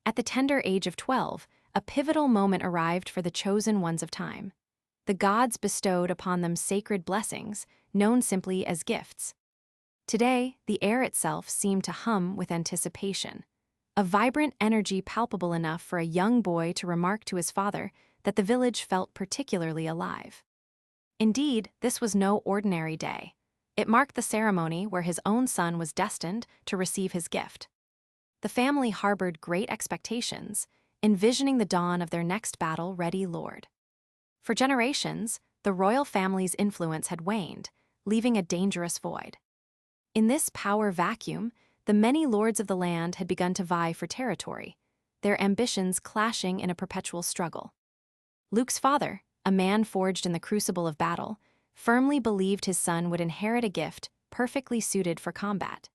At the tender age of 12, a pivotal moment arrived for the chosen ones of time. The gods bestowed upon them sacred blessings, known simply as gifts. Today, the air itself seemed to hum with anticipation, a vibrant energy palpable enough for a young boy to remark to his father that the village felt particularly alive. Indeed, this was no ordinary day. It marked the ceremony where his own son was destined to receive his gift. The family harbored great expectations, envisioning the dawn of their next battle-ready lord. For generations, the royal family's influence had waned, leaving a dangerous void. In this power vacuum, the many lords of the land had begun to vie for territory, their ambitions clashing in a perpetual struggle. Luke's father, a man forged in the crucible of battle, firmly believed his son would inherit a gift perfectly suited for combat.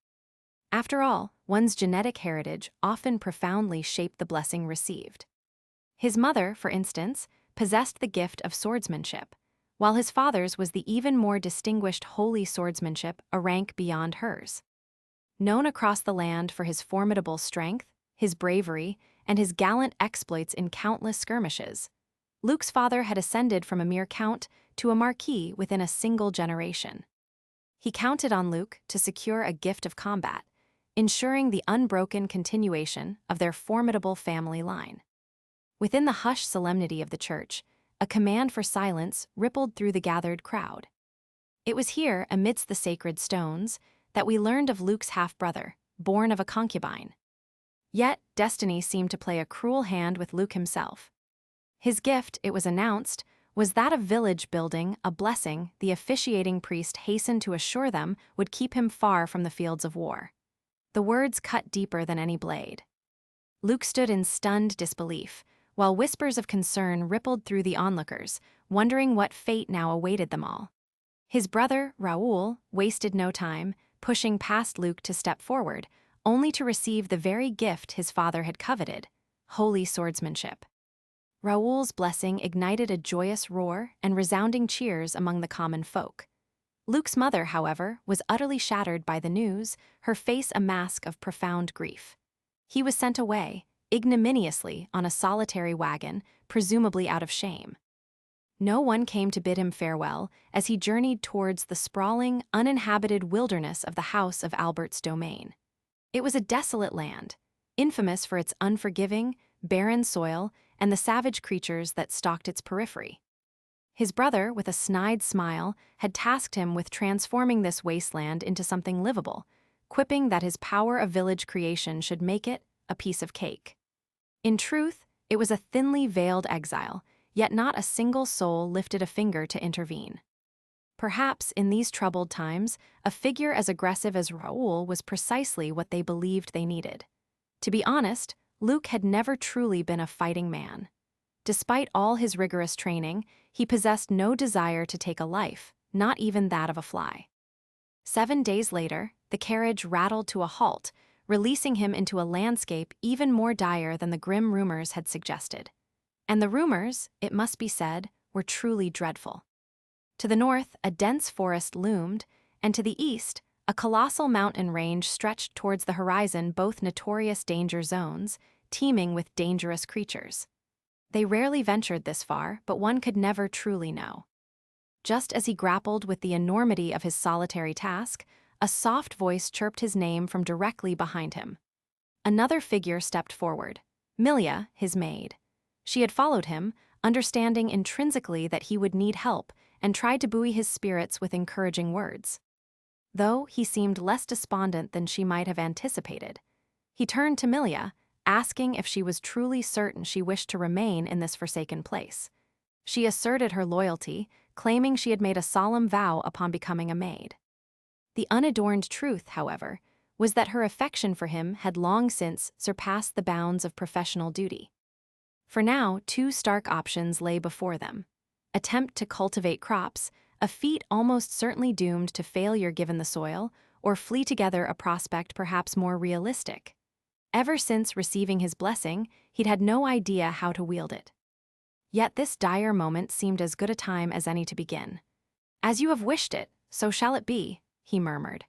After all, one's genetic heritage often profoundly shaped the blessing received. His mother, for instance, possessed the gift of swordsmanship, while his father's was the even more distinguished holy swordsmanship, a rank beyond hers. Known across the land for his formidable strength, his bravery, and his gallant exploits in countless skirmishes, Luke's father had ascended from a mere count to a marquis within a single generation. He counted on Luke to secure a gift of combat, ensuring the unbroken continuation of their formidable family line. Within the hushed solemnity of the church, a command for silence rippled through the gathered crowd. It was here, amidst the sacred stones, that we learned of Luke's half-brother, born of a concubine. Yet, destiny seemed to play a cruel hand with Luke himself. His gift, it was announced, was that of village building, a blessing the officiating priest hastened to assure them would keep him far from the fields of war. The words cut deeper than any blade. Luke stood in stunned disbelief, while whispers of concern rippled through the onlookers, wondering what fate now awaited them all. His brother, Raoul, wasted no time, pushing past Luke to step forward, only to receive the very gift his father had coveted, holy swordsmanship. Raoul's blessing ignited a joyous roar and resounding cheers among the common folk. Luke's mother, however, was utterly shattered by the news, her face a mask of profound grief. He was sent away, ignominiously on a solitary wagon, presumably out of shame. No one came to bid him farewell as he journeyed towards the sprawling, uninhabited wilderness of the house of Albert's domain. It was a desolate land, infamous for its unforgiving, barren soil and the savage creatures that stalked its periphery. His brother, with a snide smile, had tasked him with transforming this wasteland into something livable, quipping that his power of village creation should make it a piece of cake. In truth, it was a thinly veiled exile, yet not a single soul lifted a finger to intervene. Perhaps, in these troubled times, a figure as aggressive as Raoul was precisely what they believed they needed. To be honest, Luke had never truly been a fighting man. Despite all his rigorous training, he possessed no desire to take a life, not even that of a fly. 7 days later, the carriage rattled to a halt, releasing him into a landscape even more dire than the grim rumors had suggested. And the rumors, it must be said, were truly dreadful. To the north, a dense forest loomed, and to the east, a colossal mountain range stretched towards the horizon, both notorious danger zones, teeming with dangerous creatures. They rarely ventured this far, but one could never truly know. Just as he grappled with the enormity of his solitary task, a soft voice chirped his name from directly behind him. Another figure stepped forward, Milia, his maid. She had followed him, understanding intrinsically that he would need help, and tried to buoy his spirits with encouraging words. Though he seemed less despondent than she might have anticipated, he turned to Milia, asking if she was truly certain she wished to remain in this forsaken place. She asserted her loyalty, claiming she had made a solemn vow upon becoming a maid. The unadorned truth, however, was that her affection for him had long since surpassed the bounds of professional duty. For now, 2 stark options lay before them: attempt to cultivate crops, a feat almost certainly doomed to failure given the soil, or flee together, a prospect perhaps more realistic. Ever since receiving his blessing, he'd had no idea how to wield it. Yet this dire moment seemed as good a time as any to begin. "As you have wished it, so shall it be," he murmured.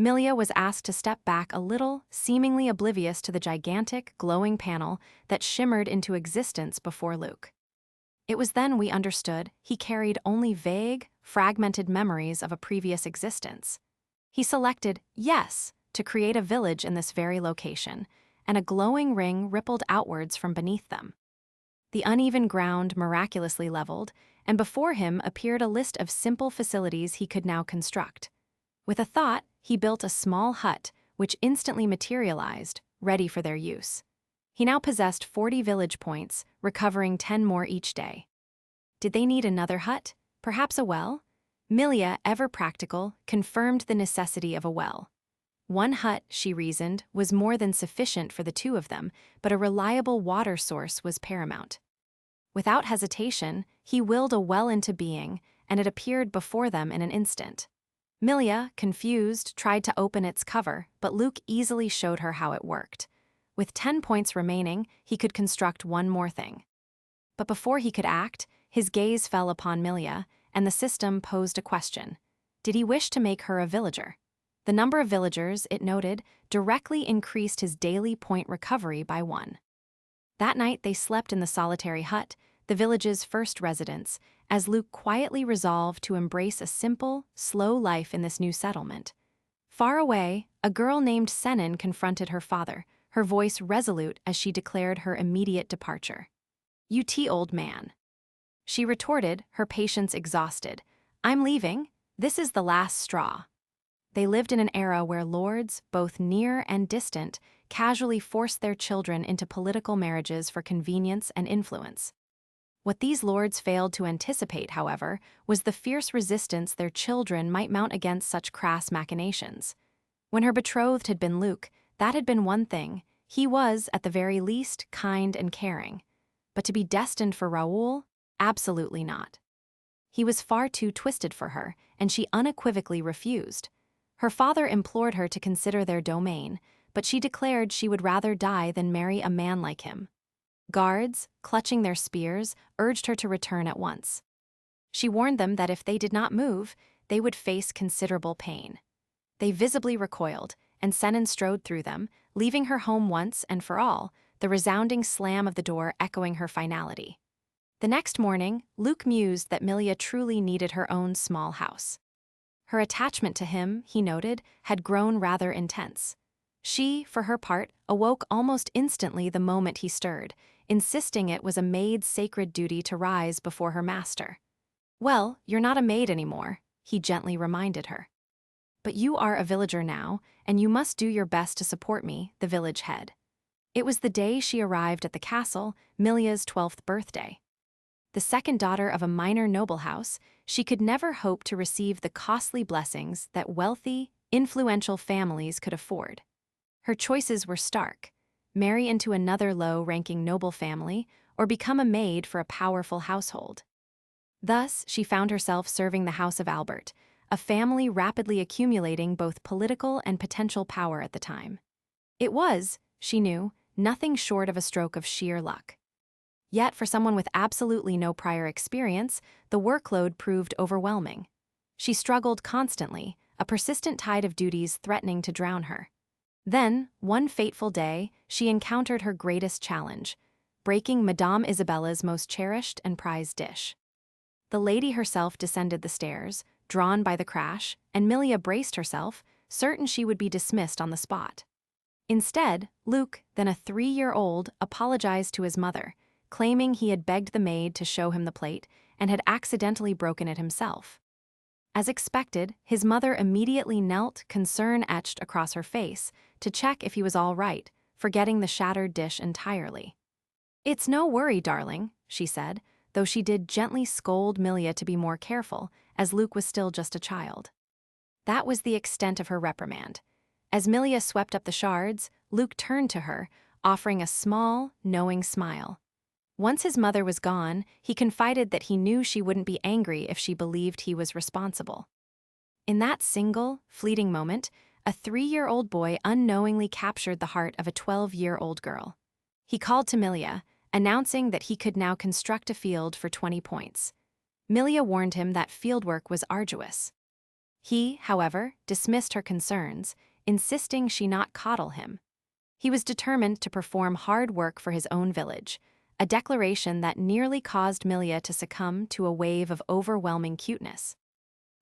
Milia was asked to step back a little, seemingly oblivious to the gigantic, glowing panel that shimmered into existence before Luke. It was then we understood he carried only vague, fragmented memories of a previous existence. He selected yes to create a village in this very location, and a glowing ring rippled outwards from beneath them. The uneven ground miraculously leveled, and before him appeared a list of simple facilities he could now construct. With a thought, he built a small hut, which instantly materialized, ready for their use. He now possessed 40 village points, recovering 10 more each day. Did they need another hut? Perhaps a well? Milia, ever practical, confirmed the necessity of a well. One hut, she reasoned, was more than sufficient for the two of them, but a reliable water source was paramount. Without hesitation, he willed a well into being, and it appeared before them in an instant. Milia, confused, tried to open its cover, but Luke easily showed her how it worked. With 10 points remaining, he could construct one more thing. But before he could act, his gaze fell upon Milia, and the system posed a question. Did he wish to make her a villager? The number of villagers, it noted, directly increased his daily point recovery by 1. That night they slept in the solitary hut, the village's first residence, as Luke quietly resolved to embrace a simple, slow life in this new settlement. Far away, a girl named Senin confronted her father, her voice resolute as she declared her immediate departure. Old man. She retorted, her patience exhausted. I'm leaving. This is the last straw. They lived in an era where lords, both near and distant, casually forced their children into political marriages for convenience and influence. What these lords failed to anticipate, however, was the fierce resistance their children might mount against such crass machinations. When her betrothed had been Luke, that had been one thing. He was, at the very least, kind and caring. But to be destined for Raoul? Absolutely not. He was far too twisted for her, and she unequivocally refused. Her father implored her to consider their domain, but she declared she would rather die than marry a man like him. Guards, clutching their spears, urged her to return at once. She warned them that if they did not move, they would face considerable pain. They visibly recoiled, and Senin strode through them, leaving her home once and for all, the resounding slam of the door echoing her finality. The next morning, Luke mused that Milia truly needed her own small house. Her attachment to him, he noted, had grown rather intense. She, for her part, awoke almost instantly the moment he stirred, insisting it was a maid's sacred duty to rise before her master. Well, you're not a maid anymore, he gently reminded her. But you are a villager now, and you must do your best to support me, the village head. It was the day she arrived at the castle, Milia's 12th birthday. The second daughter of a minor noble house, she could never hope to receive the costly blessings that wealthy, influential families could afford. Her choices were stark: marry into another low-ranking noble family, or become a maid for a powerful household. Thus, she found herself serving the House of Albert, a family rapidly accumulating both political and potential power at the time. It was, she knew, nothing short of a stroke of sheer luck. Yet, for someone with absolutely no prior experience, the workload proved overwhelming. She struggled constantly, a persistent tide of duties threatening to drown her. Then, one fateful day, she encountered her greatest challenge: breaking Madame Isabella's most cherished and prized dish. The lady herself descended the stairs, drawn by the crash, and Milia braced herself, certain she would be dismissed on the spot. Instead, Luke, then a 3-year-old, apologized to his mother, claiming he had begged the maid to show him the plate and had accidentally broken it himself. As expected, his mother immediately knelt, concern etched across her face, to check if he was all right, forgetting the shattered dish entirely. "It's no worry, darling," she said, though she did gently scold Milia to be more careful, as Luke was still just a child. That was the extent of her reprimand. As Milia swept up the shards, Luke turned to her, offering a small, knowing smile. Once his mother was gone, he confided that he knew she wouldn't be angry if she believed he was responsible. In that single, fleeting moment, a 3-year-old boy unknowingly captured the heart of a 12-year-old girl. He called to Milia, announcing that he could now construct a field for 20 points. Milia warned him that fieldwork was arduous. He, however, dismissed her concerns, insisting she not coddle him. He was determined to perform hard work for his own village, a declaration that nearly caused Milia to succumb to a wave of overwhelming cuteness.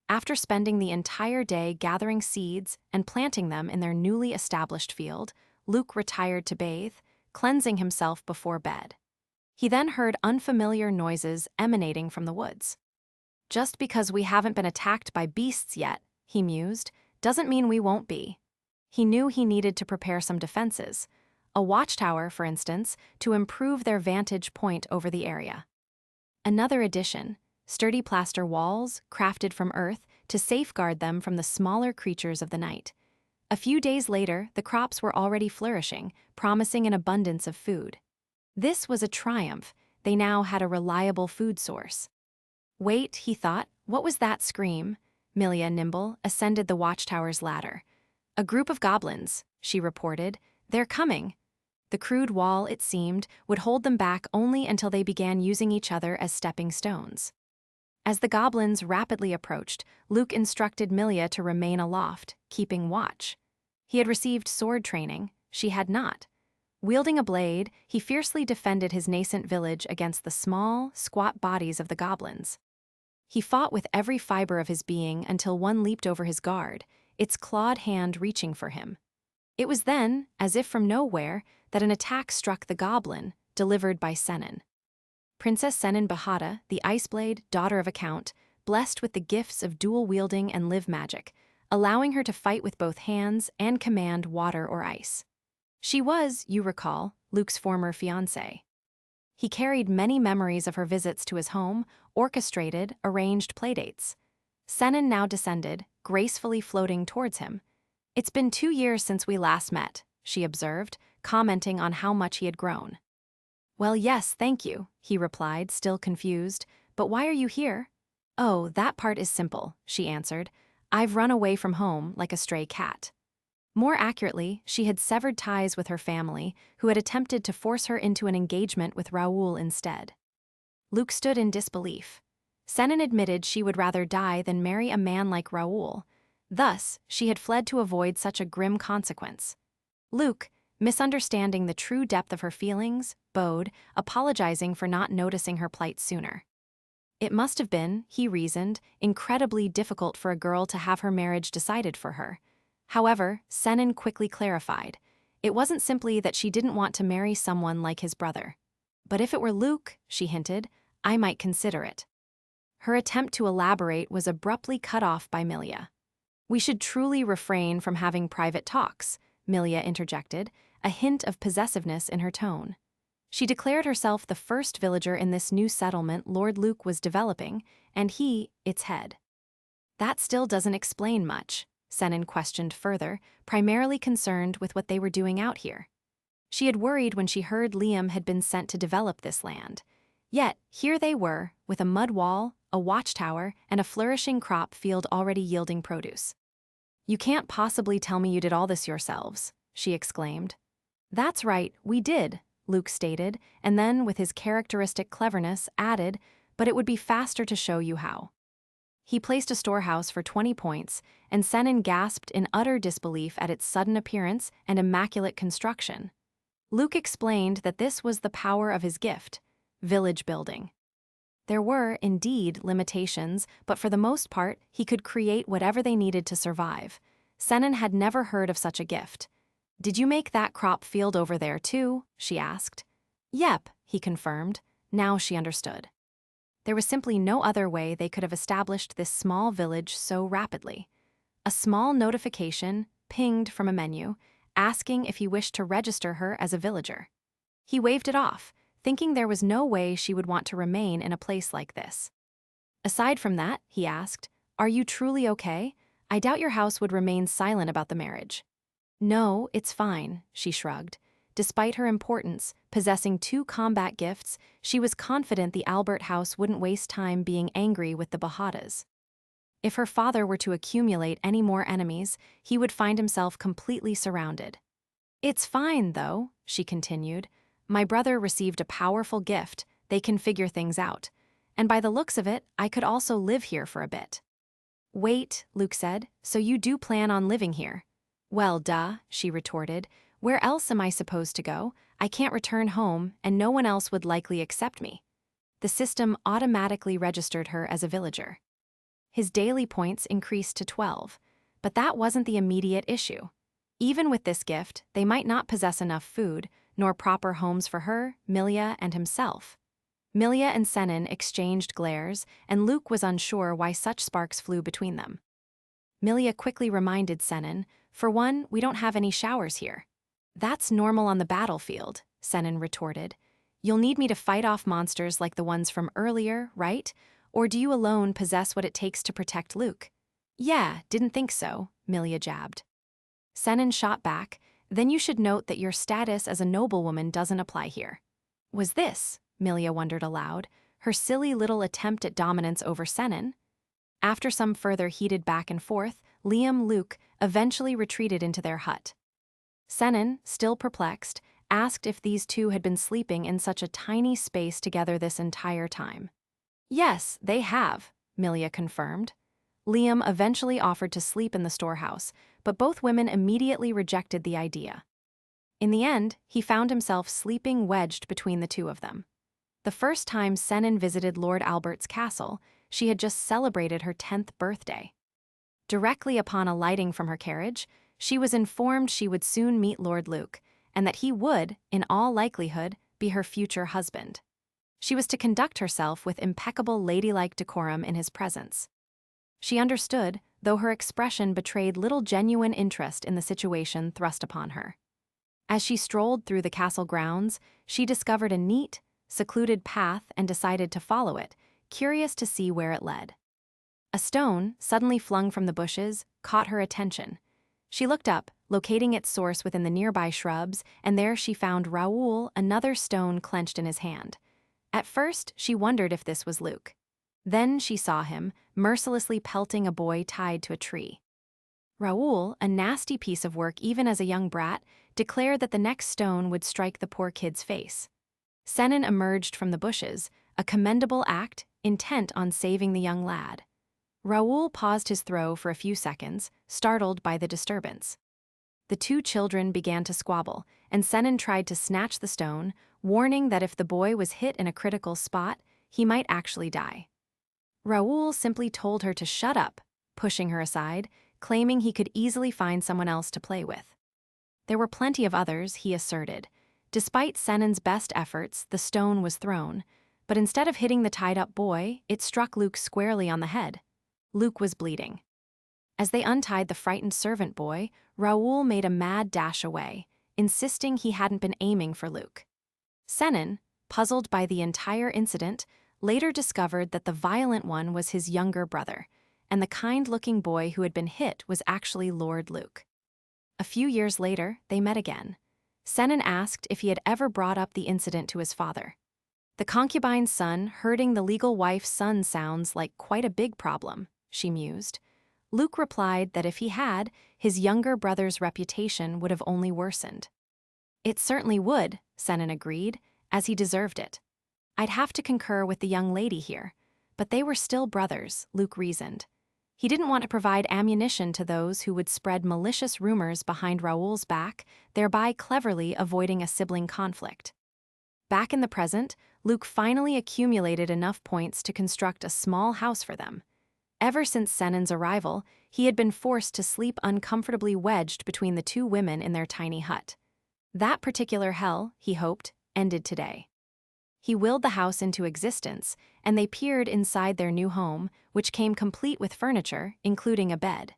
After spending the entire day gathering seeds and planting them in their newly established field, Luke retired to bathe, cleansing himself before bed. He then heard unfamiliar noises emanating from the woods. Just because we haven't been attacked by beasts yet, he mused, doesn't mean we won't be. He knew he needed to prepare some defenses, a watchtower, for instance, to improve their vantage point over the area. Another addition, sturdy plaster walls crafted from earth to safeguard them from the smaller creatures of the night. A few days later, the crops were already flourishing, promising an abundance of food. This was a triumph. They now had a reliable food source. Wait, he thought, what was that scream? Milia, nimble, ascended the watchtower's ladder. A group of goblins, she reported. They're coming. The crude wall, it seemed, would hold them back only until they began using each other as stepping stones. As the goblins rapidly approached, Luke instructed Milia to remain aloft, keeping watch. He had received sword training, she had not. Wielding a blade, he fiercely defended his nascent village against the small, squat bodies of the goblins. He fought with every fiber of his being until one leaped over his guard, its clawed hand reaching for him. It was then, as if from nowhere, that an attack struck the goblin, delivered by Senin. Princess Senin Bahata, the Iceblade, daughter of a count, blessed with the gifts of dual-wielding and live magic, allowing her to fight with both hands and command water or ice. She was, you recall, Luke's former fiancée. He carried many memories of her visits to his home, orchestrated, arranged playdates. Senin now descended, gracefully floating towards him. It's been 2 years since we last met, she observed, commenting on how much he had grown. Well, yes, thank you, he replied, still confused. But why are you here? Oh, that part is simple, she answered. I've run away from home like a stray cat. More accurately, she had severed ties with her family, who had attempted to force her into an engagement with Raoul instead. Luke stood in disbelief. Senin admitted she would rather die than marry a man like Raoul. Thus, she had fled to avoid such a grim consequence. Luke, misunderstanding the true depth of her feelings, bowed, apologizing for not noticing her plight sooner. It must have been, he reasoned, incredibly difficult for a girl to have her marriage decided for her. However, Senin quickly clarified. It wasn't simply that she didn't want to marry someone like his brother. But if it were Luke, she hinted, I might consider it. Her attempt to elaborate was abruptly cut off by Milia. We should truly refrain from having private talks, Milia interjected, a hint of possessiveness in her tone. She declared herself the first villager in this new settlement Lord Luke was developing, and he, its head. That still doesn't explain much, Senin questioned further, primarily concerned with what they were doing out here. She had worried when she heard Liam had been sent to develop this land. Yet, here they were, with a mud wall, a watchtower, and a flourishing crop field already yielding produce. You can't possibly tell me you did all this yourselves, she exclaimed. That's right, we did, Luke stated, and then, with his characteristic cleverness, added, but it would be faster to show you how. He placed a storehouse for 20 points, and Senin gasped in utter disbelief at its sudden appearance and immaculate construction. Luke explained that this was the power of his gift, village building. There were, indeed, limitations, but for the most part, he could create whatever they needed to survive. Senin had never heard of such a gift. Did you make that crop field over there too? She asked. Yep, he confirmed. Now she understood. There was simply no other way they could have established this small village so rapidly. A small notification pinged from a menu, asking if he wished to register her as a villager. He waved it off, thinking there was no way she would want to remain in a place like this. Aside from that, he asked, are you truly okay? I doubt your house would remain silent about the marriage. No, it's fine, she shrugged. Despite her importance, possessing 2 combat gifts, she was confident the Albert house wouldn't waste time being angry with the Bahatas. If her father were to accumulate any more enemies, he would find himself completely surrounded. It's fine, though, she continued. My brother received a powerful gift, they can figure things out. And by the looks of it, I could also live here for a bit. Wait, Luke said, so you do plan on living here? Well, duh, she retorted. Where else am I supposed to go? I can't return home, and no one else would likely accept me. The system automatically registered her as a villager. His daily points increased to 12, but that wasn't the immediate issue. Even with this gift, they might not possess enough food, nor proper homes for her, Milia, and himself. Milia and Senin exchanged glares, and Luke was unsure why such sparks flew between them. Milia quickly reminded Senin, "For one, we don't have any showers here." "That's normal on the battlefield," Senin retorted. "You'll need me to fight off monsters like the ones from earlier, right? Or do you alone possess what it takes to protect Luke?" "Yeah, didn't think so," Milia jabbed. Senin shot back, "Then you should note that your status as a noblewoman doesn't apply here." Was this, Milia wondered aloud, her silly little attempt at dominance over Senin? After some further heated back and forth, Luke eventually retreated into their hut. Senin, still perplexed, asked if these two had been sleeping in such a tiny space together this entire time. "Yes, they have," Milia confirmed. Liam eventually offered to sleep in the storehouse, but both women immediately rejected the idea. In the end, he found himself sleeping wedged between the two of them. The first time Senin visited Lord Albert's castle, she had just celebrated her 10th birthday. Directly upon alighting from her carriage, she was informed she would soon meet Lord Luke, and that he would, in all likelihood, be her future husband. She was to conduct herself with impeccable ladylike decorum in his presence. She understood, though her expression betrayed little genuine interest in the situation thrust upon her. As she strolled through the castle grounds, she discovered a neat, secluded path and decided to follow it, curious to see where it led. A stone, suddenly flung from the bushes, caught her attention. She looked up, locating its source within the nearby shrubs, and there she found Raoul, another stone clenched in his hand. At first, she wondered if this was Luke. Then she saw him, mercilessly pelting a boy tied to a tree. Raoul, a nasty piece of work even as a young brat, declared that the next stone would strike the poor kid's face. Senin emerged from the bushes, a commendable act, intent on saving the young lad. Raoul paused his throw for a few seconds, startled by the disturbance. The two children began to squabble, and Senin tried to snatch the stone, warning that if the boy was hit in a critical spot, he might actually die. Raoul simply told her to shut up, pushing her aside, claiming he could easily find someone else to play with. There were plenty of others, he asserted. Despite Senin's best efforts, the stone was thrown, but instead of hitting the tied-up boy, it struck Luke squarely on the head. Luke was bleeding. As they untied the frightened servant boy, Raoul made a mad dash away, insisting he hadn't been aiming for Luke. Senin, puzzled by the entire incident, later discovered that the violent one was his younger brother, and the kind-looking boy who had been hit was actually Lord Luke. A few years later, they met again. Senin asked if he had ever brought up the incident to his father. The concubine's son hurting the legal wife's son sounds like quite a big problem, she mused. Luke replied that if he had, his younger brother's reputation would have only worsened. It certainly would, Senin agreed, as he deserved it. I'd have to concur with the young lady here, but they were still brothers, Luke reasoned. He didn't want to provide ammunition to those who would spread malicious rumors behind Raoul's back, thereby cleverly avoiding a sibling conflict. Back in the present, Luke finally accumulated enough points to construct a small house for them. Ever since Senin's arrival, he had been forced to sleep uncomfortably wedged between the two women in their tiny hut. That particular hell, he hoped, ended today. He willed the house into existence, and they peered inside their new home, which came complete with furniture, including a bed.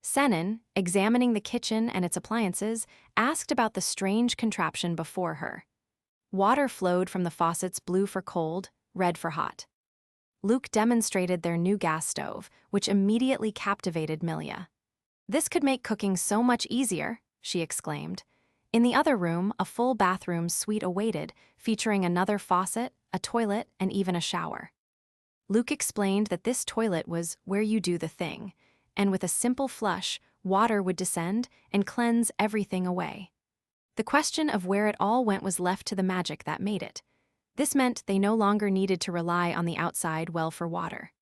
Senin, examining the kitchen and its appliances, asked about the strange contraption before her. Water flowed from the faucets, blue for cold, red for hot. Luke demonstrated their new gas stove, which immediately captivated Milia. "This could make cooking so much easier," she exclaimed. In the other room, a full bathroom suite awaited, featuring another faucet, a toilet, and even a shower. Luke explained that this toilet was where you do the thing, and with a simple flush, water would descend and cleanse everything away. The question of where it all went was left to the magic that made it. This meant they no longer needed to rely on the outside well for water.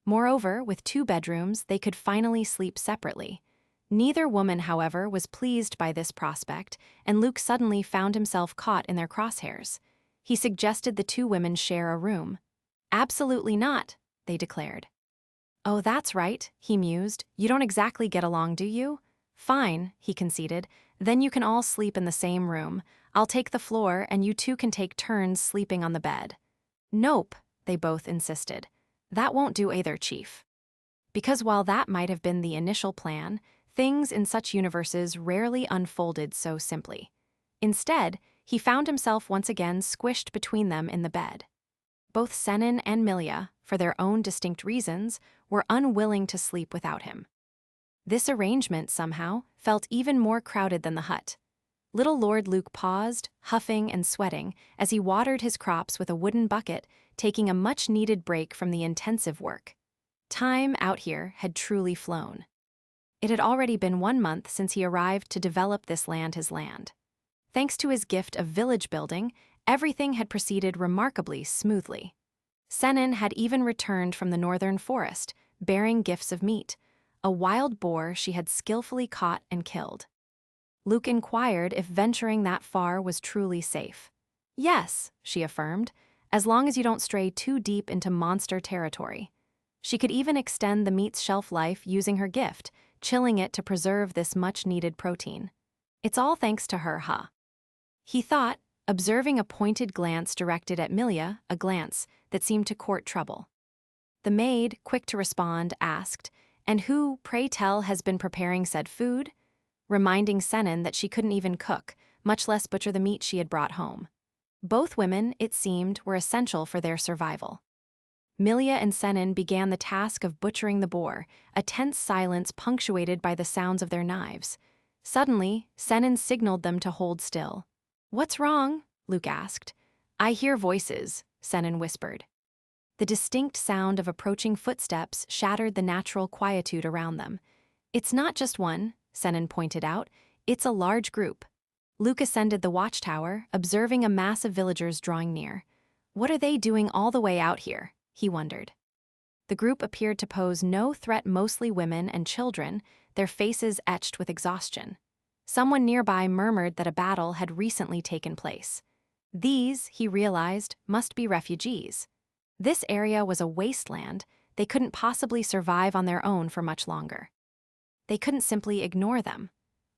Moreover, with 2 bedrooms, they could finally sleep separately. Neither woman, however, was pleased by this prospect, and Luke suddenly found himself caught in their crosshairs. He suggested the 2 women share a room. "Absolutely not," they declared. "Oh, that's right," he mused. "You don't exactly get along, do you?" "Fine," he conceded. "Then you can all sleep in the same room. I'll take the floor, and you 2 can take turns sleeping on the bed." "Nope," they both insisted. "That won't do either, Chief." Because while that might have been the initial plan, things in such universes rarely unfolded so simply. Instead, he found himself once again squished between them in the bed. Both Senin and Milia, for their own distinct reasons, were unwilling to sleep without him. This arrangement, somehow, felt even more crowded than the hut. Little Lord Luke paused, huffing and sweating, as he watered his crops with a wooden bucket, taking a much-needed break from the intensive work. Time out here had truly flown. It had already been 1 month since he arrived to develop this land his land. Thanks to his gift of village building, everything had proceeded remarkably smoothly. Senin had even returned from the northern forest, bearing gifts of meat, a wild boar she had skillfully caught and killed. Luke inquired if venturing that far was truly safe. "Yes," she affirmed, "as long as you don't stray too deep into monster territory." She could even extend the meat's shelf life using her gift, chilling it to preserve this much-needed protein. "It's all thanks to her, huh?" he thought, observing a pointed glance directed at Milia, a glance that seemed to court trouble. The maid, quick to respond, asked, "And who, pray tell, has been preparing said food?" reminding Senin that she couldn't even cook, much less butcher the meat she had brought home. Both women, it seemed, were essential for their survival. Milia and Senin began the task of butchering the boar, a tense silence punctuated by the sounds of their knives. Suddenly, Senin signaled them to hold still. "What's wrong?" Luke asked. "I hear voices," Senin whispered. The distinct sound of approaching footsteps shattered the natural quietude around them. "It's not just one," Senin pointed out. "It's a large group." Luke ascended the watchtower, observing a mass of villagers drawing near. What are they doing all the way out here? He wondered. The group appeared to pose no threat, mostly women and children, their faces etched with exhaustion. Someone nearby murmured that a battle had recently taken place. These, he realized, must be refugees. This area was a wasteland. They couldn't possibly survive on their own for much longer. They couldn't simply ignore them.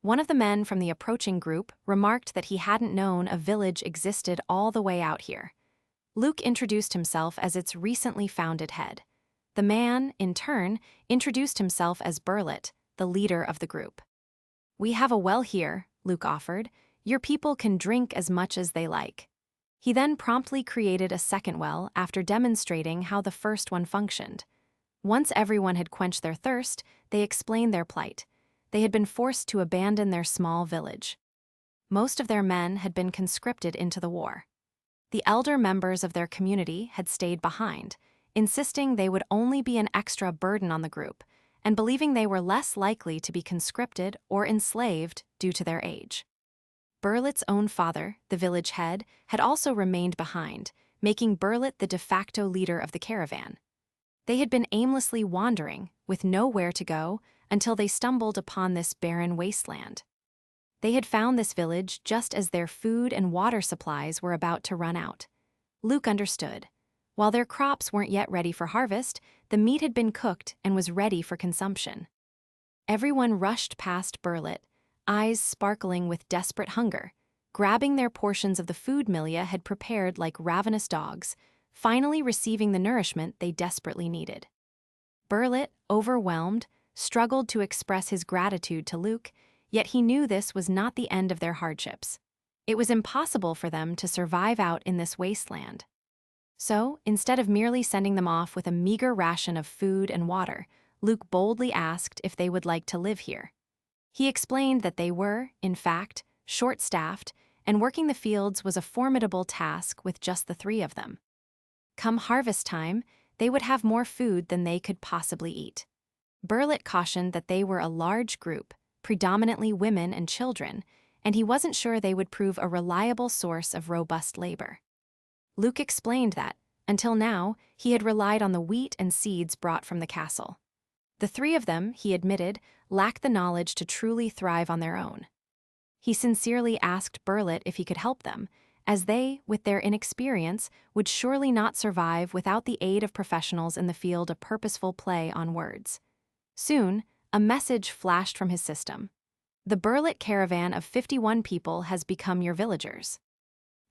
One of the men from the approaching group remarked that he hadn't known a village existed all the way out here. Luke introduced himself as its recently founded head. The man, in turn, introduced himself as Burlet, the leader of the group. "We have a well here," Luke offered. "Your people can drink as much as they like." He then promptly created a second well after demonstrating how the first one functioned. Once everyone had quenched their thirst, they explained their plight. They had been forced to abandon their small village. Most of their men had been conscripted into the war. The elder members of their community had stayed behind, insisting they would only be an extra burden on the group, and believing they were less likely to be conscripted or enslaved due to their age. Burlet's own father, the village head, had also remained behind, making Burlet the de facto leader of the caravan. They had been aimlessly wandering, with nowhere to go, until they stumbled upon this barren wasteland. They had found this village just as their food and water supplies were about to run out. Luke understood. While their crops weren't yet ready for harvest, the meat had been cooked and was ready for consumption. Everyone rushed past Burlet, eyes sparkling with desperate hunger, grabbing their portions of the food Milia had prepared like ravenous dogs, finally receiving the nourishment they desperately needed. Burlet, overwhelmed, struggled to express his gratitude to Luke, yet he knew this was not the end of their hardships. It was impossible for them to survive out in this wasteland. So, instead of merely sending them off with a meager ration of food and water, Luke boldly asked if they would like to live here. He explained that they were, in fact, short-staffed, and working the fields was a formidable task with just the 3 of them. Come harvest time, they would have more food than they could possibly eat. Burlet cautioned that they were a large group, predominantly women and children, and he wasn't sure they would prove a reliable source of robust labor. Luke explained that, Until now, he had relied on the wheat and seeds brought from the castle. The three of them, he admitted, lacked the knowledge to truly thrive on their own. He sincerely asked Burlet if he could help them, as they, with their inexperience, would surely not survive without the aid of professionals in the field of purposeful play on words. Soon, a message flashed from his system. The Burlet caravan of 51 people has become your villagers.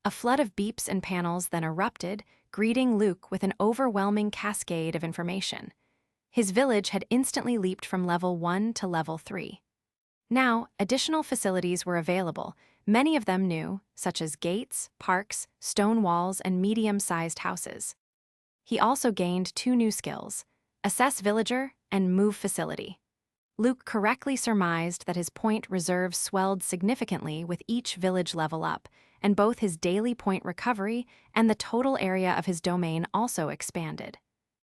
A flood of beeps and panels then erupted, greeting Luke with an overwhelming cascade of information. His village had instantly leaped from level 1 to level 3. Now, additional facilities were available, many of them new, such as gates, parks, stone walls, and medium-sized houses. He also gained 2 new skills: Assess Villager and Move Facility. Luke correctly surmised that his point reserve swelled significantly with each village level up, and both his daily point recovery and the total area of his domain also expanded.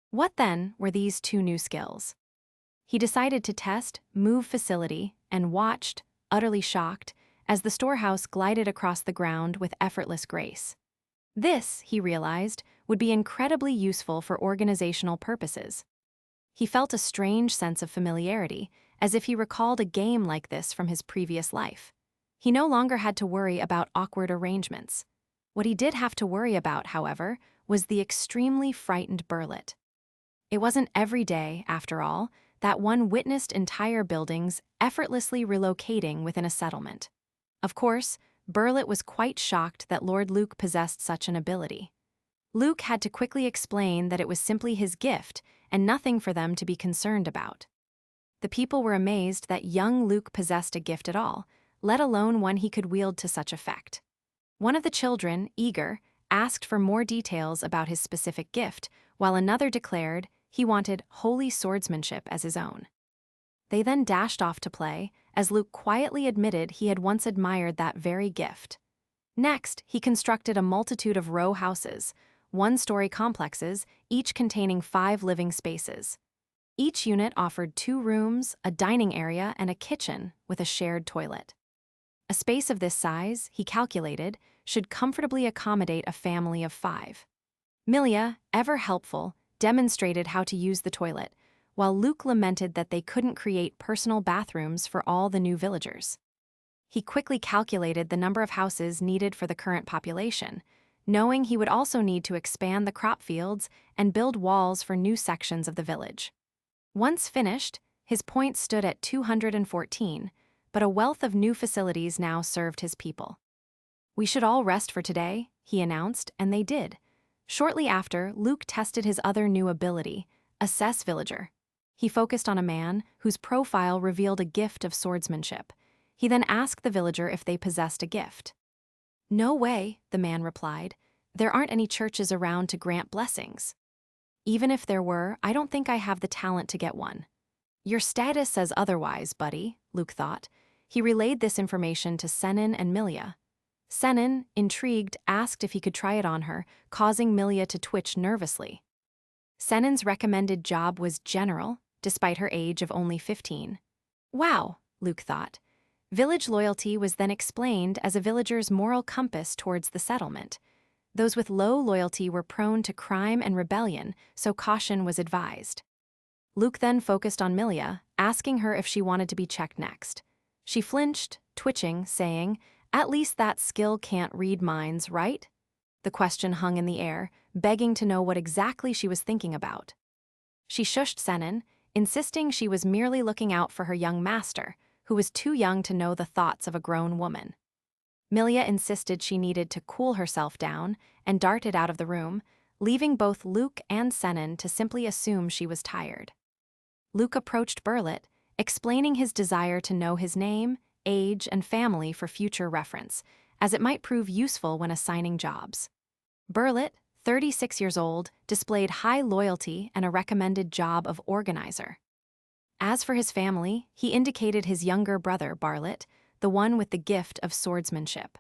What then were these 2 new skills? He decided to test Move Facility and watched, utterly shocked, as the storehouse glided across the ground with effortless grace. This, he realized, would be incredibly useful for organizational purposes. He felt a strange sense of familiarity, as if he recalled a game like this from his previous life. He no longer had to worry about awkward arrangements. What he did have to worry about, however, was the extremely frightened Burlet. It wasn't every day, after all, that one witnessed entire buildings effortlessly relocating within a settlement. Of course, Burlet was quite shocked that Lord Luke possessed such an ability. Luke had to quickly explain that it was simply his gift and nothing for them to be concerned about. The people were amazed that young Luke possessed a gift at all, let alone one he could wield to such effect. One of the children, eager, asked for more details about his specific gift, while another declared he wanted holy swordsmanship as his own. They then dashed off to play, as Luke quietly admitted he had once admired that very gift. Next, he constructed a multitude of row houses, 1-story complexes, each containing 5 living spaces. Each unit offered 2 rooms, a dining area, and a kitchen with a shared toilet. A space of this size, he calculated, should comfortably accommodate a family of 5. Milia, ever helpful, demonstrated how to use the toilet, while Luke lamented that they couldn't create personal bathrooms for all the new villagers. He quickly calculated the number of houses needed for the current population, knowing he would also need to expand the crop fields and build walls for new sections of the village. Once finished, his point stood at 214, but a wealth of new facilities now served his people. "We should all rest for today," he announced, and they did. Shortly after, Luke tested his other new ability, Assess Villager. He focused on a man whose profile revealed a gift of swordsmanship. He then asked the villager if they possessed a gift. "No way," the man replied. "There aren't any churches around to grant blessings. Even if there were, I don't think I have the talent to get one." "Your status says otherwise, buddy," Luke thought. He relayed this information to Senin and Milia. Senin, intrigued, asked if he could try it on her, causing Milia to twitch nervously. Senin's recommended job was general, despite her age of only 15. Wow, Luke thought. Village loyalty was then explained as a villager's moral compass towards the settlement. Those with low loyalty were prone to crime and rebellion, so caution was advised. Luke then focused on Milia, asking her if she wanted to be checked next. She flinched, twitching, saying, "At least that skill can't read minds, right?" The question hung in the air, begging to know what exactly she was thinking about. She shushed Senin, insisting she was merely looking out for her young master, who was too young to know the thoughts of a grown woman. Milia insisted she needed to cool herself down and darted out of the room, leaving both Luke and Senin to simply assume she was tired. Luke approached Burlet, explaining his desire to know his name, age, and family for future reference, as it might prove useful when assigning jobs. Burlet, 36 years old, displayed high loyalty and a recommended job of organizer. As for his family, he indicated his younger brother, Barlet, the one with the gift of swordsmanship.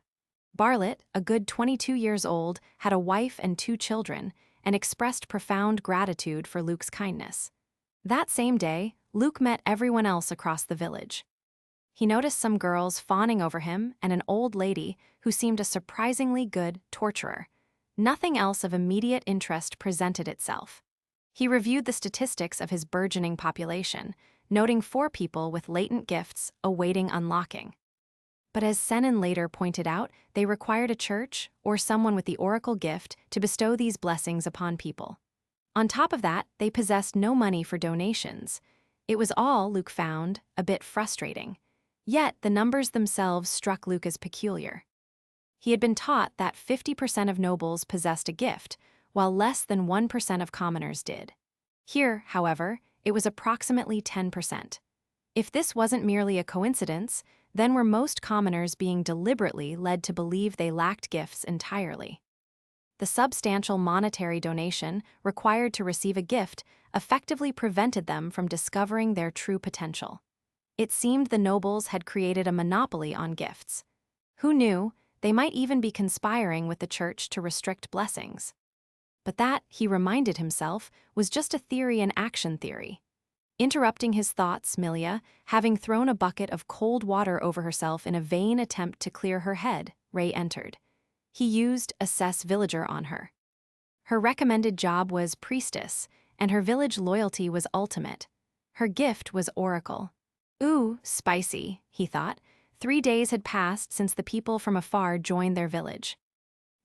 Barlet, a good 22 years old, had a wife and 2 children, and expressed profound gratitude for Luke's kindness. That same day, Luke met everyone else across the village. He noticed some girls fawning over him and an old lady who seemed a surprisingly good torturer. nothing else of immediate interest presented itself. He reviewed the statistics of his burgeoning population, noting 4 people with latent gifts awaiting unlocking. But as Senin later pointed out, they required a church or someone with the oracle gift to bestow these blessings upon people. On top of that, they possessed no money for donations. It was all, Luke found, a bit frustrating. Yet the numbers themselves struck Luke as peculiar. He had been taught that 50% of nobles possessed a gift, while less than 1% of commoners did. Here, however, it was approximately 10%. If this wasn't merely a coincidence, then were most commoners being deliberately led to believe they lacked gifts entirely. The substantial monetary donation required to receive a gift effectively prevented them from discovering their true potential. It seemed the nobles had created a monopoly on gifts. Who knew, they might even be conspiring with the church to restrict blessings. But that, he reminded himself, was just a theory and action theory. Interrupting his thoughts, Milia, having thrown a bucket of cold water over herself in a vain attempt to clear her head, Ray entered. He used assess villager on her. Her recommended job was priestess, and her village loyalty was ultimate. Her gift was oracle. Ooh, spicy, he thought. 3 days had passed since the people from afar joined their village.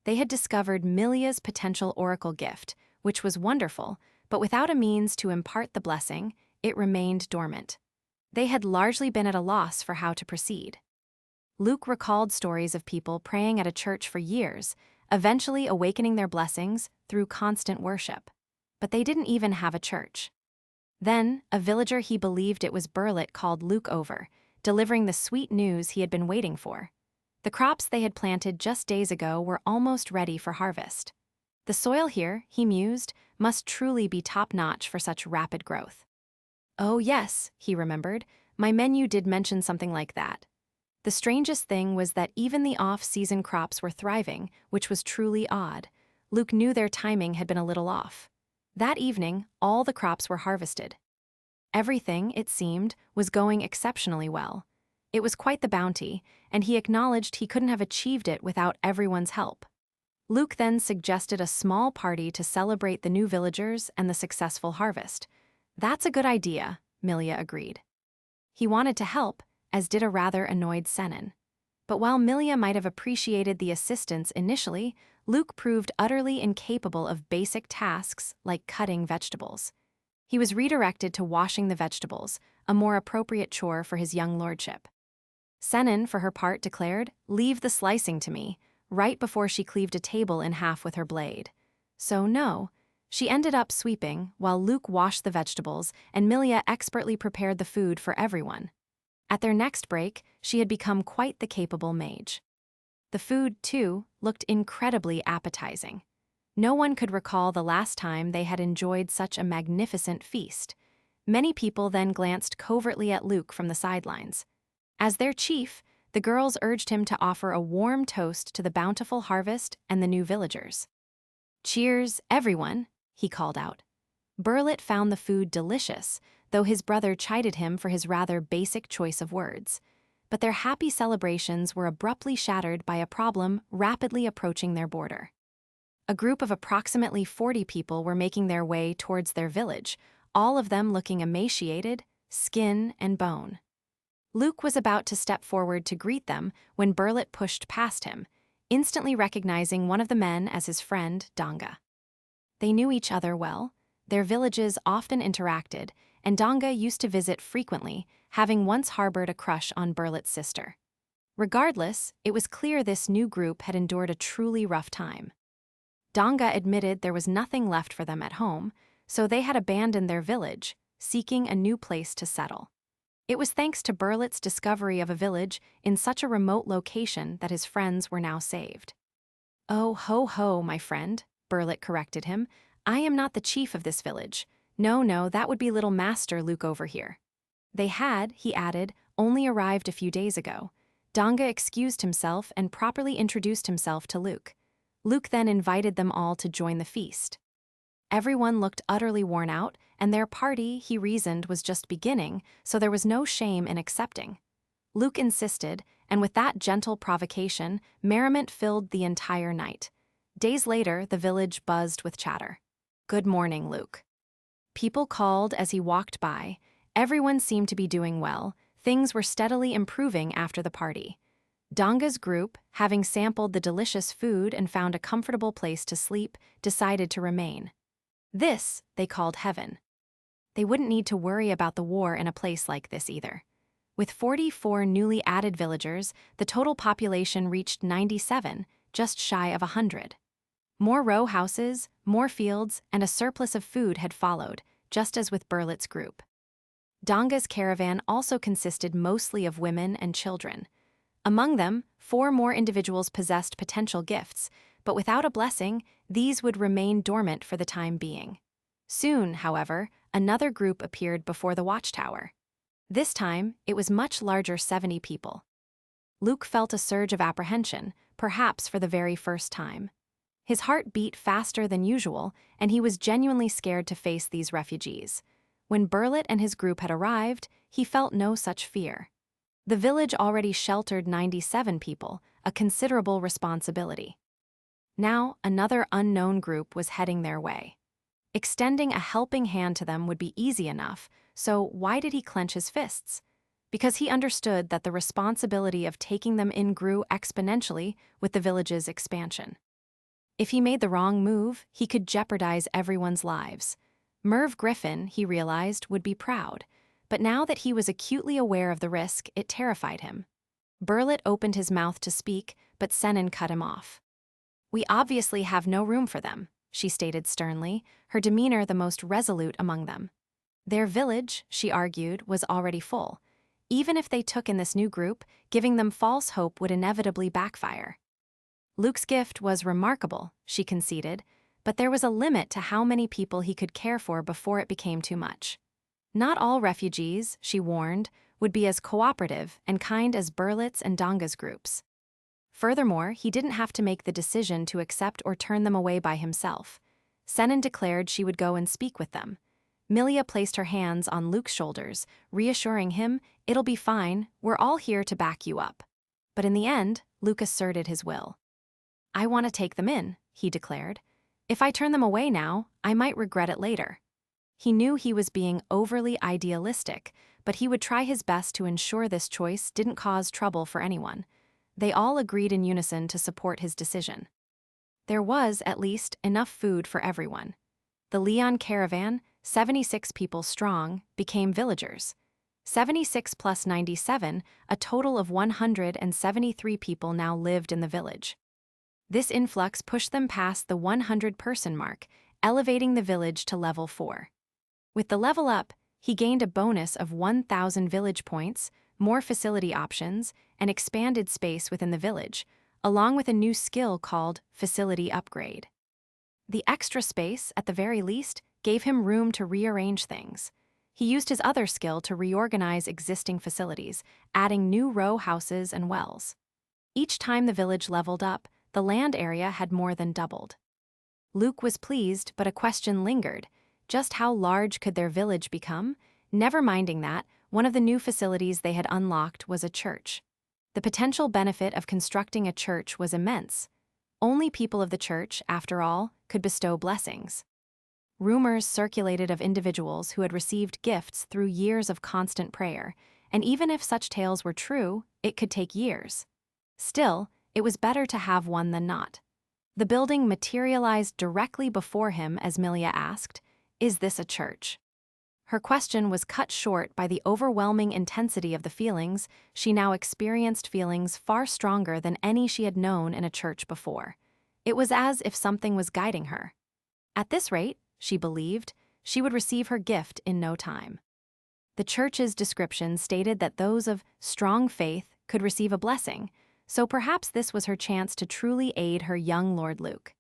They had discovered Milia's potential oracle gift, which was wonderful, but without a means to impart the blessing, it remained dormant. They had largely been at a loss for how to proceed. Luke recalled stories of people praying at a church for years, eventually awakening their blessings through constant worship. But they didn't even have a church. Then, a villager he believed it was Burlet called Luke over, delivering the sweet news he had been waiting for. The crops they had planted just days ago were almost ready for harvest. The soil here, he mused, must truly be top-notch for such rapid growth. Oh yes, he remembered, my menu did mention something like that. The strangest thing was that even the off-season crops were thriving, which was truly odd. Luke knew their timing had been a little off. That evening, all the crops were harvested. Everything, it seemed, was going exceptionally well. It was quite the bounty, and he acknowledged he couldn't have achieved it without everyone's help. Luke then suggested a small party to celebrate the new villagers and the successful harvest. That's a good idea, Milia agreed. He wanted to help, as did a rather annoyed Senin. But while Milia might have appreciated the assistance initially, Luke proved utterly incapable of basic tasks like cutting vegetables. He was redirected to washing the vegetables, a more appropriate chore for his young lordship. Senin, for her part, declared, "Leave the slicing to me," right before she cleaved a table in half with her blade. So no, she ended up sweeping, while Luke washed the vegetables and Milia expertly prepared the food for everyone. At their next break, she had become quite the capable mage. The food, too, looked incredibly appetizing. No one could recall the last time they had enjoyed such a magnificent feast. Many people then glanced covertly at Luke from the sidelines. As their chief, the girls urged him to offer a warm toast to the bountiful harvest and the new villagers. "Cheers, everyone," he called out. Burlet found the food delicious, though his brother chided him for his rather basic choice of words. But their happy celebrations were abruptly shattered by a problem rapidly approaching their border. A group of approximately 40 people were making their way towards their village, all of them looking emaciated, skin and bone. Luke was about to step forward to greet them when Burlet pushed past him, instantly recognizing one of the men as his friend, Danga. They knew each other well, their villages often interacted, and Danga used to visit frequently, having once harbored a crush on Burlet's sister. Regardless, it was clear this new group had endured a truly rough time. Danga admitted there was nothing left for them at home, so they had abandoned their village, seeking a new place to settle. It was thanks to Burlet's discovery of a village in such a remote location that his friends were now saved. "Oh, ho, ho, my friend," Burlet corrected him. "I am not the chief of this village. No, that would be little Master Luke over here." They had, he added, only arrived a few days ago. Danga excused himself and properly introduced himself to Luke. Luke then invited them all to join the feast. Everyone looked utterly worn out, and their party, he reasoned, was just beginning, so there was no shame in accepting. Luke insisted, and with that gentle provocation, merriment filled the entire night. Days later, the village buzzed with chatter. "Good morning, Luke." People called as he walked by. Everyone seemed to be doing well. Things were steadily improving after the party. Donga's group, having sampled the delicious food and found a comfortable place to sleep, decided to remain. This they called heaven. They wouldn't need to worry about the war in a place like this either. With 44 newly added villagers, the total population reached 97, just shy of 100. More row houses, more fields, and a surplus of food had followed, just as with Burlet's group. Donga's caravan also consisted mostly of women and children. Among them, 4 more individuals possessed potential gifts, but without a blessing, these would remain dormant for the time being. Soon, however, another group appeared before the watchtower. This time, it was much larger, 70 people. Luke felt a surge of apprehension, perhaps for the very first time. His heart beat faster than usual, and he was genuinely scared to face these refugees. When Burlet and his group had arrived, he felt no such fear. The village already sheltered 97 people, a considerable responsibility. Now, another unknown group was heading their way. Extending a helping hand to them would be easy enough, so why did he clench his fists? Because he understood that the responsibility of taking them in grew exponentially with the village's expansion. If he made the wrong move, he could jeopardize everyone's lives. Merv Griffin, he realized, would be proud, but now that he was acutely aware of the risk, it terrified him. Burlet opened his mouth to speak, but Senan cut him off. "We obviously have no room for them," she stated sternly, her demeanor the most resolute among them. Their village, she argued, was already full. Even if they took in this new group, giving them false hope would inevitably backfire. Luke's gift was remarkable, she conceded, but there was a limit to how many people he could care for before it became too much. Not all refugees, she warned, would be as cooperative and kind as Burlet's and Donga's groups. Furthermore, he didn't have to make the decision to accept or turn them away by himself. Senan declared she would go and speak with them. Milia placed her hands on Luke's shoulders, reassuring him, "It'll be fine, we're all here to back you up." But in the end, Luke asserted his will. "I want to take them in," he declared. "If I turn them away now, I might regret it later." He knew he was being overly idealistic, but he would try his best to ensure this choice didn't cause trouble for anyone. They all agreed in unison to support his decision. There was, at least, enough food for everyone. The Leon caravan, 76 people strong, became villagers. 76 plus 97, a total of 173 people now lived in the village. This influx pushed them past the 100-person mark, elevating the village to level 4. With the level up, he gained a bonus of 1,000 village points, more facility options, and expanded space within the village, along with a new skill called Facility Upgrade. The extra space, at the very least, gave him room to rearrange things. He used his other skill to reorganize existing facilities, adding new row houses and wells. Each time the village leveled up, the land area had more than doubled. Luke was pleased, but a question lingered. Just how large could their village become? Never minding that, one of the new facilities they had unlocked was a church. The potential benefit of constructing a church was immense. Only people of the church, after all, could bestow blessings. Rumors circulated of individuals who had received gifts through years of constant prayer, and even if such tales were true, it could take years. Still, it was better to have one than not. The building materialized directly before him as Milia asked, "Is this a church?" Her question was cut short by the overwhelming intensity of the feelings. She now experienced feelings far stronger than any she had known in a church before. It was as if something was guiding her. At this rate, she believed, she would receive her gift in no time. The church's description stated that those of strong faith could receive a blessing, so perhaps this was her chance to truly aid her young Lord Luke.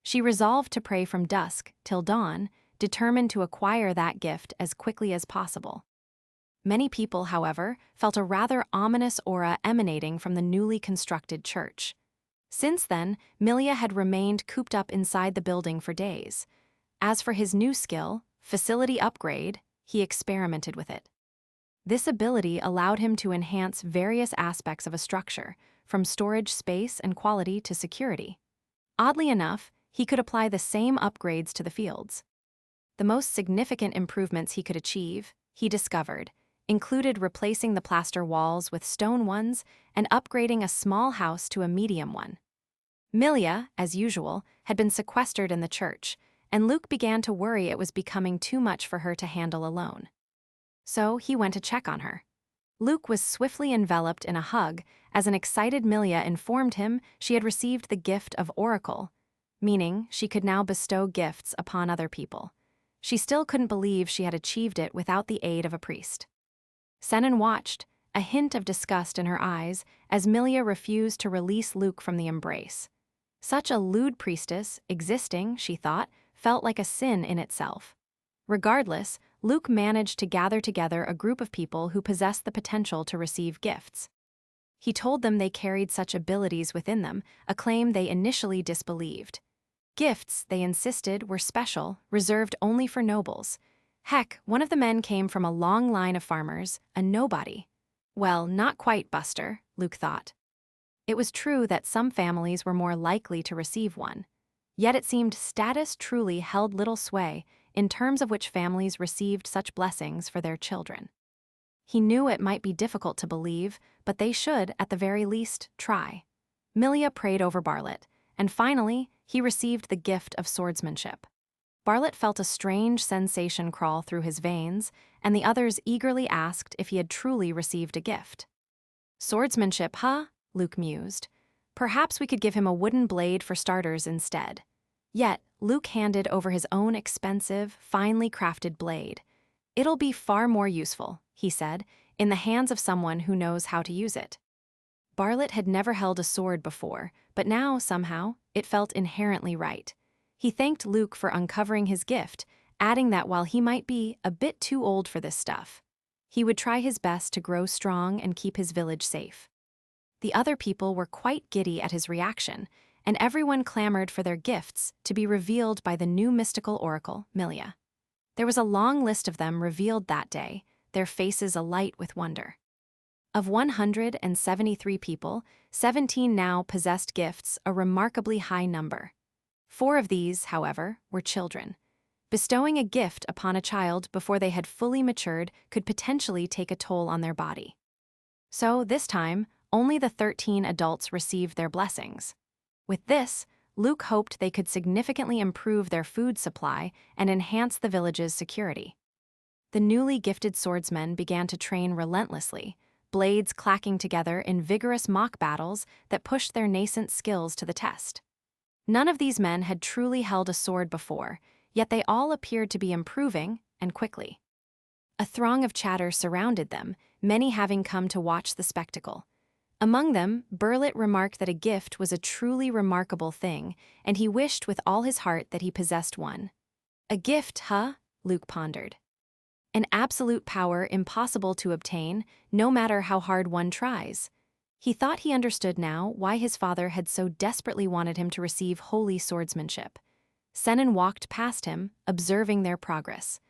She resolved to pray from dusk till dawn, determined to acquire that gift as quickly as possible. Many people, however, felt a rather ominous aura emanating from the newly constructed church. Since then, Milia had remained cooped up inside the building for days. As for his new skill, Facility Upgrade, he experimented with it. This ability allowed him to enhance various aspects of a structure, from storage space and quality to security. Oddly enough, he could apply the same upgrades to the fields. The most significant improvements he could achieve, he discovered, included replacing the plaster walls with stone ones and upgrading a small house to a medium one. Milia, as usual, had been sequestered in the church, and Luke began to worry it was becoming too much for her to handle alone. So he went to check on her. Luke was swiftly enveloped in a hug as an excited Milia informed him she had received the gift of Oracle, meaning she could now bestow gifts upon other people. She still couldn't believe she had achieved it without the aid of a priest. Senan watched, a hint of disgust in her eyes, as Milia refused to release Luke from the embrace. Such a lewd priestess, existing, she thought, felt like a sin in itself. Regardless, Luke managed to gather together a group of people who possessed the potential to receive gifts. He told them they carried such abilities within them, a claim they initially disbelieved. Gifts, they insisted, were special, reserved only for nobles. Heck, one of the men came from a long line of farmers, a nobody. Well, not quite, Buster, Luke thought. It was true that some families were more likely to receive one. Yet it seemed status truly held little sway in terms of which families received such blessings for their children. He knew it might be difficult to believe, but they should, at the very least, try. Milia prayed over Bartlett, and finally, he received the gift of swordsmanship. Bartlett felt a strange sensation crawl through his veins, and the others eagerly asked if he had truly received a gift. Swordsmanship, huh? Luke mused. Perhaps we could give him a wooden blade for starters instead. Yet, Luke handed over his own expensive, finely crafted blade. It'll be far more useful, he said, in the hands of someone who knows how to use it. Bartlett had never held a sword before, but now, somehow, it felt inherently right. He thanked Luke for uncovering his gift, adding that while he might be a bit too old for this stuff, he would try his best to grow strong and keep his village safe. The other people were quite giddy at his reaction, and everyone clamored for their gifts to be revealed by the new mystical oracle, Milia. There was a long list of them revealed that day, their faces alight with wonder. Of 173 people, 17 now possessed gifts, a remarkably high number. 4 of these, however, were children. Bestowing a gift upon a child before they had fully matured could potentially take a toll on their body. So, this time, only the 13 adults received their blessings. With this, Luke hoped they could significantly improve their food supply and enhance the village's security. The newly gifted swordsmen began to train relentlessly, blades clacking together in vigorous mock battles that pushed their nascent skills to the test. None of these men had truly held a sword before, yet they all appeared to be improving, and quickly. A throng of chatter surrounded them, many having come to watch the spectacle. Among them, Bartlett remarked that a gift was a truly remarkable thing, and he wished with all his heart that he possessed one. A gift, huh? Luke pondered. An absolute power impossible to obtain, no matter how hard one tries. He thought he understood now why his father had so desperately wanted him to receive holy swordsmanship. Senan walked past him, observing their progress.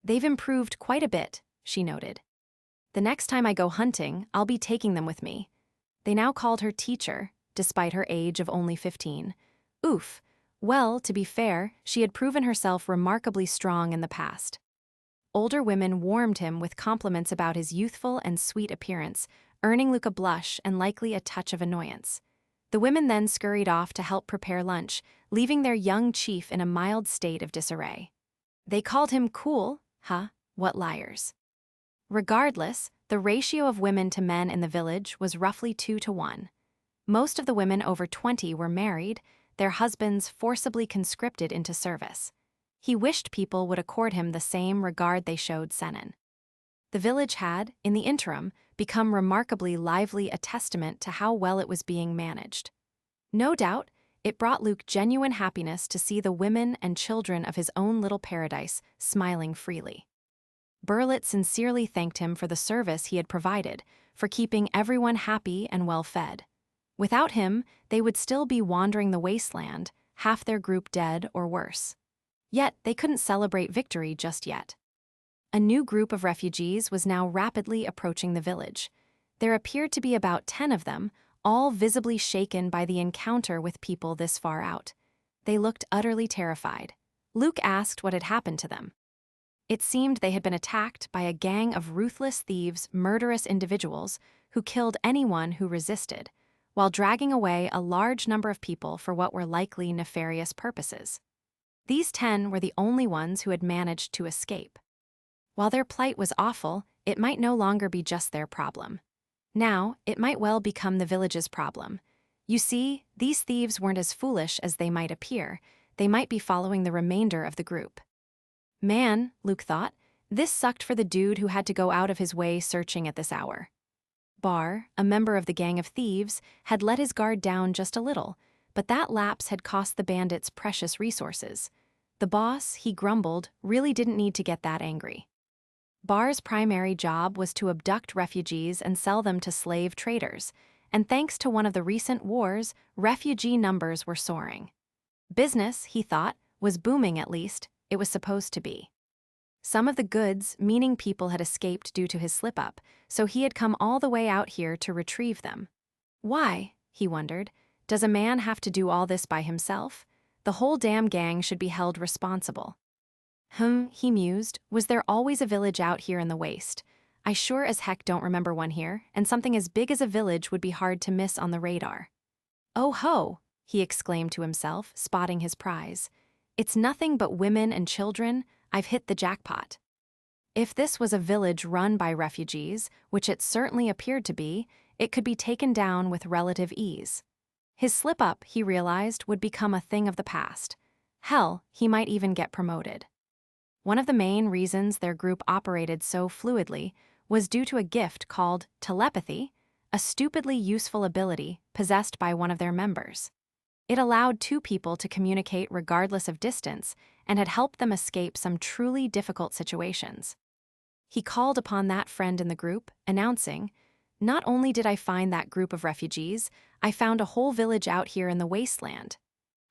They've improved quite a bit, she noted. The next time I go hunting, I'll be taking them with me. They now called her teacher, despite her age of only 15. Oof. Well, to be fair, she had proven herself remarkably strong in the past. Older women warmed him with compliments about his youthful and sweet appearance, earning Luke a blush and likely a touch of annoyance. The women then scurried off to help prepare lunch, leaving their young chief in a mild state of disarray. They called him cool, huh? What liars. Regardless, the ratio of women to men in the village was roughly 2-to-1. Most of the women over 20 were married, their husbands forcibly conscripted into service. He wished people would accord him the same regard they showed Senan. The village had, in the interim, become remarkably lively, a testament to how well it was being managed. No doubt, it brought Luke genuine happiness to see the women and children of his own little paradise smiling freely. Bartlett sincerely thanked him for the service he had provided, for keeping everyone happy and well-fed. Without him, they would still be wandering the wasteland, half their group dead or worse. Yet, they couldn't celebrate victory just yet. A new group of refugees was now rapidly approaching the village. There appeared to be about 10 of them, all visibly shaken by the encounter with people this far out. They looked utterly terrified. Luke asked what had happened to them. It seemed they had been attacked by a gang of ruthless thieves, murderous individuals who killed anyone who resisted, while dragging away a large number of people for what were likely nefarious purposes. These 10 were the only ones who had managed to escape. While their plight was awful, it might no longer be just their problem. Now, it might well become the village's problem. You see, these thieves weren't as foolish as they might appear. They might be following the remainder of the group. Man, Luke thought, this sucked for the dude who had to go out of his way searching at this hour. Bar, a member of the gang of thieves, had let his guard down just a little, but that lapse had cost the bandits precious resources. The boss, he grumbled, really didn't need to get that angry. Bar's primary job was to abduct refugees and sell them to slave traders, and thanks to one of the recent wars, refugee numbers were soaring. Business, he thought, was booming at least. It was supposed to be. Some of the goods, meaning people, had escaped due to his slip-up, so he had come all the way out here to retrieve them. Why, he wondered, does a man have to do all this by himself? The whole damn gang should be held responsible. He mused, was there always a village out here in the waste? I sure as heck don't remember one here, and something as big as a village would be hard to miss on the radar. Oh ho, he exclaimed to himself, spotting his prize. It's nothing but women and children. I've hit the jackpot. If this was a village run by refugees, which it certainly appeared to be, it could be taken down with relative ease. His slip-up, he realized, would become a thing of the past. Hell, he might even get promoted. One of the main reasons their group operated so fluidly was due to a gift called telepathy, a stupidly useful ability possessed by one of their members. It allowed 2 people to communicate regardless of distance and had helped them escape some truly difficult situations. He called upon that friend in the group, announcing, "Not only did I find that group of refugees, I found a whole village out here in the wasteland."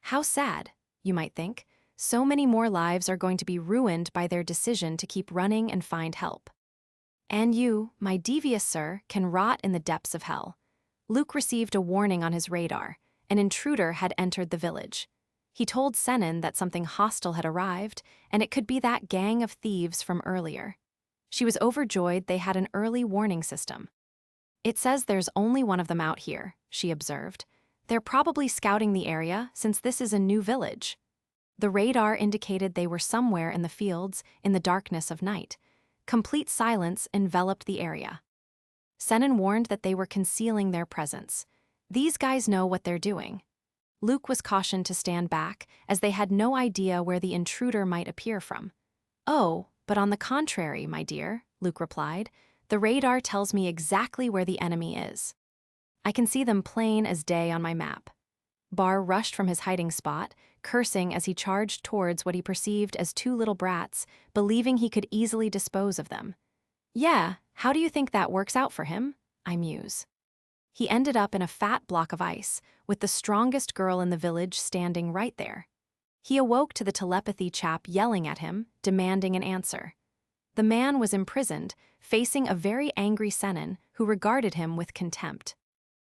How sad, you might think. So many more lives are going to be ruined by their decision to keep running and find help. And you, my devious sir, can rot in the depths of hell. Luke received a warning on his radar. An intruder had entered the village. He told Senin that something hostile had arrived, and it could be that gang of thieves from earlier. She was overjoyed they had an early warning system. It says there's only one of them out here, she observed. They're probably scouting the area since this is a new village. The radar indicated they were somewhere in the fields in the darkness of night. Complete silence enveloped the area. Senin warned that they were concealing their presence. These guys know what they're doing. Luke was cautioned to stand back, as they had no idea where the intruder might appear from. Oh, but on the contrary, my dear, Luke replied, the radar tells me exactly where the enemy is. I can see them plain as day on my map. Bar rushed from his hiding spot, cursing as he charged towards what he perceived as 2 little brats, believing he could easily dispose of them. Yeah, how do you think that works out for him? I muse. He ended up in a fat block of ice, with the strongest girl in the village standing right there. He awoke to the telepathy chap yelling at him, demanding an answer. The man was imprisoned, facing a very angry Senin who regarded him with contempt.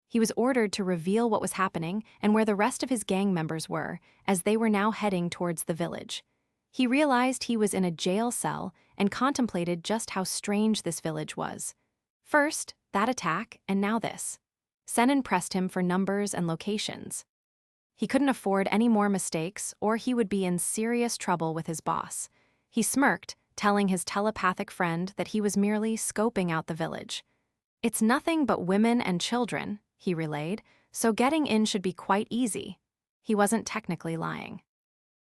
He was ordered to reveal what was happening and where the rest of his gang members were, as they were now heading towards the village. He realized he was in a jail cell and contemplated just how strange this village was. First, that attack, and now this. Senin pressed him for numbers and locations. He couldn't afford any more mistakes, or he would be in serious trouble with his boss. He smirked, telling his telepathic friend that he was merely scoping out the village. It's nothing but women and children, he relayed, so getting in should be quite easy. He wasn't technically lying.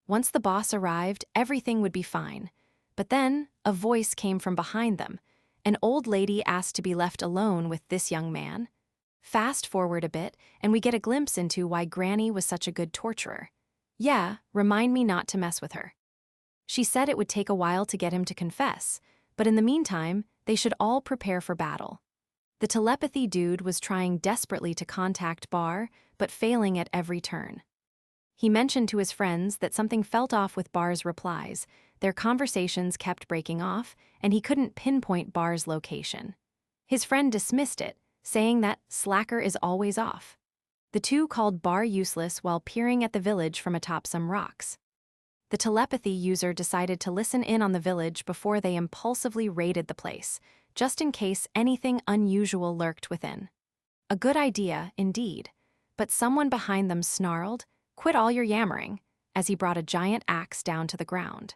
Once the boss arrived, everything would be fine. But then, a voice came from behind them. An old lady asked to be left alone with this young man. Fast forward a bit, and we get a glimpse into why Granny was such a good torturer. Yeah, remind me not to mess with her. She said it would take a while to get him to confess, but in the meantime, they should all prepare for battle. The telepathy dude was trying desperately to contact Bar, but failing at every turn. He mentioned to his friends that something felt off with Bar's replies. Their conversations kept breaking off, and he couldn't pinpoint Bar's location. His friend dismissed it, saying that slacker is always off. The two called Bar useless while peering at the village from atop some rocks. The telepathy user decided to listen in on the village before they impulsively raided the place, just in case anything unusual lurked within. A good idea, indeed, but someone behind them snarled, "Quit all your yammering," as he brought a giant axe down to the ground.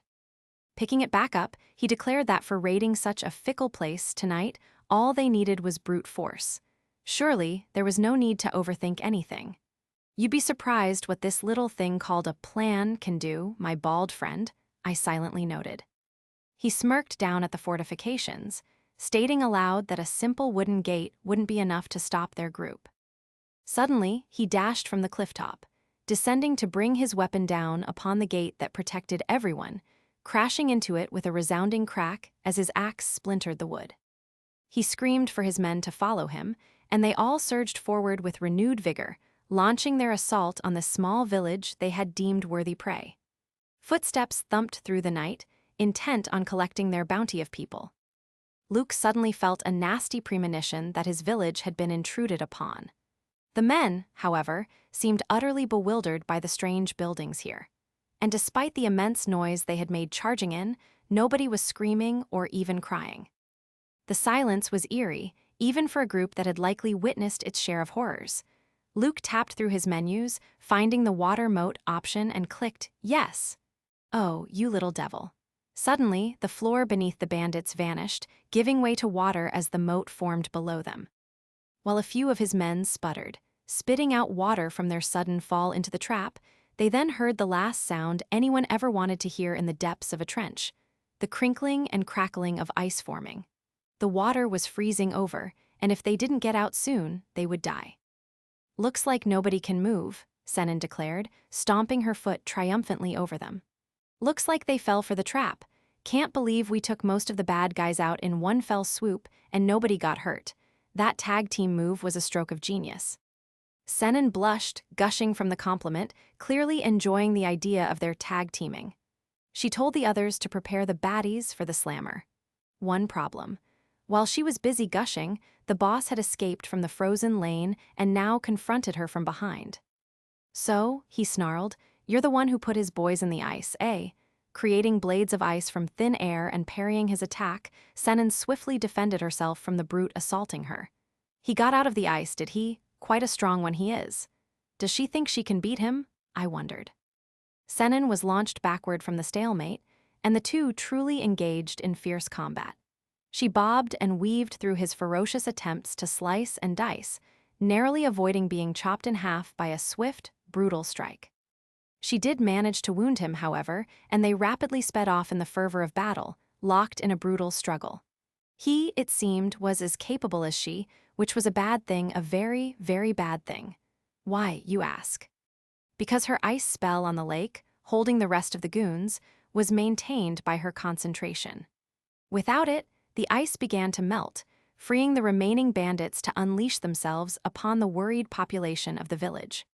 Picking it back up, he declared that for raiding such a fickle place tonight, all they needed was brute force. Surely, there was no need to overthink anything. "You'd be surprised what this little thing called a plan can do, my bald friend," I silently noted. He smirked down at the fortifications, stating aloud that a simple wooden gate wouldn't be enough to stop their group. Suddenly, he dashed from the clifftop, descending to bring his weapon down upon the gate that protected everyone, crashing into it with a resounding crack as his axe splintered the wood. He screamed for his men to follow him, and they all surged forward with renewed vigor, launching their assault on the small village they had deemed worthy prey. Footsteps thumped through the night, intent on collecting their bounty of people. Luke suddenly felt a nasty premonition that his village had been intruded upon. The men, however, seemed utterly bewildered by the strange buildings here. And despite the immense noise they had made charging in, nobody was screaming or even crying. The silence was eerie, even for a group that had likely witnessed its share of horrors. Luke tapped through his menus, finding the water moat option, and clicked yes. "Oh, you little devil." Suddenly, the floor beneath the bandits vanished, giving way to water as the moat formed below them. While a few of his men sputtered, spitting out water from their sudden fall into the trap, they then heard the last sound anyone ever wanted to hear in the depths of a trench: the crinkling and crackling of ice forming. The water was freezing over, and if they didn't get out soon, they would die. "Looks like nobody can move," Senan declared, stomping her foot triumphantly over them. "Looks like they fell for the trap. Can't believe we took most of the bad guys out in one fell swoop and nobody got hurt. That tag team move was a stroke of genius." Senan blushed, gushing from the compliment, clearly enjoying the idea of their tag teaming. She told the others to prepare the baddies for the slammer. One problem. While she was busy gushing, the boss had escaped from the frozen lane and now confronted her from behind. "So," he snarled, "you're the one who put his boys in the ice, eh?" Creating blades of ice from thin air and parrying his attack, Senan swiftly defended herself from the brute assaulting her. "He got out of the ice, did he? Quite a strong one he is. Does she think she can beat him?" I wondered. Senan was launched backward from the stalemate, and the two truly engaged in fierce combat. She bobbed and weaved through his ferocious attempts to slice and dice, narrowly avoiding being chopped in half by a swift, brutal strike. She did manage to wound him, however, and they rapidly sped off in the fervor of battle, locked in a brutal struggle. He, it seemed, was as capable as she, which was a bad thing, a very, very bad thing. Why, you ask? Because her ice spell on the lake, holding the rest of the goons, was maintained by her concentration. Without it, the ice began to melt, freeing the remaining bandits to unleash themselves upon the worried population of the village.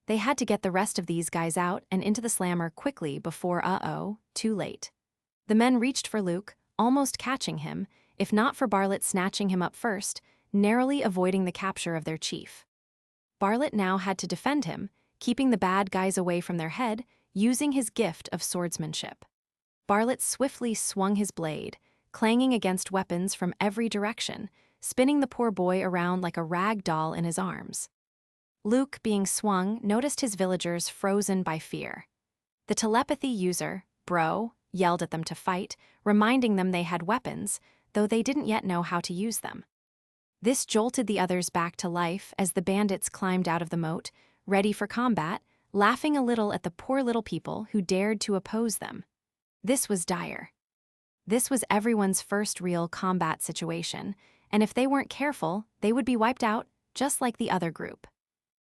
They had to get the rest of these guys out and into the slammer quickly before, too late. The men reached for Luke, almost catching him, if not for Bartlett snatching him up first, narrowly avoiding the capture of their chief. Bartlett now had to defend him, keeping the bad guys away from their head, using his gift of swordsmanship. Bartlett swiftly swung his blade, clanging against weapons from every direction, spinning the poor boy around like a rag doll in his arms. Luke, being swung, noticed his villagers frozen by fear. The telepathy user, Bro, yelled at them to fight, reminding them they had weapons, though they didn't yet know how to use them. This jolted the others back to life as the bandits climbed out of the moat, ready for combat, laughing a little at the poor little people who dared to oppose them. This was dire. This was everyone's first real combat situation, and if they weren't careful, they would be wiped out, just like the other group.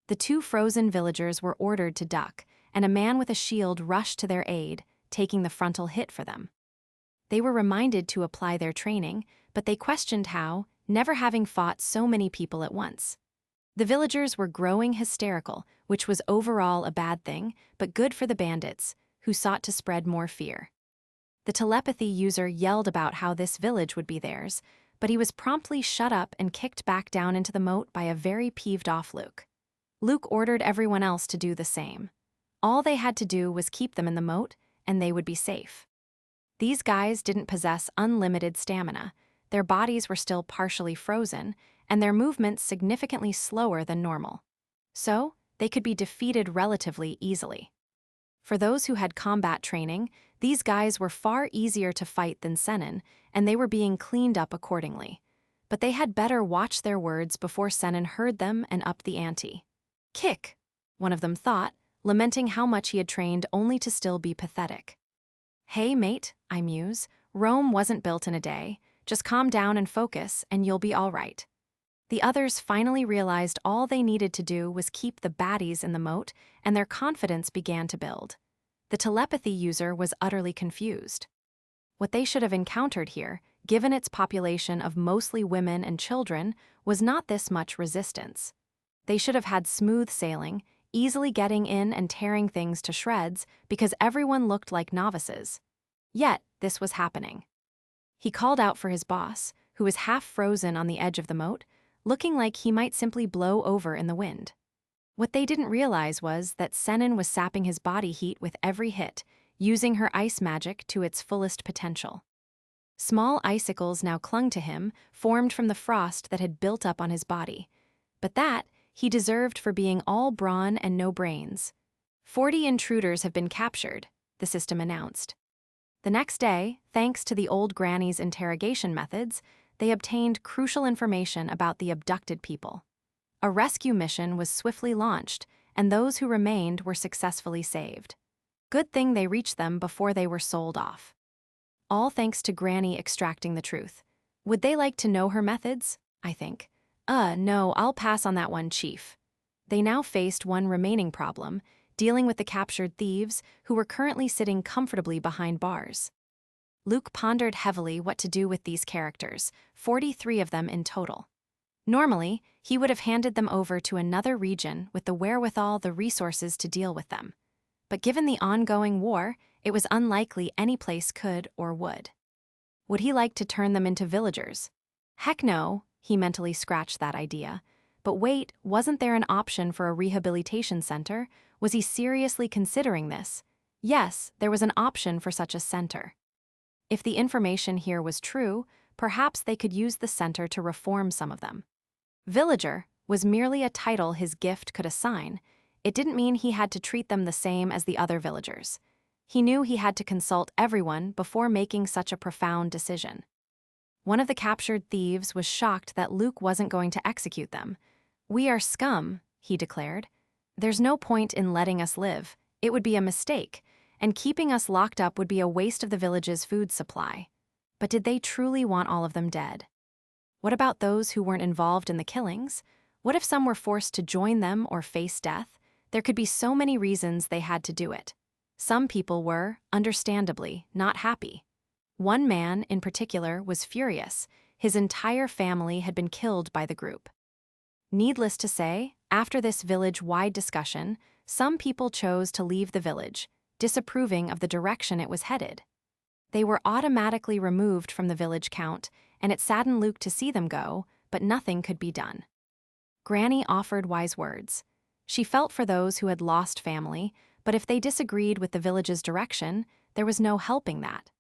The two frozen villagers were ordered to duck, and a man with a shield rushed to their aid, taking the frontal hit for them. They were reminded to apply their training, but they questioned how, never having fought so many people at once. The villagers were growing hysterical, which was overall a bad thing, but good for the bandits, who sought to spread more fear. The telepathy user yelled about how this village would be theirs, but he was promptly shut up and kicked back down into the moat by a very peeved-off Luke. Luke ordered everyone else to do the same. All they had to do was keep them in the moat, and they would be safe. These guys didn't possess unlimited stamina. Their bodies were still partially frozen, and their movements significantly slower than normal. So, they could be defeated relatively easily. For those who had combat training, these guys were far easier to fight than Senin, and they were being cleaned up accordingly. But they had better watch their words before Senin heard them and upped the ante. Kick, one of them thought, lamenting how much he had trained only to still be pathetic. Hey, mate, I muse, Rome wasn't built in a day. Just calm down and focus, and you'll be all right. The others finally realized all they needed to do was keep the baddies in the moat, and their confidence began to build. The telepathy user was utterly confused. What they should have encountered here, given its population of mostly women and children, was not this much resistance. They should have had smooth sailing, easily getting in and tearing things to shreds because everyone looked like novices. Yet, this was happening. He called out for his boss, who was half frozen on the edge of the moat, looking like he might simply blow over in the wind. What they didn't realize was that Senin was sapping his body heat with every hit, using her ice magic to its fullest potential. Small icicles now clung to him, formed from the frost that had built up on his body. But that he deserved for being all brawn and no brains. 40 intruders have been captured, the system announced. The next day, thanks to the old granny's interrogation methods, they obtained crucial information about the abducted people. A rescue mission was swiftly launched, and those who remained were successfully saved. Good thing they reached them before they were sold off. All thanks to Granny extracting the truth. Would they like to know her methods? I think. No, I'll pass on that one, Chief. They now faced one remaining problem, dealing with the captured thieves who were currently sitting comfortably behind bars. Luke pondered heavily what to do with these characters, 43 of them in total. Normally, he would have handed them over to another region with the wherewithal, the resources to deal with them. But given the ongoing war, it was unlikely any place could or would. Would he like to turn them into villagers? Heck no, he mentally scratched that idea. But wait, wasn't there an option for a rehabilitation center? Was he seriously considering this? Yes, there was an option for such a center. If the information here was true, perhaps they could use the center to reform some of them. Villager was merely a title his gift could assign. It didn't mean he had to treat them the same as the other villagers. He knew he had to consult everyone before making such a profound decision. One of the captured thieves was shocked that Luke wasn't going to execute them. "We are scum," he declared. "There's no point in letting us live. It would be a mistake, and keeping us locked up would be a waste of the village's food supply." But did they truly want all of them dead? What about those who weren't involved in the killings? What if some were forced to join them or face death? There could be so many reasons they had to do it. Some people were, understandably, not happy. One man, in particular, was furious. His entire family had been killed by the group. Needless to say, after this village-wide discussion, some people chose to leave the village, disapproving of the direction it was headed. They were automatically removed from the village count, and it saddened Luke to see them go, but nothing could be done. Granny offered wise words. She felt for those who had lost family, but if they disagreed with the village's direction, there was no helping that.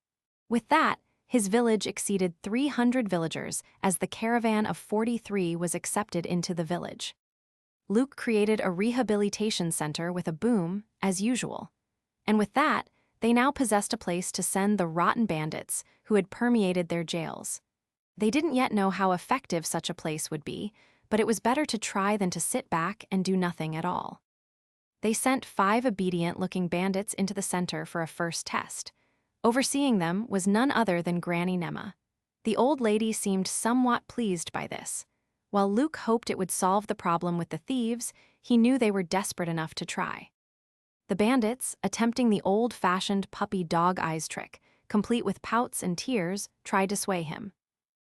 With that, his village exceeded 300 villagers as the caravan of 43 was accepted into the village. Luke created a rehabilitation center with a boom, as usual. And with that, they now possessed a place to send the rotten bandits who had permeated their jails. They didn't yet know how effective such a place would be, but it was better to try than to sit back and do nothing at all. They sent 5 obedient-looking bandits into the center for a first test. Overseeing them was none other than Granny Nema. The old lady seemed somewhat pleased by this. While Luke hoped it would solve the problem with the thieves, he knew they were desperate enough to try. The bandits, attempting the old-fashioned puppy dog eyes trick, complete with pouts and tears, tried to sway him.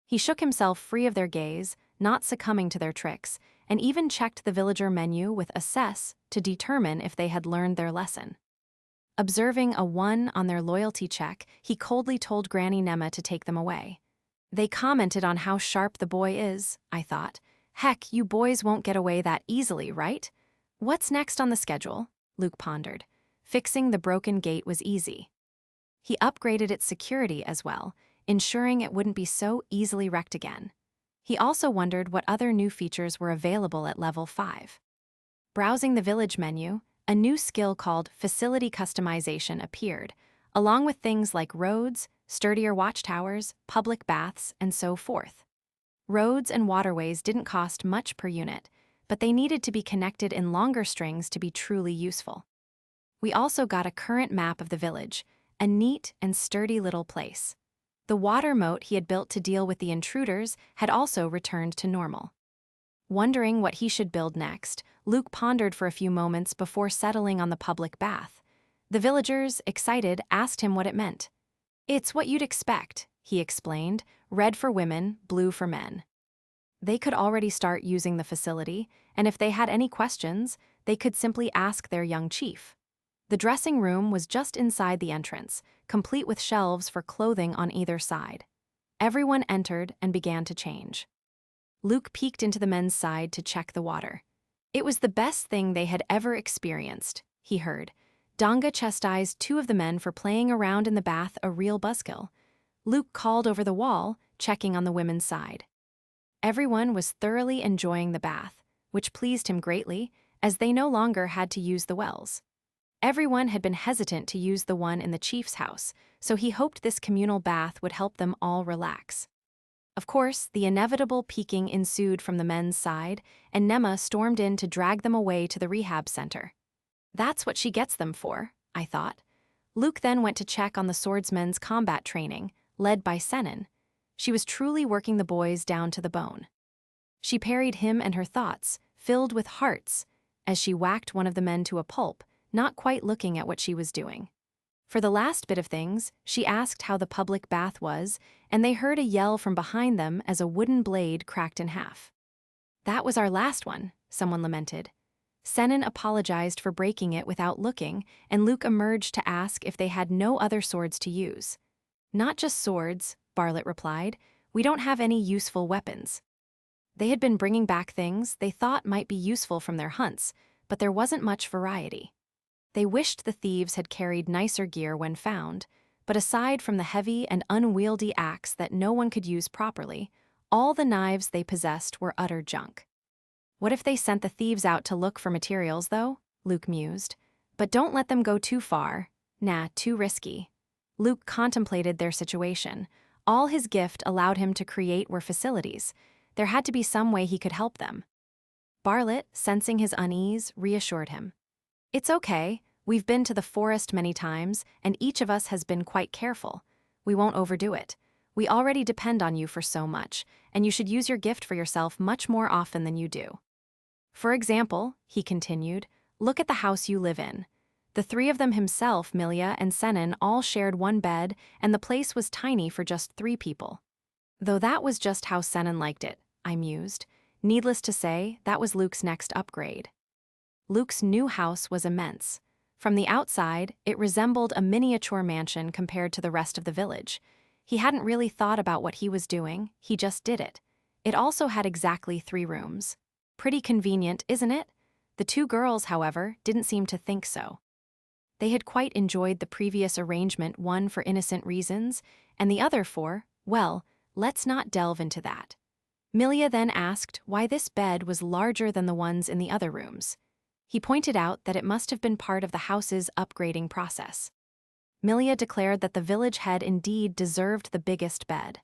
He shook himself free of their gaze, not succumbing to their tricks, and even checked the villager menu with assess to determine if they had learned their lesson. Observing a 1 on their loyalty check, he coldly told Granny Nema to take them away. "They commented on how sharp the boy is," I thought. "Heck, you boys won't get away that easily, right? What's next on the schedule? Luke pondered. Fixing the broken gate was easy. He upgraded its security as well, ensuring it wouldn't be so easily wrecked again. He also wondered what other new features were available at level 5. Browsing the village menu, a new skill called facility customization appeared, along with things like roads, sturdier watchtowers, public baths, and so forth. Roads and waterways didn't cost much per unit, but they needed to be connected in longer strings to be truly useful. We also got a current map of the village, a neat and sturdy little place. The water moat he had built to deal with the intruders had also returned to normal. Wondering what he should build next, Luke pondered for a few moments before settling on the public bath. The villagers, excited, asked him what it meant. "It's what you'd expect," he explained, red for women, blue for men. They could already start using the facility, and if they had any questions, they could simply ask their young chief. The dressing room was just inside the entrance, complete with shelves for clothing on either side. Everyone entered and began to change. Luke peeked into the men's side to check the water. It was the best thing they had ever experienced, he heard. Danga chastised 2 of the men for playing around in the bath, a real buzzkill. Luke called over the wall, checking on the women's side. Everyone was thoroughly enjoying the bath, which pleased him greatly, as they no longer had to use the wells. Everyone had been hesitant to use the one in the chief's house, so he hoped this communal bath would help them all relax. Of course, the inevitable peeking ensued from the men's side, and Nema stormed in to drag them away to the rehab center. That's what she gets them for, I thought. Luke then went to check on the swordsmen's combat training, led by Senin. She was truly working the boys down to the bone. She parried him and her thoughts, filled with hearts, as she whacked one of the men to a pulp, not quite looking at what she was doing. For the last bit of things, she asked how the public bath was, and they heard a yell from behind them as a wooden blade cracked in half. "That was our last one," someone lamented. Senin apologized for breaking it without looking, and Luke emerged to ask if they had no other swords to use. "Not just swords," Bartlett replied. "We don't have any useful weapons." They had been bringing back things they thought might be useful from their hunts, but there wasn't much variety. They wished the thieves had carried nicer gear when found, but aside from the heavy and unwieldy axe that no one could use properly, all the knives they possessed were utter junk. What if they sent the thieves out to look for materials, though? Luke mused. But don't let them go too far. Nah, too risky. Luke contemplated their situation. All his gift allowed him to create were facilities. There had to be some way he could help them. Bartlett, sensing his unease, reassured him. "It's okay. We've been to the forest many times, and each of us has been quite careful. We won't overdo it. We already depend on you for so much, and you should use your gift for yourself much more often than you do. For example," he continued, "look at the house you live in. The 3 of them himself, Milia, and Senin all shared one bed, and the place was tiny for just 3 people. Though that was just how Senin liked it," I mused. Needless to say, that was Luke's next upgrade. Luke's new house was immense. From the outside, it resembled a miniature mansion compared to the rest of the village. He hadn't really thought about what he was doing, he just did it. It also had exactly 3 rooms. Pretty convenient, isn't it? The 2 girls, however, didn't seem to think so. They had quite enjoyed the previous arrangement, one for innocent reasons, and the other for, well, let's not delve into that. Milia then asked why this bed was larger than the ones in the other rooms. He pointed out that it must have been part of the house's upgrading process. Milia declared that the village head indeed deserved the biggest bed.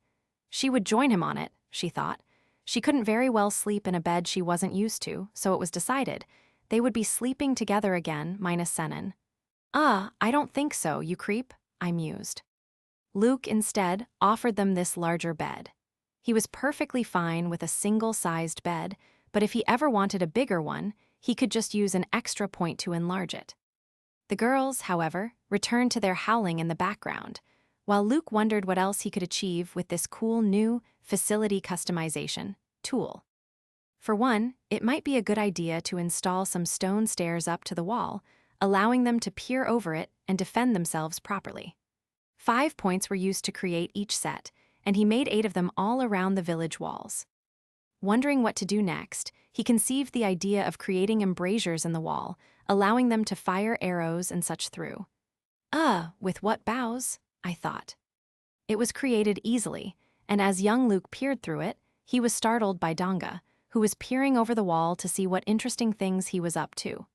She would join him on it, she thought. She couldn't very well sleep in a bed she wasn't used to, so it was decided. They would be sleeping together again, minus Senin. I don't think so, you creep," I mused. Luke, instead, offered them this larger bed. He was perfectly fine with a single-sized bed, but if he ever wanted a bigger one, he could just use an extra point to enlarge it. The girls, however, returned to their howling in the background, while Luke wondered what else he could achieve with this cool new facility customization tool. For one, it might be a good idea to install some stone stairs up to the wall, allowing them to peer over it and defend themselves properly. 5 points were used to create each set, and he made 8 of them all around the village walls. Wondering what to do next, he conceived the idea of creating embrasures in the wall, allowing them to fire arrows and such through. With what bows? I thought. It was created easily, and as young Luke peered through it, he was startled by Donga, who was peering over the wall to see what interesting things he was up to.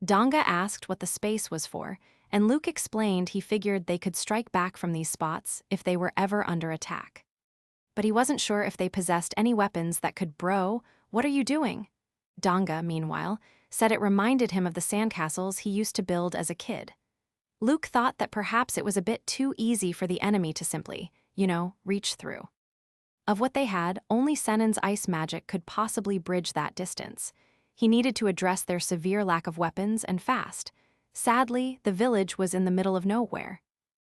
Donga asked what the space was for, and Luke explained he figured they could strike back from these spots if they were ever under attack. But he wasn't sure if they possessed any weapons that could "Bro, what are you doing?" Donga, meanwhile, said it reminded him of the sandcastles he used to build as a kid. Luke thought that perhaps it was a bit too easy for the enemy to simply, reach through. Of what they had, only Sennin's ice magic could possibly bridge that distance. He needed to address their severe lack of weapons and fast. Sadly, the village was in the middle of nowhere.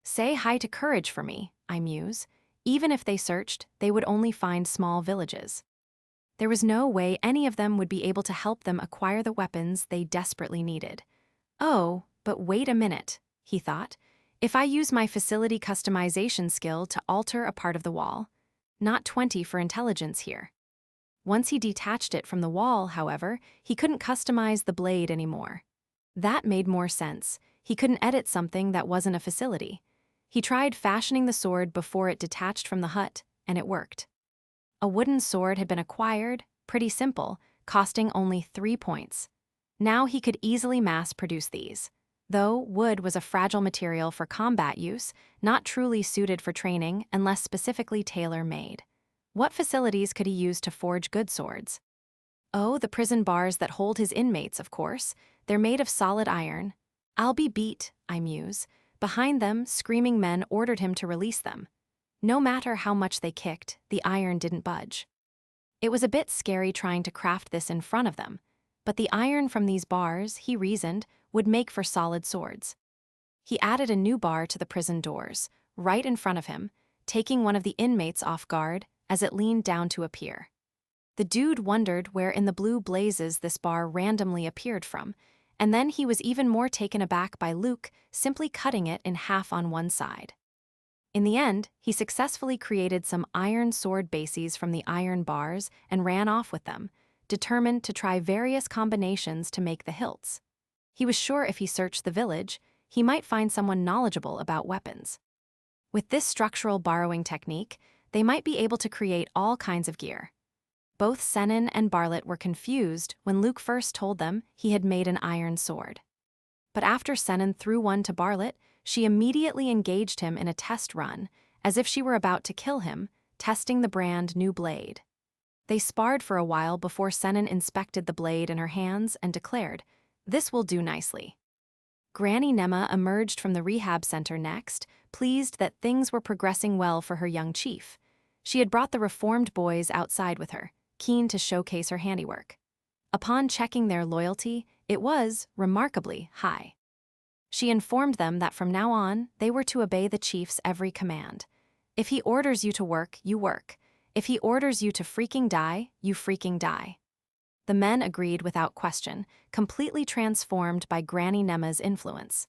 Say hi to Courage for me, I muse. Even if they searched, they would only find small villages. There was no way any of them would be able to help them acquire the weapons they desperately needed. Oh, but wait a minute, he thought. If I use my facility customization skill to alter a part of the wall, not 20 for intelligence here. Once he detached it from the wall, however, he couldn't customize the blade anymore. That made more sense. He couldn't edit something that wasn't a facility. He tried fashioning the sword before it detached from the hut, and it worked. A wooden sword had been acquired, pretty simple, costing only 3 points. Now he could easily mass-produce these. Though wood was a fragile material for combat use, not truly suited for training unless specifically tailor-made. What facilities could he use to forge good swords? Oh, the prison bars that hold his inmates, of course. They're made of solid iron. I'll be beat, I muse. Behind them, screaming men ordered him to release them. No matter how much they kicked, the iron didn't budge. It was a bit scary trying to craft this in front of them, but the iron from these bars, he reasoned, would make for solid swords. He added a new bar to the prison doors, right in front of him, taking one of the inmates off guard as it leaned down to appear. The dude wondered where in the blue blazes this bar randomly appeared from, and then he was even more taken aback by Luke simply cutting it in half on one side. In the end, he successfully created some iron sword bases from the iron bars and ran off with them, determined to try various combinations to make the hilts. He was sure if he searched the village, he might find someone knowledgeable about weapons. With this structural borrowing technique, they might be able to create all kinds of gear. Both Sennin and Bartlett were confused when Luke first told them he had made an iron sword. But after Sennin threw one to Bartlett, she immediately engaged him in a test run, as if she were about to kill him, testing the brand new blade. They sparred for a while before Sennin inspected the blade in her hands and declared, "This will do nicely." Granny Nema emerged from the rehab center next, pleased that things were progressing well for her young chief. She had brought the reformed boys outside with her, keen to showcase her handiwork. Upon checking their loyalty, it was, remarkably, high. She informed them that from now on, they were to obey the chief's every command. If he orders you to work, you work. If he orders you to freaking die, you freaking die. The men agreed without question, completely transformed by Granny Nema's influence.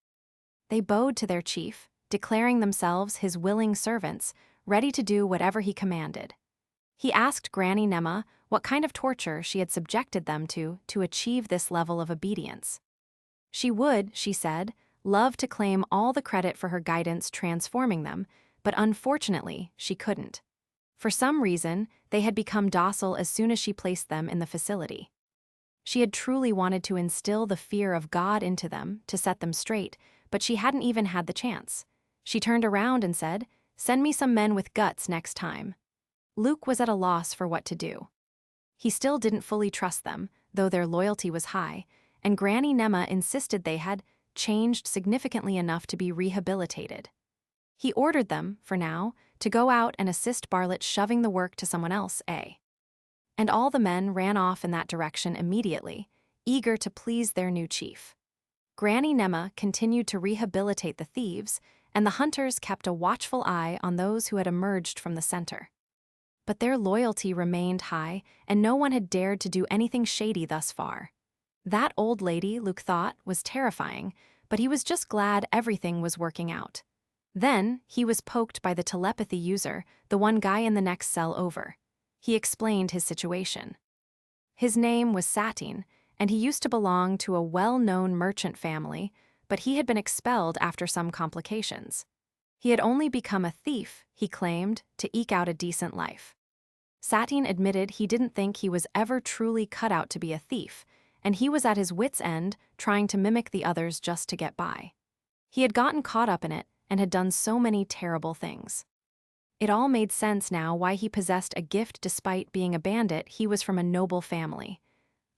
They bowed to their chief, declaring themselves his willing servants, ready to do whatever he commanded. He asked Granny Nema what kind of torture she had subjected them to achieve this level of obedience. She would, she said, love to claim all the credit for her guidance transforming them, but unfortunately, she couldn't. For some reason, they had become docile as soon as she placed them in the facility. She had truly wanted to instill the fear of God into them to set them straight, but she hadn't even had the chance. She turned around and said, "Send me some men with guts next time." Luke was at a loss for what to do. He still didn't fully trust them, though their loyalty was high, and Granny Nema insisted they had changed significantly enough to be rehabilitated. He ordered them, for now, to go out and assist Bartlett shoving the work to someone else, And all the men ran off in that direction immediately, eager to please their new chief. Granny Nema continued to rehabilitate the thieves, and the hunters kept a watchful eye on those who had emerged from the center. But their loyalty remained high, and no one had dared to do anything shady thus far. That old lady, Luke thought, was terrifying, but he was just glad everything was working out. Then, he was poked by the telepathy user, the one guy in the next cell over. He explained his situation. His name was Satin, and he used to belong to a well-known merchant family, but he had been expelled after some complications. He had only become a thief, he claimed, to eke out a decent life. Satin admitted he didn't think he was ever truly cut out to be a thief, and he was at his wits' end trying to mimic the others just to get by. He had gotten caught up in it and had done so many terrible things. It all made sense now why he possessed a gift despite being a bandit. He was from a noble family.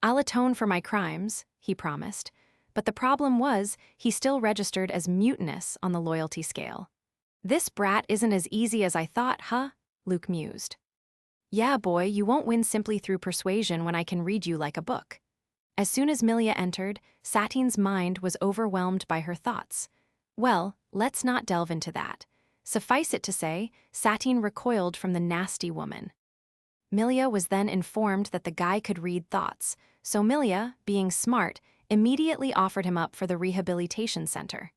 "I'll atone for my crimes," he promised, but the problem was he still registered as mutinous on the loyalty scale. "This brat isn't as easy as I thought, huh?" Luke mused. "Yeah, boy, you won't win simply through persuasion when I can read you like a book." As soon as Milia entered, Satin's mind was overwhelmed by her thoughts. Well, let's not delve into that. Suffice it to say, Satin recoiled from the nasty woman. Milia was then informed that the guy could read thoughts, so Milia, being smart, immediately offered him up for the rehabilitation center.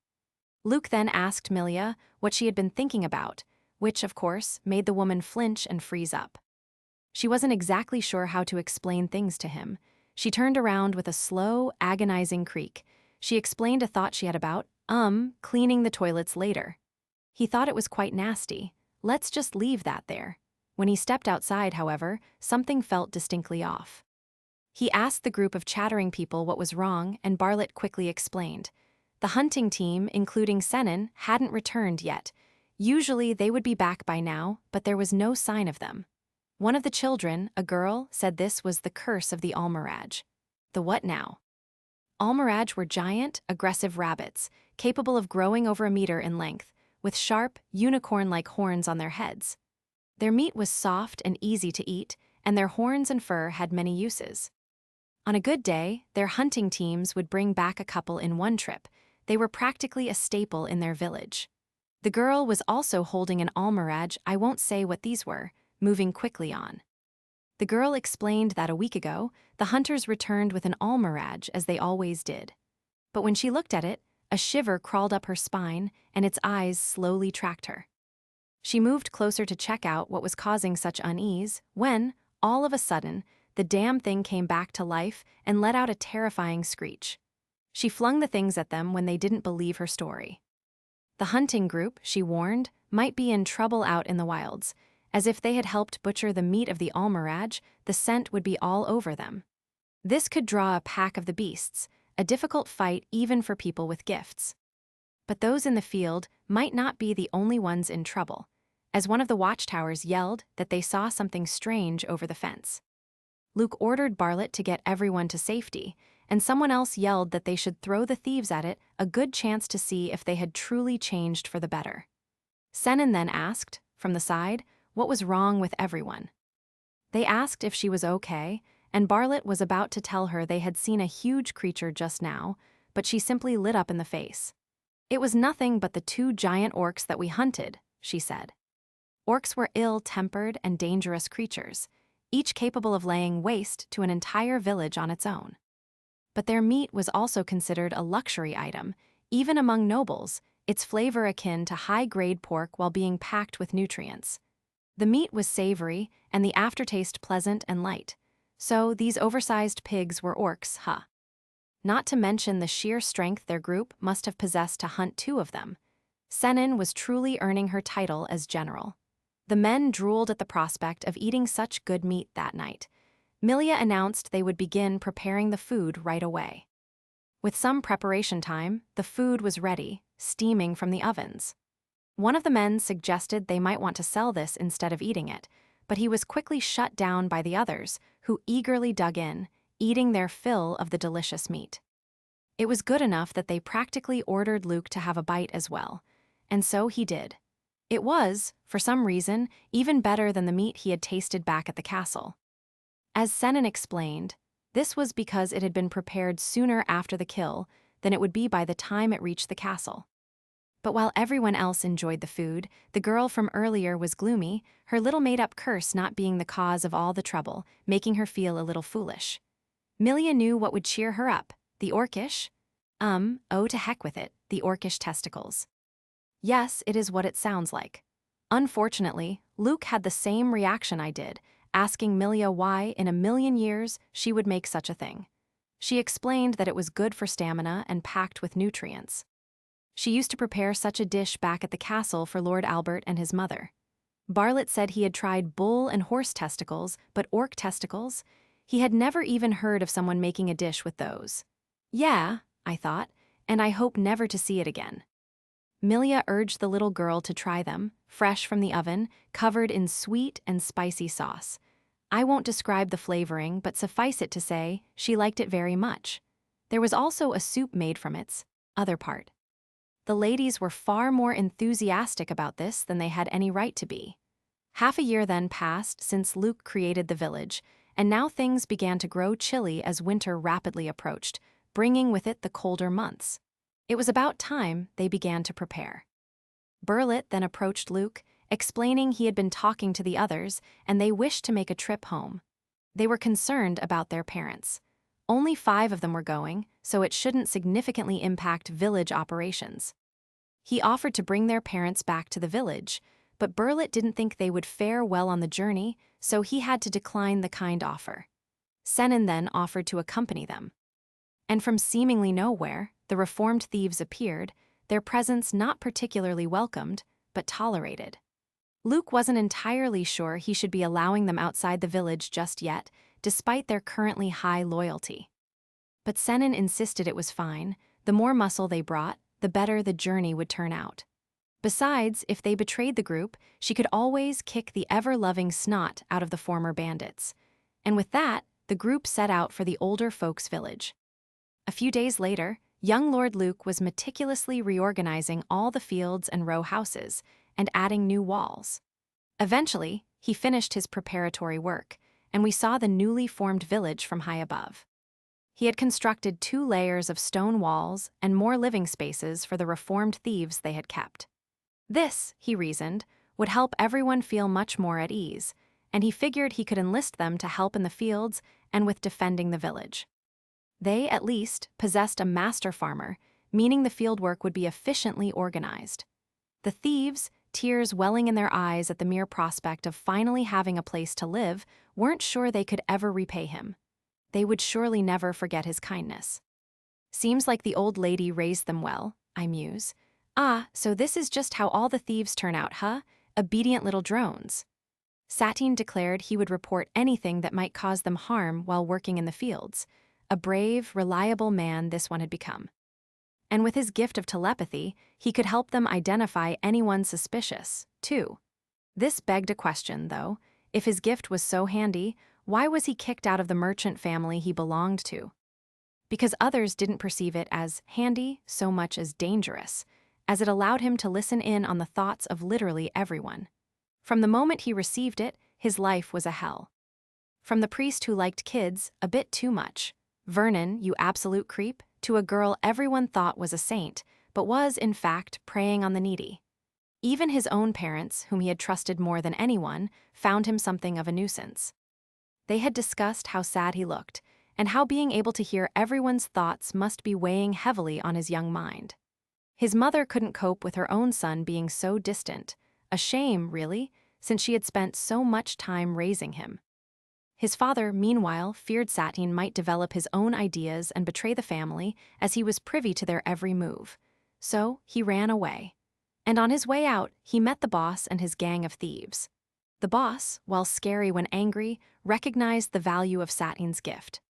Luke then asked Milia what she had been thinking about, which, of course, made the woman flinch and freeze up. She wasn't exactly sure how to explain things to him. She turned around with a slow, agonizing creak. She explained a thought she had about, cleaning the toilets later. He thought it was quite nasty. Let's just leave that there. When he stepped outside, however, something felt distinctly off. He asked the group of chattering people what was wrong, and Bartlett quickly explained. The hunting team, including Senin, hadn't returned yet. Usually they would be back by now, but there was no sign of them. One of the children, a girl, said this was the curse of the Almiraj. The what now? Almiraj were giant, aggressive rabbits, capable of growing over a meter in length, with sharp, unicorn-like horns on their heads. Their meat was soft and easy to eat, and their horns and fur had many uses. On a good day, their hunting teams would bring back a couple in one trip. They were practically a staple in their village. The girl was also holding an Almiraj. I won't say what these were, moving quickly on. The girl explained that a week ago, the hunters returned with an Almiraj as they always did. But when she looked at it, a shiver crawled up her spine, and its eyes slowly tracked her. She moved closer to check out what was causing such unease, when, all of a sudden, the damn thing came back to life and let out a terrifying screech. She flung the things at them when they didn't believe her story. The hunting group, she warned, might be in trouble out in the wilds, as if they had helped butcher the meat of the Almiraj, the scent would be all over them. This could draw a pack of the beasts, a difficult fight even for people with gifts. But those in the field might not be the only ones in trouble, as one of the watchtowers yelled that they saw something strange over the fence. Luke ordered Bartlett to get everyone to safety, and someone else yelled that they should throw the thieves at it, a good chance to see if they had truly changed for the better. Senin then asked, from the side, what was wrong with everyone. They asked if she was okay, and Bartlett was about to tell her they had seen a huge creature just now, but she simply lit up in the face. "It was nothing but the 2 giant orcs that we hunted," she said. Orcs were ill-tempered and dangerous creatures, each capable of laying waste to an entire village on its own. But their meat was also considered a luxury item, even among nobles, its flavor akin to high-grade pork while being packed with nutrients. The meat was savory, and the aftertaste pleasant and light. So these oversized pigs were orcs, huh? Not to mention the sheer strength their group must have possessed to hunt 2 of them. Senin was truly earning her title as general. The men drooled at the prospect of eating such good meat that night. Milia announced they would begin preparing the food right away. With some preparation time, the food was ready, steaming from the ovens. One of the men suggested they might want to sell this instead of eating it, but he was quickly shut down by the others, who eagerly dug in, eating their fill of the delicious meat. It was good enough that they practically ordered Luke to have a bite as well, and so he did. It was, for some reason, even better than the meat he had tasted back at the castle. As Senin explained, this was because it had been prepared sooner after the kill than it would be by the time it reached the castle. But while everyone else enjoyed the food, the girl from earlier was gloomy, her little made-up curse not being the cause of all the trouble, making her feel a little foolish. Milia knew what would cheer her up, the orcish? Oh to heck with it, the orcish testicles. Yes, it is what it sounds like. Unfortunately, Luke had the same reaction I did, asking Milia why, in a million years, she would make such a thing. She explained that it was good for stamina and packed with nutrients. She used to prepare such a dish back at the castle for Lord Albert and his mother. Bartlett said he had tried bull and horse testicles, but orc testicles? He had never even heard of someone making a dish with those. Yeah, I thought, and I hope never to see it again. Milia urged the little girl to try them, fresh from the oven, covered in sweet and spicy sauce. I won't describe the flavoring, but suffice it to say, she liked it very much. There was also a soup made from its other part. The ladies were far more enthusiastic about this than they had any right to be. Half a year then passed since Luke created the village, and now things began to grow chilly as winter rapidly approached, bringing with it the colder months. It was about time they began to prepare. Bartlett then approached Luke, explaining he had been talking to the others and they wished to make a trip home. They were concerned about their parents. Only 5 of them were going, so it shouldn't significantly impact village operations. He offered to bring their parents back to the village, but Bartlett didn't think they would fare well on the journey, so he had to decline the kind offer. Senin then offered to accompany them. And from seemingly nowhere, the reformed thieves appeared, their presence not particularly welcomed, but tolerated. Luke wasn't entirely sure he should be allowing them outside the village just yet, despite their currently high loyalty. But Senin insisted it was fine. The more muscle they brought, the better the journey would turn out. Besides, if they betrayed the group, she could always kick the ever-loving snot out of the former bandits. And with that, the group set out for the older folks' village. A few days later, young Lord Luke was meticulously reorganizing all the fields and row houses, and adding new walls. Eventually, he finished his preparatory work, and we saw the newly formed village from high above. He had constructed 2 layers of stone walls and more living spaces for the reformed thieves they had kept. This, he reasoned, would help everyone feel much more at ease, and he figured he could enlist them to help in the fields and with defending the village. They, at least, possessed a master farmer, meaning the fieldwork would be efficiently organized. The thieves, tears welling in their eyes at the mere prospect of finally having a place to live, weren't sure they could ever repay him. They would surely never forget his kindness. Seems like the old lady raised them well, I muse. Ah, so this is just how all the thieves turn out, huh? Obedient little drones. Satine declared he would report anything that might cause them harm while working in the fields. A brave, reliable man this one had become. And with his gift of telepathy, he could help them identify anyone suspicious, too. This begged a question, though. If his gift was so handy, why was he kicked out of the merchant family he belonged to? Because others didn't perceive it as handy so much as dangerous, as it allowed him to listen in on the thoughts of literally everyone. From the moment he received it, his life was a hell. From the priest who liked kids a bit too much, Vernon, you absolute creep, to a girl everyone thought was a saint, but was, in fact, preying on the needy. Even his own parents, whom he had trusted more than anyone, found him something of a nuisance. They had discussed how sad he looked, and how being able to hear everyone's thoughts must be weighing heavily on his young mind. His mother couldn't cope with her own son being so distant, a shame, really, since she had spent so much time raising him. His father, meanwhile, feared Satine might develop his own ideas and betray the family, as he was privy to their every move. So he ran away. And on his way out, he met the boss and his gang of thieves. The boss, while scary when angry, recognized the value of Satine's gift.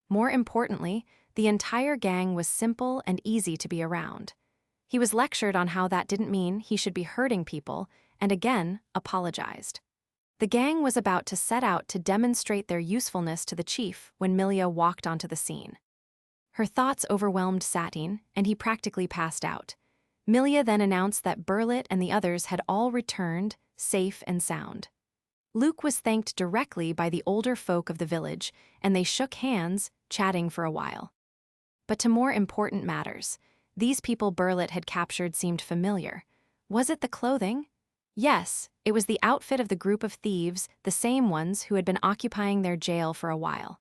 More importantly, the entire gang was simple and easy to be around. He was lectured on how that didn't mean he should be hurting people, and again apologized. The gang was about to set out to demonstrate their usefulness to the chief when Milia walked onto the scene. Her thoughts overwhelmed Satine, and he practically passed out. Milia then announced that Bartlett and the others had all returned, safe and sound. Luke was thanked directly by the older folk of the village, and they shook hands, chatting for a while. But to more important matters, these people Bartlett had captured seemed familiar. Was it the clothing? Yes, it was the outfit of the group of thieves, the same ones who had been occupying their jail for a while.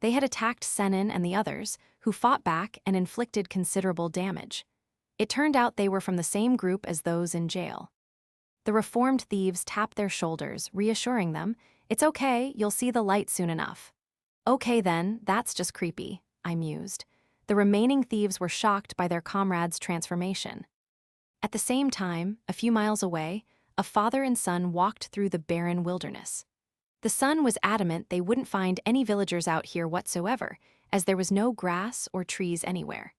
They had attacked Senin and the others, who fought back and inflicted considerable damage. It turned out they were from the same group as those in jail. The reformed thieves tapped their shoulders, reassuring them, "It's okay, you'll see the light soon enough." "Okay then, that's just creepy," I mused. The remaining thieves were shocked by their comrade's transformation. At the same time, a few miles away, a father and son walked through the barren wilderness. The son was adamant they wouldn't find any villagers out here whatsoever, as there was no grass or trees anywhere.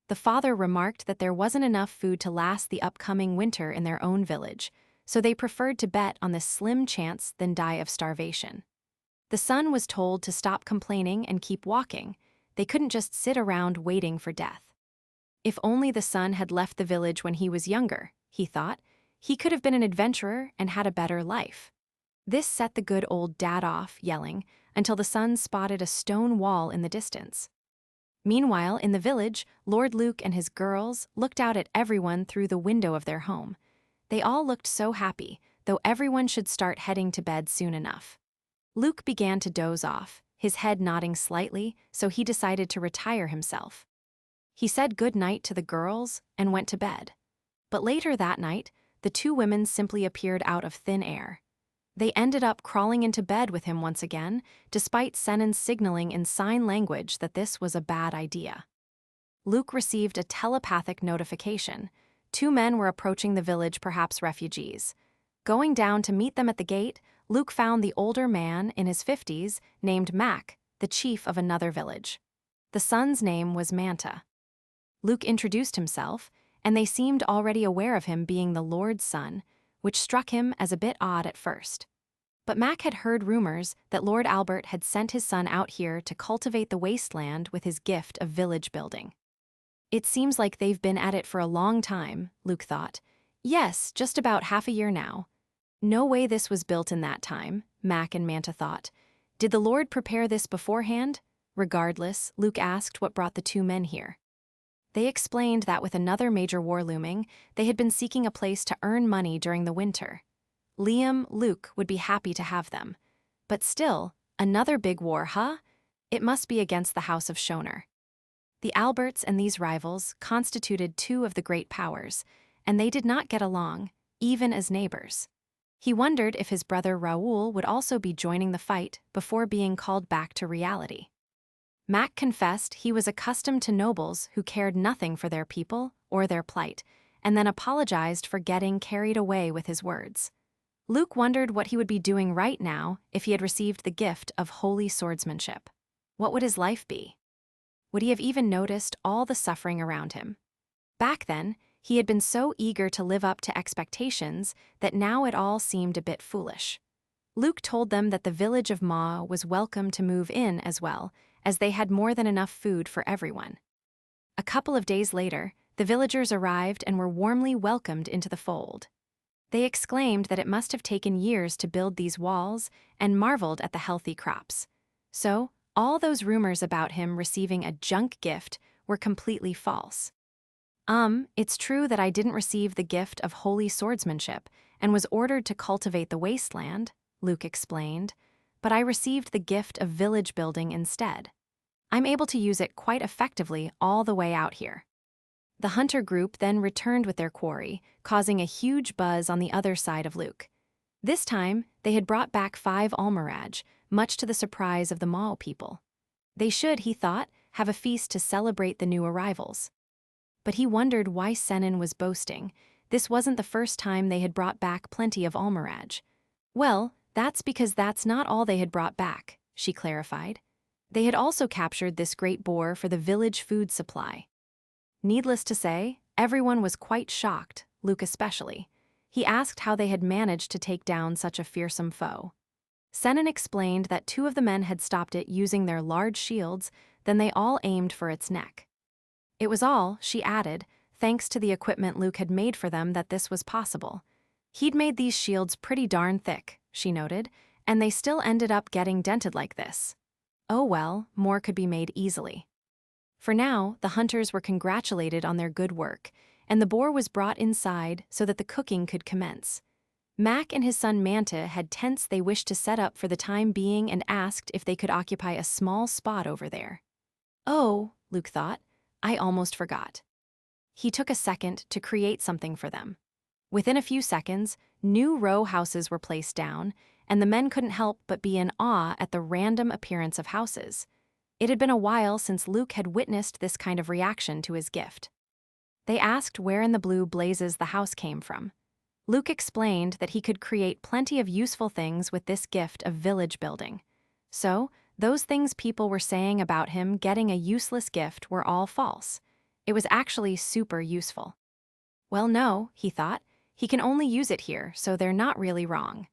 The father remarked that there wasn't enough food to last the upcoming winter in their own village, so they preferred to bet on this slim chance than die of starvation. The son was told to stop complaining and keep walking. They couldn't just sit around waiting for death. If only the son had left the village when he was younger, he thought, he could have been an adventurer and had a better life. This set the good old dad off, yelling, until the son spotted a stone wall in the distance. Meanwhile, in the village, Lord Luke and his girls looked out at everyone through the window of their home. They all looked so happy, though everyone should start heading to bed soon enough. Luke began to doze off, his head nodding slightly, so he decided to retire himself. He said good night to the girls and went to bed. But later that night, the two women simply appeared out of thin air. They ended up crawling into bed with him once again, despite Senan signaling in sign language that this was a bad idea. Luke received a telepathic notification. Two men were approaching the village, perhaps refugees. Going down to meet them at the gate, Luke found the older man in his 50s named Mac, the chief of another village. The son's name was Manta. Luke introduced himself, and they seemed already aware of him being the Lord's son, which struck him as a bit odd at first. But Mac had heard rumors that Lord Albert had sent his son out here to cultivate the wasteland with his gift of village building. It seems like they've been at it for a long time, Luke thought. Yes, just about half a year now. No way this was built in that time, Mac and Manta thought. Did the Lord prepare this beforehand? Regardless, Luke asked what brought the two men here. They explained that with another major war looming, they had been seeking a place to earn money during the winter. Luke would be happy to have them. But still, another big war, huh? It must be against the House of Schoner. The Alberts and these rivals constituted two of the great powers, and they did not get along, even as neighbors. He wondered if his brother Raoul would also be joining the fight before being called back to reality. Mac confessed he was accustomed to nobles who cared nothing for their people or their plight, and then apologized for getting carried away with his words. Luke wondered what he would be doing right now if he had received the gift of holy swordsmanship. What would his life be? Would he have even noticed all the suffering around him? Back then, he had been so eager to live up to expectations that now it all seemed a bit foolish. Luke told them that the village of Ma was welcome to move in as well, as they had more than enough food for everyone. A couple of days later, the villagers arrived and were warmly welcomed into the fold. They exclaimed that it must have taken years to build these walls and marveled at the healthy crops. So, all those rumors about him receiving a junk gift were completely false. It's true that I didn't receive the gift of holy swordsmanship and was ordered to cultivate the wasteland, Luke explained, but I received the gift of village building instead. I'm able to use it quite effectively all the way out here. The hunter group then returned with their quarry, causing a huge buzz on the other side of Luke. This time, they had brought back 5 almiraj, much to the surprise of the Mao people. They should, he thought, have a feast to celebrate the new arrivals. But he wondered why Senan was boasting. This wasn't the first time they had brought back plenty of almiraj. Well, that's because that's not all they had brought back, she clarified. They had also captured this great boar for the village food supply. Needless to say, everyone was quite shocked, Luke especially. He asked how they had managed to take down such a fearsome foe. Senan explained that 2 of the men had stopped it using their large shields, then they all aimed for its neck. It was all, she added, thanks to the equipment Luke had made for them that this was possible. He'd made these shields pretty darn thick, she noted, and they still ended up getting dented like this. Oh well, more could be made easily. For now, the hunters were congratulated on their good work, and the boar was brought inside so that the cooking could commence. Mac and his son Manta had tents they wished to set up for the time being and asked if they could occupy a small spot over there. Oh, Luke thought, I almost forgot. He took a second to create something for them. Within a few seconds, new row houses were placed down, and the men couldn't help but be in awe at the random appearance of houses. It had been a while since Luke had witnessed this kind of reaction to his gift. They asked where in the blue blazes the house came from. Luke explained that he could create plenty of useful things with this gift of village building. So, those things people were saying about him getting a useless gift were all false. It was actually super useful. Well, no, he thought. He can only use it here, so they're not really wrong.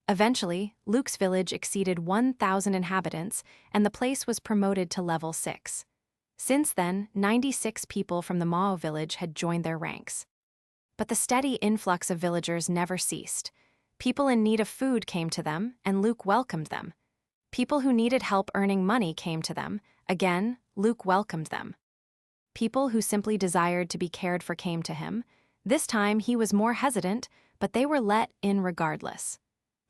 Eventually, Luke's village exceeded 1,000 inhabitants, and the place was promoted to level 6. Since then, 96 people from the Mao village had joined their ranks. But the steady influx of villagers never ceased. People in need of food came to them, and Luke welcomed them. People who needed help earning money came to them. Again, Luke welcomed them. People who simply desired to be cared for came to him. This time he was more hesitant, but they were let in regardless.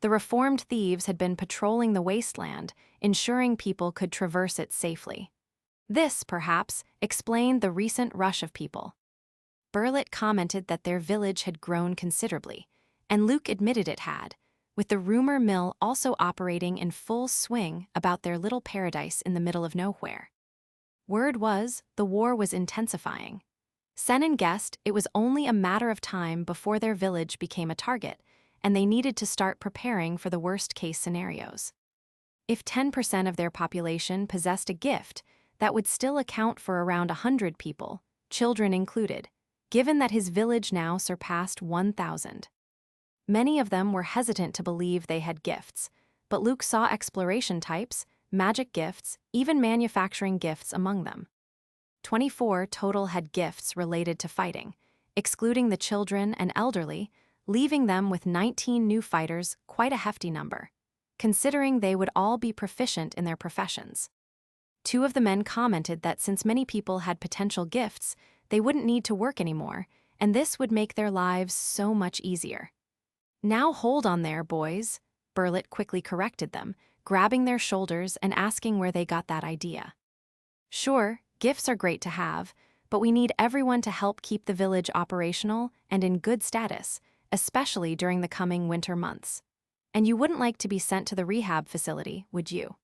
The reformed thieves had been patrolling the wasteland, ensuring people could traverse it safely. This, perhaps, explained the recent rush of people. Burlet commented that their village had grown considerably, and Luke admitted it had, with the rumor mill also operating in full swing about their little paradise in the middle of nowhere. Word was, the war was intensifying. Senin guessed it was only a matter of time before their village became a target, and they needed to start preparing for the worst-case scenarios. If 10% of their population possessed a gift, that would still account for around 100 people, children included, given that his village now surpassed 1,000. Many of them were hesitant to believe they had gifts, but Luke saw exploration types, magic gifts, even manufacturing gifts among them. 24 total had gifts related to fighting, excluding the children and elderly, leaving them with 19 new fighters, quite a hefty number, considering they would all be proficient in their professions. 2 of the men commented that since many people had potential gifts, they wouldn't need to work anymore, and this would make their lives so much easier. Now hold on there, boys, Burlet quickly corrected them, grabbing their shoulders and asking where they got that idea. Sure, gifts are great to have, but we need everyone to help keep the village operational and in good status, especially during the coming winter months. And you wouldn't like to be sent to the rehab facility, would you?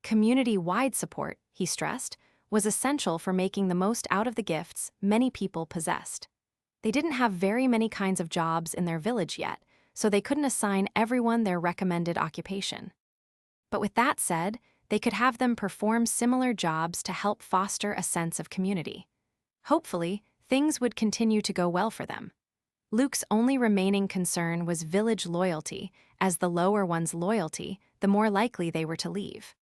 Community-wide support, he stressed, was essential for making the most out of the gifts many people possessed. They didn't have very many kinds of jobs in their village yet, so they couldn't assign everyone their recommended occupation. But with that said, they could have them perform similar jobs to help foster a sense of community. Hopefully, things would continue to go well for them. Luke's only remaining concern was village loyalty, as the lower one's loyalty, the more likely they were to leave.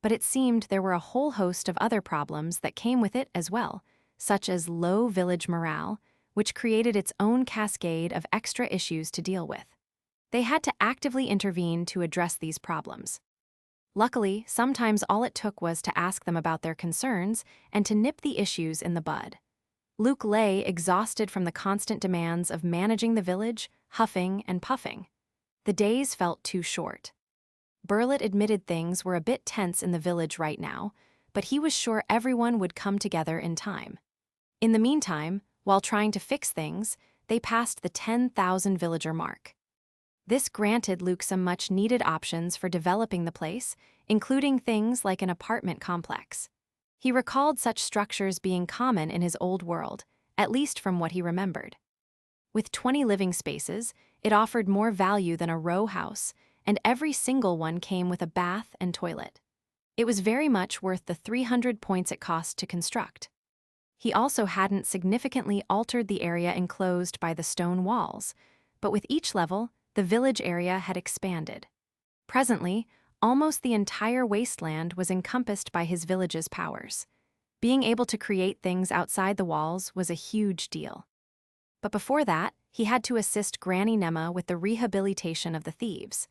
But it seemed there were a whole host of other problems that came with it as well, such as low village morale, which created its own cascade of extra issues to deal with. They had to actively intervene to address these problems. Luckily, sometimes all it took was to ask them about their concerns and to nip the issues in the bud. Luke lay exhausted from the constant demands of managing the village, huffing and puffing. The days felt too short. Burlet admitted things were a bit tense in the village right now, but he was sure everyone would come together in time. In the meantime, while trying to fix things, they passed the 10,000 villager mark. This granted Luke some much-needed options for developing the place, including things like an apartment complex. He recalled such structures being common in his old world, at least from what he remembered. With 20 living spaces, it offered more value than a row house, and every single one came with a bath and toilet. It was very much worth the 300 points it cost to construct. He also hadn't significantly altered the area enclosed by the stone walls, but with each level, the village area had expanded. Presently, almost the entire wasteland was encompassed by his village's powers. Being able to create things outside the walls was a huge deal. But before that, he had to assist Granny Nema with the rehabilitation of the thieves.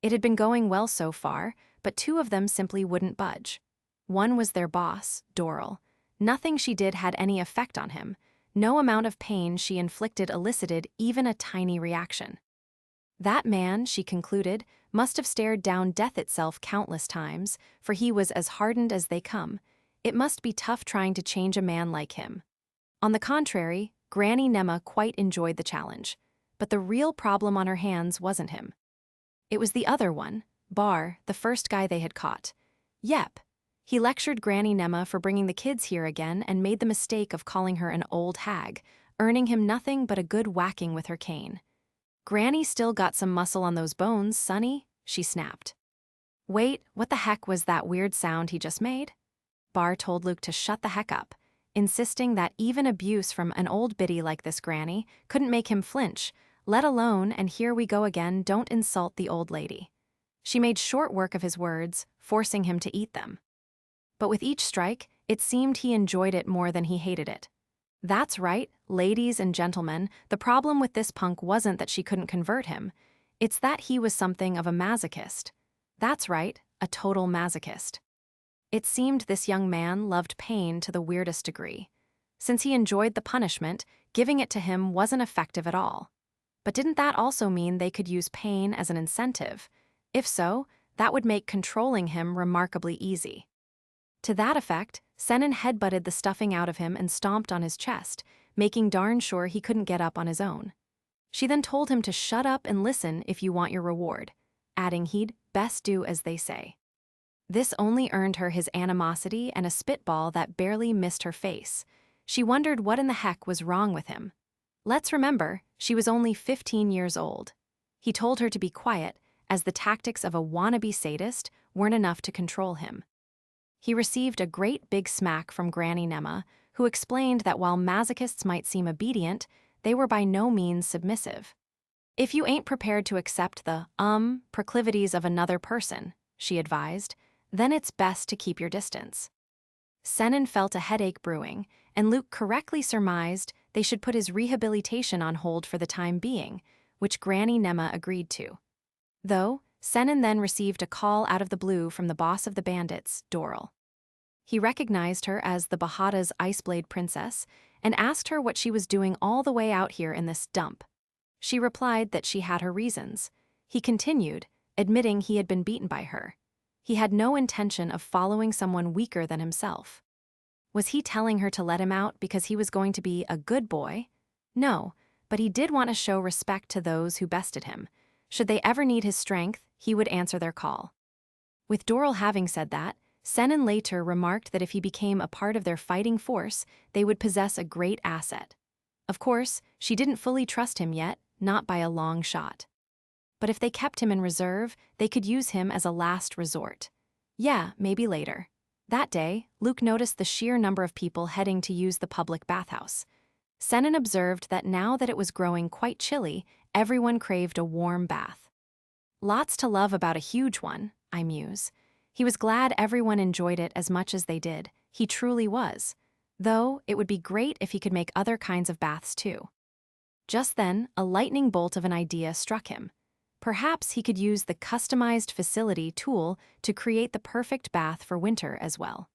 It had been going well so far, but 2 of them simply wouldn't budge. One was their boss, Doral. Nothing she did had any effect on him. No amount of pain she inflicted elicited even a tiny reaction. That man, she concluded, must have stared down death itself countless times, for he was as hardened as they come. It must be tough trying to change a man like him. On the contrary, Granny Nema quite enjoyed the challenge. But the real problem on her hands wasn't him. It was the other one, Bar, the first guy they had caught. Yep. He lectured Granny Nema for bringing the kids here again and made the mistake of calling her an old hag, earning him nothing but a good whacking with her cane. Granny still got some muscle on those bones, sonny, she snapped. Wait, what the heck was that weird sound he just made? Bar told Luke to shut the heck up, insisting that even abuse from an old biddy like this Granny couldn't make him flinch, let alone, and here we go again, don't insult the old lady. She made short work of his words, forcing him to eat them. But with each strike, it seemed he enjoyed it more than he hated it. That's right, ladies and gentlemen, the problem with this punk wasn't that she couldn't convert him. It's that he was something of a masochist. That's right, a total masochist. It seemed this young man loved pain to the weirdest degree. Since he enjoyed the punishment, giving it to him wasn't effective at all. But didn't that also mean they could use pain as an incentive? If so, that would make controlling him remarkably easy. To that effect, Senin headbutted the stuffing out of him and stomped on his chest, making darn sure he couldn't get up on his own. She then told him to shut up and listen if you want your reward, adding he'd best do as they say. This only earned her his animosity and a spitball that barely missed her face. She wondered what in the heck was wrong with him. Let's remember, she was only 15 years old. He told her to be quiet, as the tactics of a wannabe sadist weren't enough to control him. He received a great big smack from Granny Nema, who explained that while masochists might seem obedient, they were by no means submissive. If you ain't prepared to accept the, proclivities of another person, she advised, then it's best to keep your distance. Senin felt a headache brewing, and Luke correctly surmised they should put his rehabilitation on hold for the time being, which Granny Nema agreed to. Though, Senin then received a call out of the blue from the boss of the bandits, Doral. He recognized her as the Bahada's Iceblade princess and asked her what she was doing all the way out here in this dump. She replied that she had her reasons. He continued, admitting he had been beaten by her. He had no intention of following someone weaker than himself. Was he telling her to let him out because he was going to be a good boy? No, but he did want to show respect to those who bested him. Should they ever need his strength, he would answer their call. With Doral having said that, Senin later remarked that if he became a part of their fighting force, they would possess a great asset. Of course, she didn't fully trust him yet, not by a long shot. But if they kept him in reserve, they could use him as a last resort. Yeah, maybe later. That day, Luke noticed the sheer number of people heading to use the public bathhouse. Senin observed that now that it was growing quite chilly, everyone craved a warm bath. Lots to love about a huge one, I muse. He was glad everyone enjoyed it as much as they did. He truly was. Though, it would be great if he could make other kinds of baths too. Just then, a lightning bolt of an idea struck him. Perhaps he could use the customized facility tool to create the perfect bath for winter as well.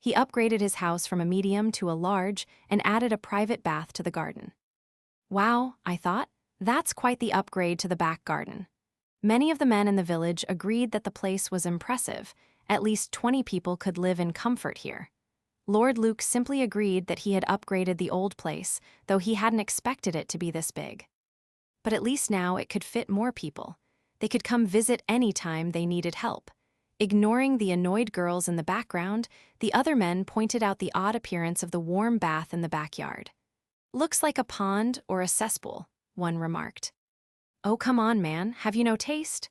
He upgraded his house from a medium to a large and added a private bath to the garden. Wow, I thought, that's quite the upgrade to the back garden. Many of the men in the village agreed that the place was impressive. At least 20 people could live in comfort here. Lord Luke simply agreed that he had upgraded the old place, though he hadn't expected it to be this big. But at least now it could fit more people. They could come visit any time they needed help. Ignoring the annoyed girls in the background, the other men pointed out the odd appearance of the warm bath in the backyard. Looks like a pond or a cesspool, one remarked. Oh, come on, man, have you no taste?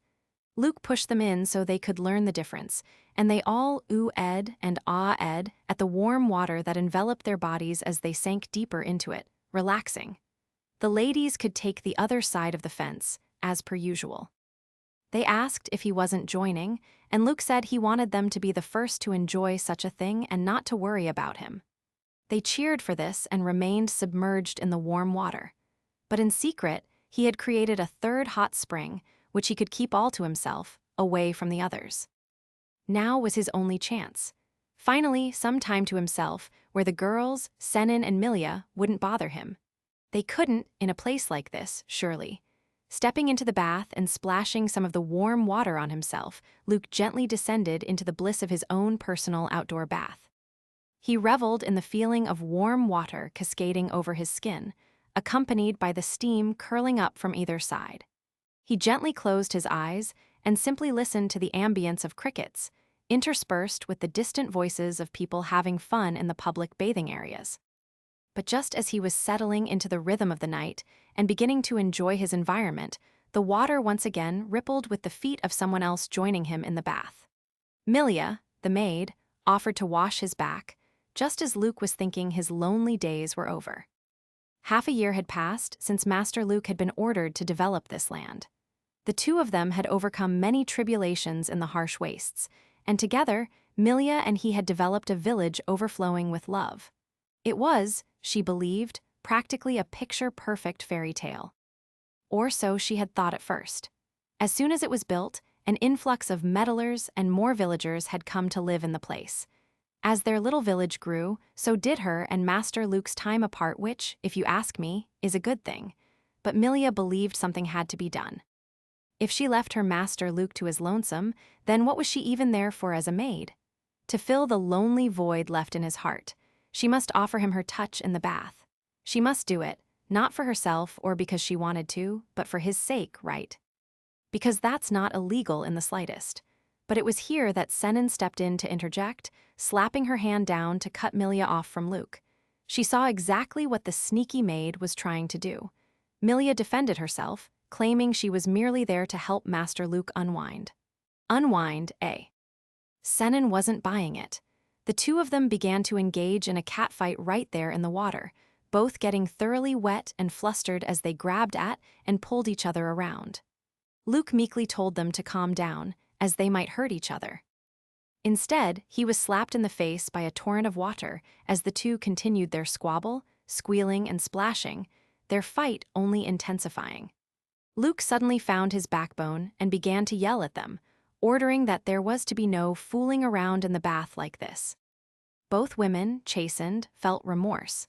Luke pushed them in so they could learn the difference, and they all ooh-ed and ah-ed at the warm water that enveloped their bodies as they sank deeper into it, relaxing. The ladies could take the other side of the fence, as per usual. They asked if he wasn't joining, and Luke said he wanted them to be the first to enjoy such a thing and not to worry about him. They cheered for this and remained submerged in the warm water. But in secret, he had created a third hot spring, which he could keep all to himself, away from the others. Now was his only chance. Finally, some time to himself, where the girls, Senin and Milia, wouldn't bother him. They couldn't, in a place like this, surely. Stepping into the bath and splashing some of the warm water on himself, Luke gently descended into the bliss of his own personal outdoor bath. He reveled in the feeling of warm water cascading over his skin, accompanied by the steam curling up from either side. He gently closed his eyes and simply listened to the ambience of crickets, interspersed with the distant voices of people having fun in the public bathing areas. But just as he was settling into the rhythm of the night and beginning to enjoy his environment, the water once again rippled with the feet of someone else joining him in the bath. Milia, the maid, offered to wash his back, just as Luke was thinking his lonely days were over. Half a year had passed since Master Luke had been ordered to develop this land. The two of them had overcome many tribulations in the harsh wastes, and together, Milia and he had developed a village overflowing with love. It was, she believed, practically a picture-perfect fairy tale. Or so she had thought at first. As soon as it was built, an influx of meddlers and more villagers had come to live in the place. As their little village grew, so did her and Master Luke's time apart, which, if you ask me, is a good thing. But Milia believed something had to be done. If she left her Master Luke to his lonesome, then what was she even there for as a maid? To fill the lonely void left in his heart, she must offer him her touch in the bath. She must do it, not for herself or because she wanted to, but for his sake, right? Because that's not illegal in the slightest. But it was here that Senin stepped in to interject, slapping her hand down to cut Milia off from Luke. She saw exactly what the sneaky maid was trying to do. Milia defended herself, claiming she was merely there to help Master Luke unwind. Unwind, eh? Senin wasn't buying it. The two of them began to engage in a catfight right there in the water, both getting thoroughly wet and flustered as they grabbed at and pulled each other around. Luke meekly told them to calm down, as they might hurt each other. Instead, he was slapped in the face by a torrent of water as the two continued their squabble, squealing and splashing, their fight only intensifying. Luke suddenly found his backbone and began to yell at them, ordering that there was to be no fooling around in the bath like this. Both women, chastened, felt remorse.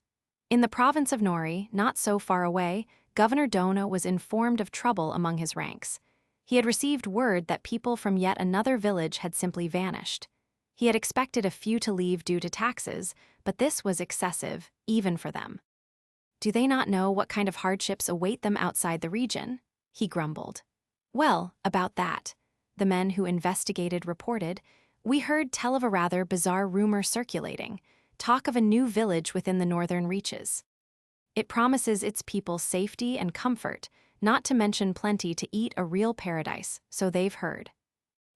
In the province of Nori, not so far away, Governor Dono was informed of trouble among his ranks. He had received word that people from yet another village had simply vanished. He had expected a few to leave due to taxes, but this was excessive, even for them. Do they not know what kind of hardships await them outside the region? He grumbled. Well, about that, the men who investigated reported, we heard tell of a rather bizarre rumor circulating, talk of a new village within the northern reaches. It promises its people safety and comfort, not to mention plenty to eat, a real paradise, so they've heard.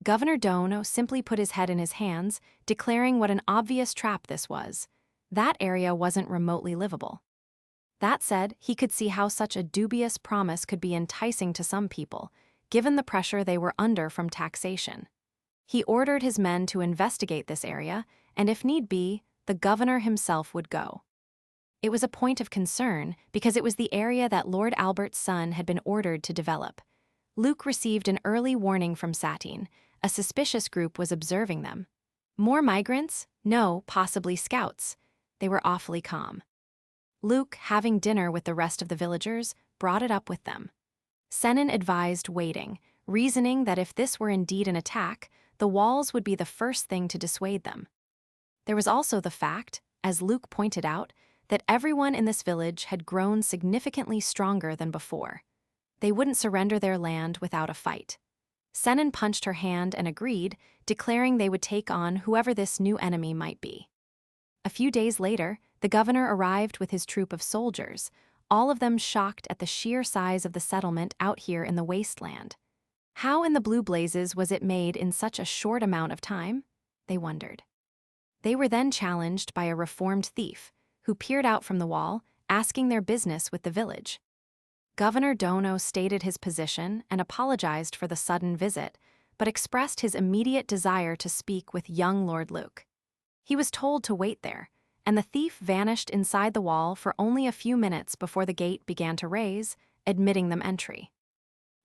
Governor Dono simply put his head in his hands, declaring what an obvious trap this was. That area wasn't remotely livable. That said, he could see how such a dubious promise could be enticing to some people, given the pressure they were under from taxation. He ordered his men to investigate this area, and if need be, the governor himself would go. It was a point of concern because it was the area that Lord Albert's son had been ordered to develop. Luke received an early warning from Satine. A suspicious group was observing them. More migrants? No, possibly scouts. They were awfully calm. Luke, having dinner with the rest of the villagers, brought it up with them. Senin advised waiting, reasoning that if this were indeed an attack, the walls would be the first thing to dissuade them. There was also the fact, as Luke pointed out, that everyone in this village had grown significantly stronger than before. They wouldn't surrender their land without a fight. Senin punched her hand and agreed, declaring they would take on whoever this new enemy might be. A few days later, the governor arrived with his troop of soldiers, all of them shocked at the sheer size of the settlement out here in the wasteland. How in the blue blazes was it made in such a short amount of time? They wondered. They were then challenged by a reformed thief, who peered out from the wall, asking their business with the village. Governor Dono stated his position and apologized for the sudden visit, but expressed his immediate desire to speak with young Lord Luke. He was told to wait there, and the thief vanished inside the wall for only a few minutes before the gate began to raise, admitting them entry.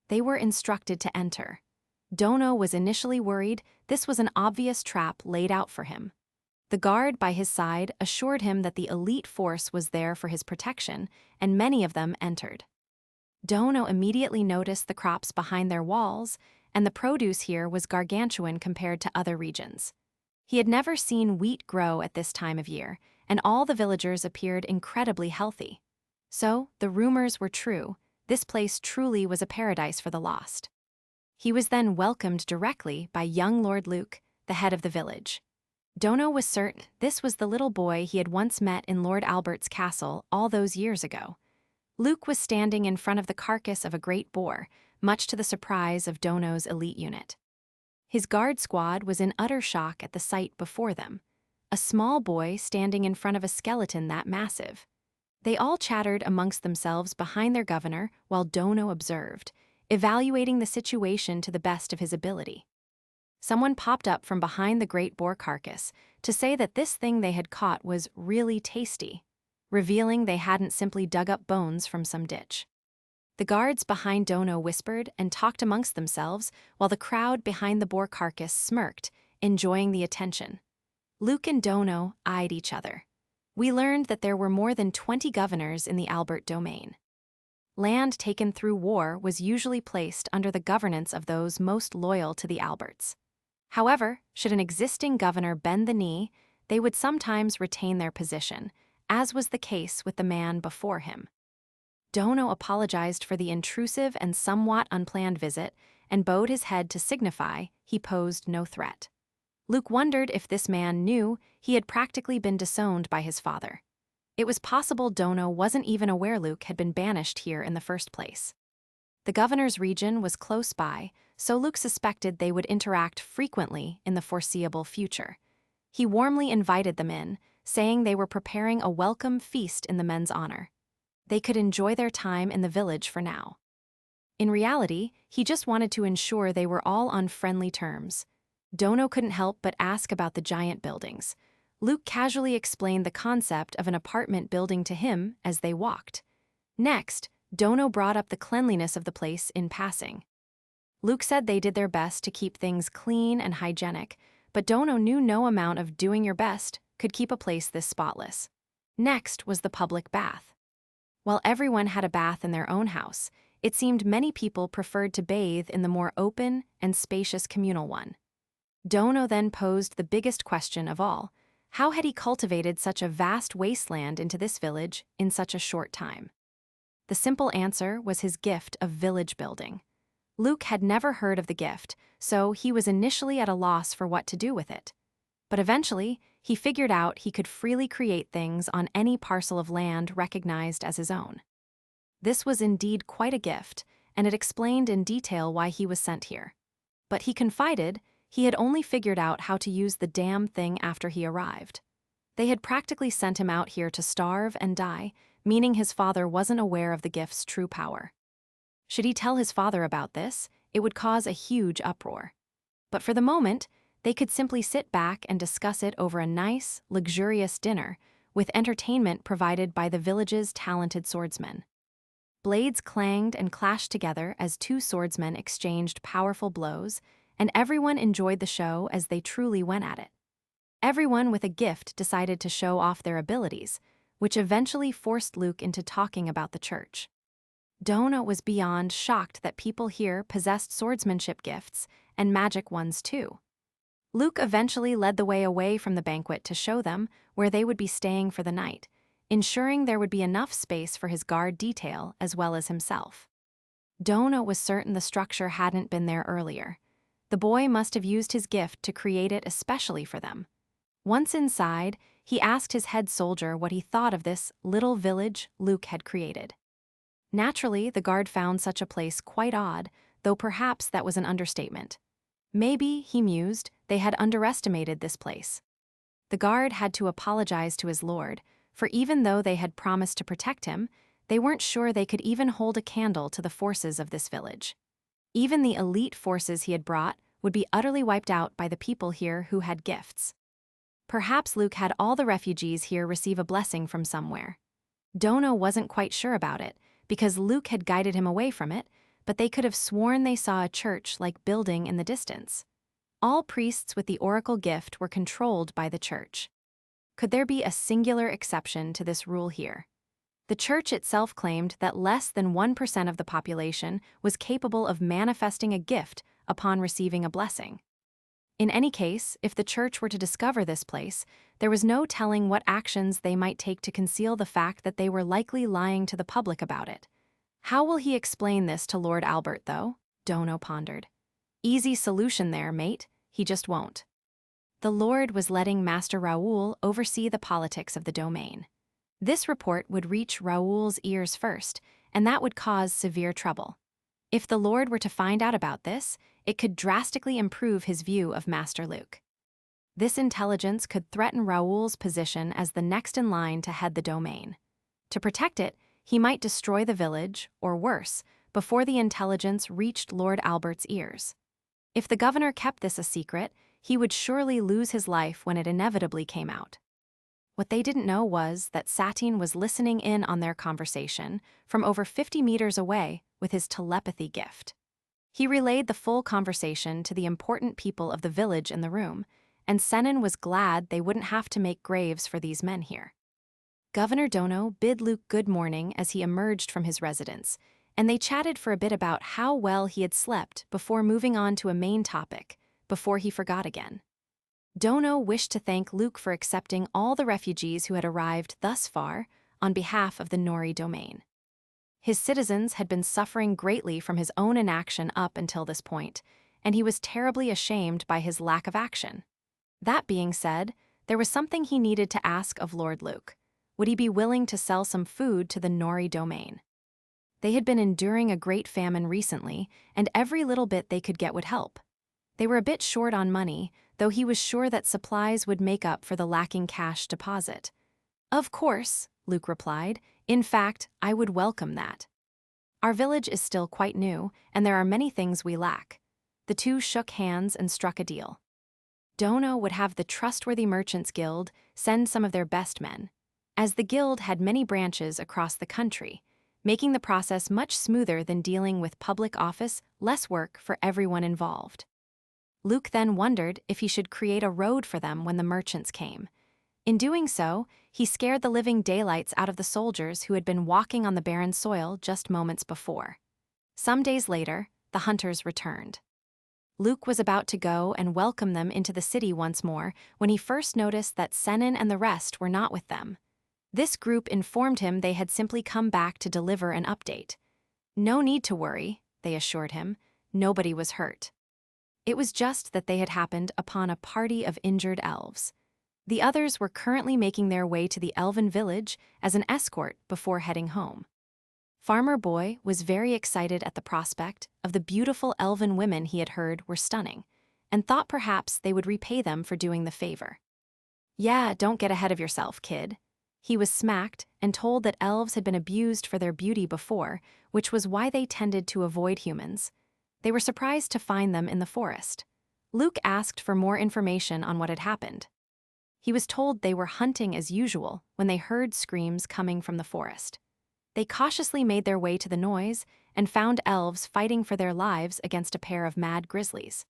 They were instructed to enter. Dono was initially worried this was an obvious trap laid out for him. The guard by his side assured him that the elite force was there for his protection, and many of them entered. Dono immediately noticed the crops behind their walls, and the produce here was gargantuan compared to other regions. He had never seen wheat grow at this time of year, and all the villagers appeared incredibly healthy. So, the rumors were true. this place truly was a paradise for the lost. He was then welcomed directly by young Lord Luke, the head of the village. Dono was certain this was the little boy he had once met in Lord Albert's castle all those years ago. Luke was standing in front of the carcass of a great boar, much to the surprise of Dono's elite unit. His guard squad was in utter shock at the sight before them. A small boy standing in front of a skeleton that massive. They all chattered amongst themselves behind their governor while Dono observed, evaluating the situation to the best of his ability. Someone popped up from behind the great boar carcass to say that this thing they had caught was really tasty, revealing they hadn't simply dug up bones from some ditch. The guards behind Dono whispered and talked amongst themselves while the crowd behind the boar carcass smirked, enjoying the attention. Luke and Dono eyed each other. We learned that there were more than 20 governors in the Albert domain. Land taken through war was usually placed under the governance of those most loyal to the Alberts. However, should an existing governor bend the knee, they would sometimes retain their position, as was the case with the man before him. Dono apologized for the intrusive and somewhat unplanned visit and bowed his head to signify he posed no threat. Luke wondered if this man knew he had practically been disowned by his father. It was possible Dono wasn't even aware Luke had been banished here in the first place. The governor's region was close by, so Luke suspected they would interact frequently in the foreseeable future. He warmly invited them in, saying they were preparing a welcome feast in the men's honor. They could enjoy their time in the village for now. In reality, he just wanted to ensure they were all on friendly terms. Dono couldn't help but ask about the giant buildings. Luke casually explained the concept of an apartment building to him as they walked. Next, Dono brought up the cleanliness of the place in passing. Luke said they did their best to keep things clean and hygienic, but Dono knew no amount of doing your best could keep a place this spotless. Next was the public bath. While everyone had a bath in their own house, it seemed many people preferred to bathe in the more open and spacious communal one. Dono then posed the biggest question of all: how had he cultivated such a vast wasteland into this village in such a short time? The simple answer was his gift of village building. Luke had never heard of the gift, so he was initially at a loss for what to do with it. But eventually, he figured out he could freely create things on any parcel of land recognized as his own. This was indeed quite a gift, and it explained in detail why he was sent here. But he confided he had only figured out how to use the damn thing after he arrived. They had practically sent him out here to starve and die, meaning his father wasn't aware of the gift's true power. Should he tell his father about this, it would cause a huge uproar. But for the moment, they could simply sit back and discuss it over a nice, luxurious dinner, with entertainment provided by the village's talented swordsmen. Blades clanged and clashed together as two swordsmen exchanged powerful blows, and everyone enjoyed the show as they truly went at it. Everyone with a gift decided to show off their abilities, which eventually forced Luke into talking about the church. Dono was beyond shocked that people here possessed swordsmanship gifts, and magic ones too. Luke eventually led the way away from the banquet to show them where they would be staying for the night, ensuring there would be enough space for his guard detail as well as himself. Dono was certain the structure hadn't been there earlier. The boy must have used his gift to create it especially for them. Once inside, he asked his head soldier what he thought of this little village Luke had created. Naturally, the guard found such a place quite odd, though perhaps that was an understatement. Maybe, he mused, they had underestimated this place. The guard had to apologize to his lord, for even though they had promised to protect him, they weren't sure they could even hold a candle to the forces of this village. Even the elite forces he had brought would be utterly wiped out by the people here who had gifts. Perhaps Luke had all the refugees here receive a blessing from somewhere. Dono wasn't quite sure about it, because Luke had guided him away from it, but they could have sworn they saw a church-like building in the distance. All priests with the oracle gift were controlled by the church. Could there be a singular exception to this rule here? The church itself claimed that less than 1% of the population was capable of manifesting a gift upon receiving a blessing. In any case, if the church were to discover this place, there was no telling what actions they might take to conceal the fact that they were likely lying to the public about it. How will he explain this to Lord Albert, though? Dono pondered. Easy solution there, mate. He just won't. The Lord was letting Master Raoul oversee the politics of the domain. This report would reach Raoul's ears first, and that would cause severe trouble. If the Lord were to find out about this, it could drastically improve his view of Master Luke. This intelligence could threaten Raoul's position as the next in line to head the domain. To protect it, he might destroy the village, or worse, before the intelligence reached Lord Albert's ears. If the governor kept this a secret, he would surely lose his life when it inevitably came out. What they didn't know was that Satine was listening in on their conversation from over 50 meters away with his telepathy gift. He relayed the full conversation to the important people of the village in the room, and Senin was glad they wouldn't have to make graves for these men here. Governor Dono bid Luke good morning as he emerged from his residence, and they chatted for a bit about how well he had slept before moving on to a main topic, before he forgot again. Dono wished to thank Luke for accepting all the refugees who had arrived thus far on behalf of the Nori domain. His citizens had been suffering greatly from his own inaction up until this point, and he was terribly ashamed by his lack of action. That being said, there was something he needed to ask of Lord Luke. Would he be willing to sell some food to the Nori domain? They had been enduring a great famine recently, and every little bit they could get would help. They were a bit short on money, though he was sure that supplies would make up for the lacking cash deposit. Of course, Luke replied. In fact, I would welcome that. Our village is still quite new, and there are many things we lack. The two shook hands and struck a deal. Dono would have the Trustworthy Merchants Guild send some of their best men, as the guild had many branches across the country, making the process much smoother than dealing with public office, less work for everyone involved. Luke then wondered if he should create a road for them when the merchants came. In doing so, he scared the living daylights out of the soldiers who had been walking on the barren soil just moments before. Some days later, the hunters returned. Luke was about to go and welcome them into the city once more when he first noticed that Senin and the rest were not with them. This group informed him they had simply come back to deliver an update. No need to worry, they assured him. Nobody was hurt. It was just that they had happened upon a party of injured elves. The others were currently making their way to the elven village as an escort before heading home. Farmer Boy was very excited at the prospect of the beautiful elven women he had heard were stunning, and thought perhaps they would repay them for doing the favor. Yeah, don't get ahead of yourself, kid. He was smacked and told that elves had been abused for their beauty before, which was why they tended to avoid humans. They were surprised to find them in the forest. Luke asked for more information on what had happened. He was told they were hunting as usual when they heard screams coming from the forest. They cautiously made their way to the noise and found elves fighting for their lives against a pair of mad grizzlies.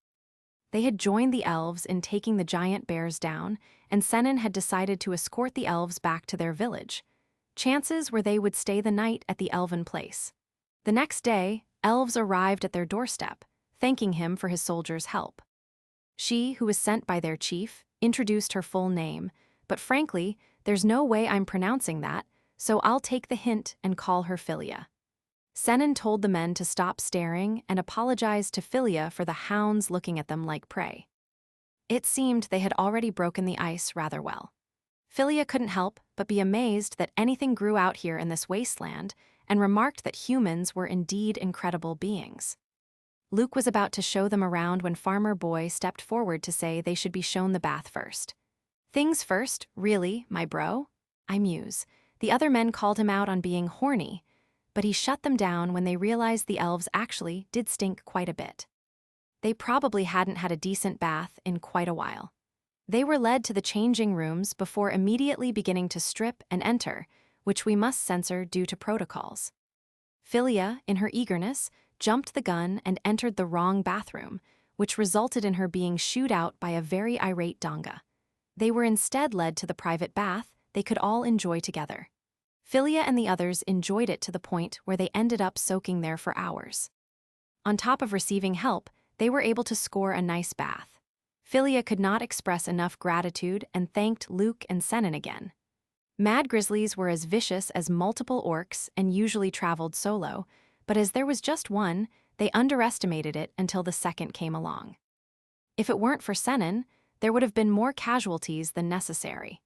They had joined the elves in taking the giant bears down, and Senin had decided to escort the elves back to their village. Chances were they would stay the night at the elven place. The next day, elves arrived at their doorstep, thanking him for his soldiers' help. She, who was sent by their chief, introduced her full name, but frankly, there's no way I'm pronouncing that, so I'll take the hint and call her Philia. Senin told the men to stop staring and apologized to Philia for the hounds looking at them like prey. It seemed they had already broken the ice rather well. Philia couldn't help but be amazed that anything grew out here in this wasteland, and remarked that humans were indeed incredible beings. Luke was about to show them around when Farmer Boy stepped forward to say they should be shown the bath first. Things first, really, my bro? I muse. The other men called him out on being horny, but he shut them down when they realized the elves actually did stink quite a bit. They probably hadn't had a decent bath in quite a while. They were led to the changing rooms before immediately beginning to strip and enter, which we must censor due to protocols. Philia, in her eagerness, jumped the gun and entered the wrong bathroom, which resulted in her being shooed out by a very irate Donga. They were instead led to the private bath they could all enjoy together. Philia and the others enjoyed it to the point where they ended up soaking there for hours. On top of receiving help, they were able to score a nice bath. Philia could not express enough gratitude and thanked Luke and Senin again. Mad grizzlies were as vicious as multiple orcs and usually traveled solo, but as there was just one, they underestimated it until the second came along. If it weren't for Senin, there would have been more casualties than necessary.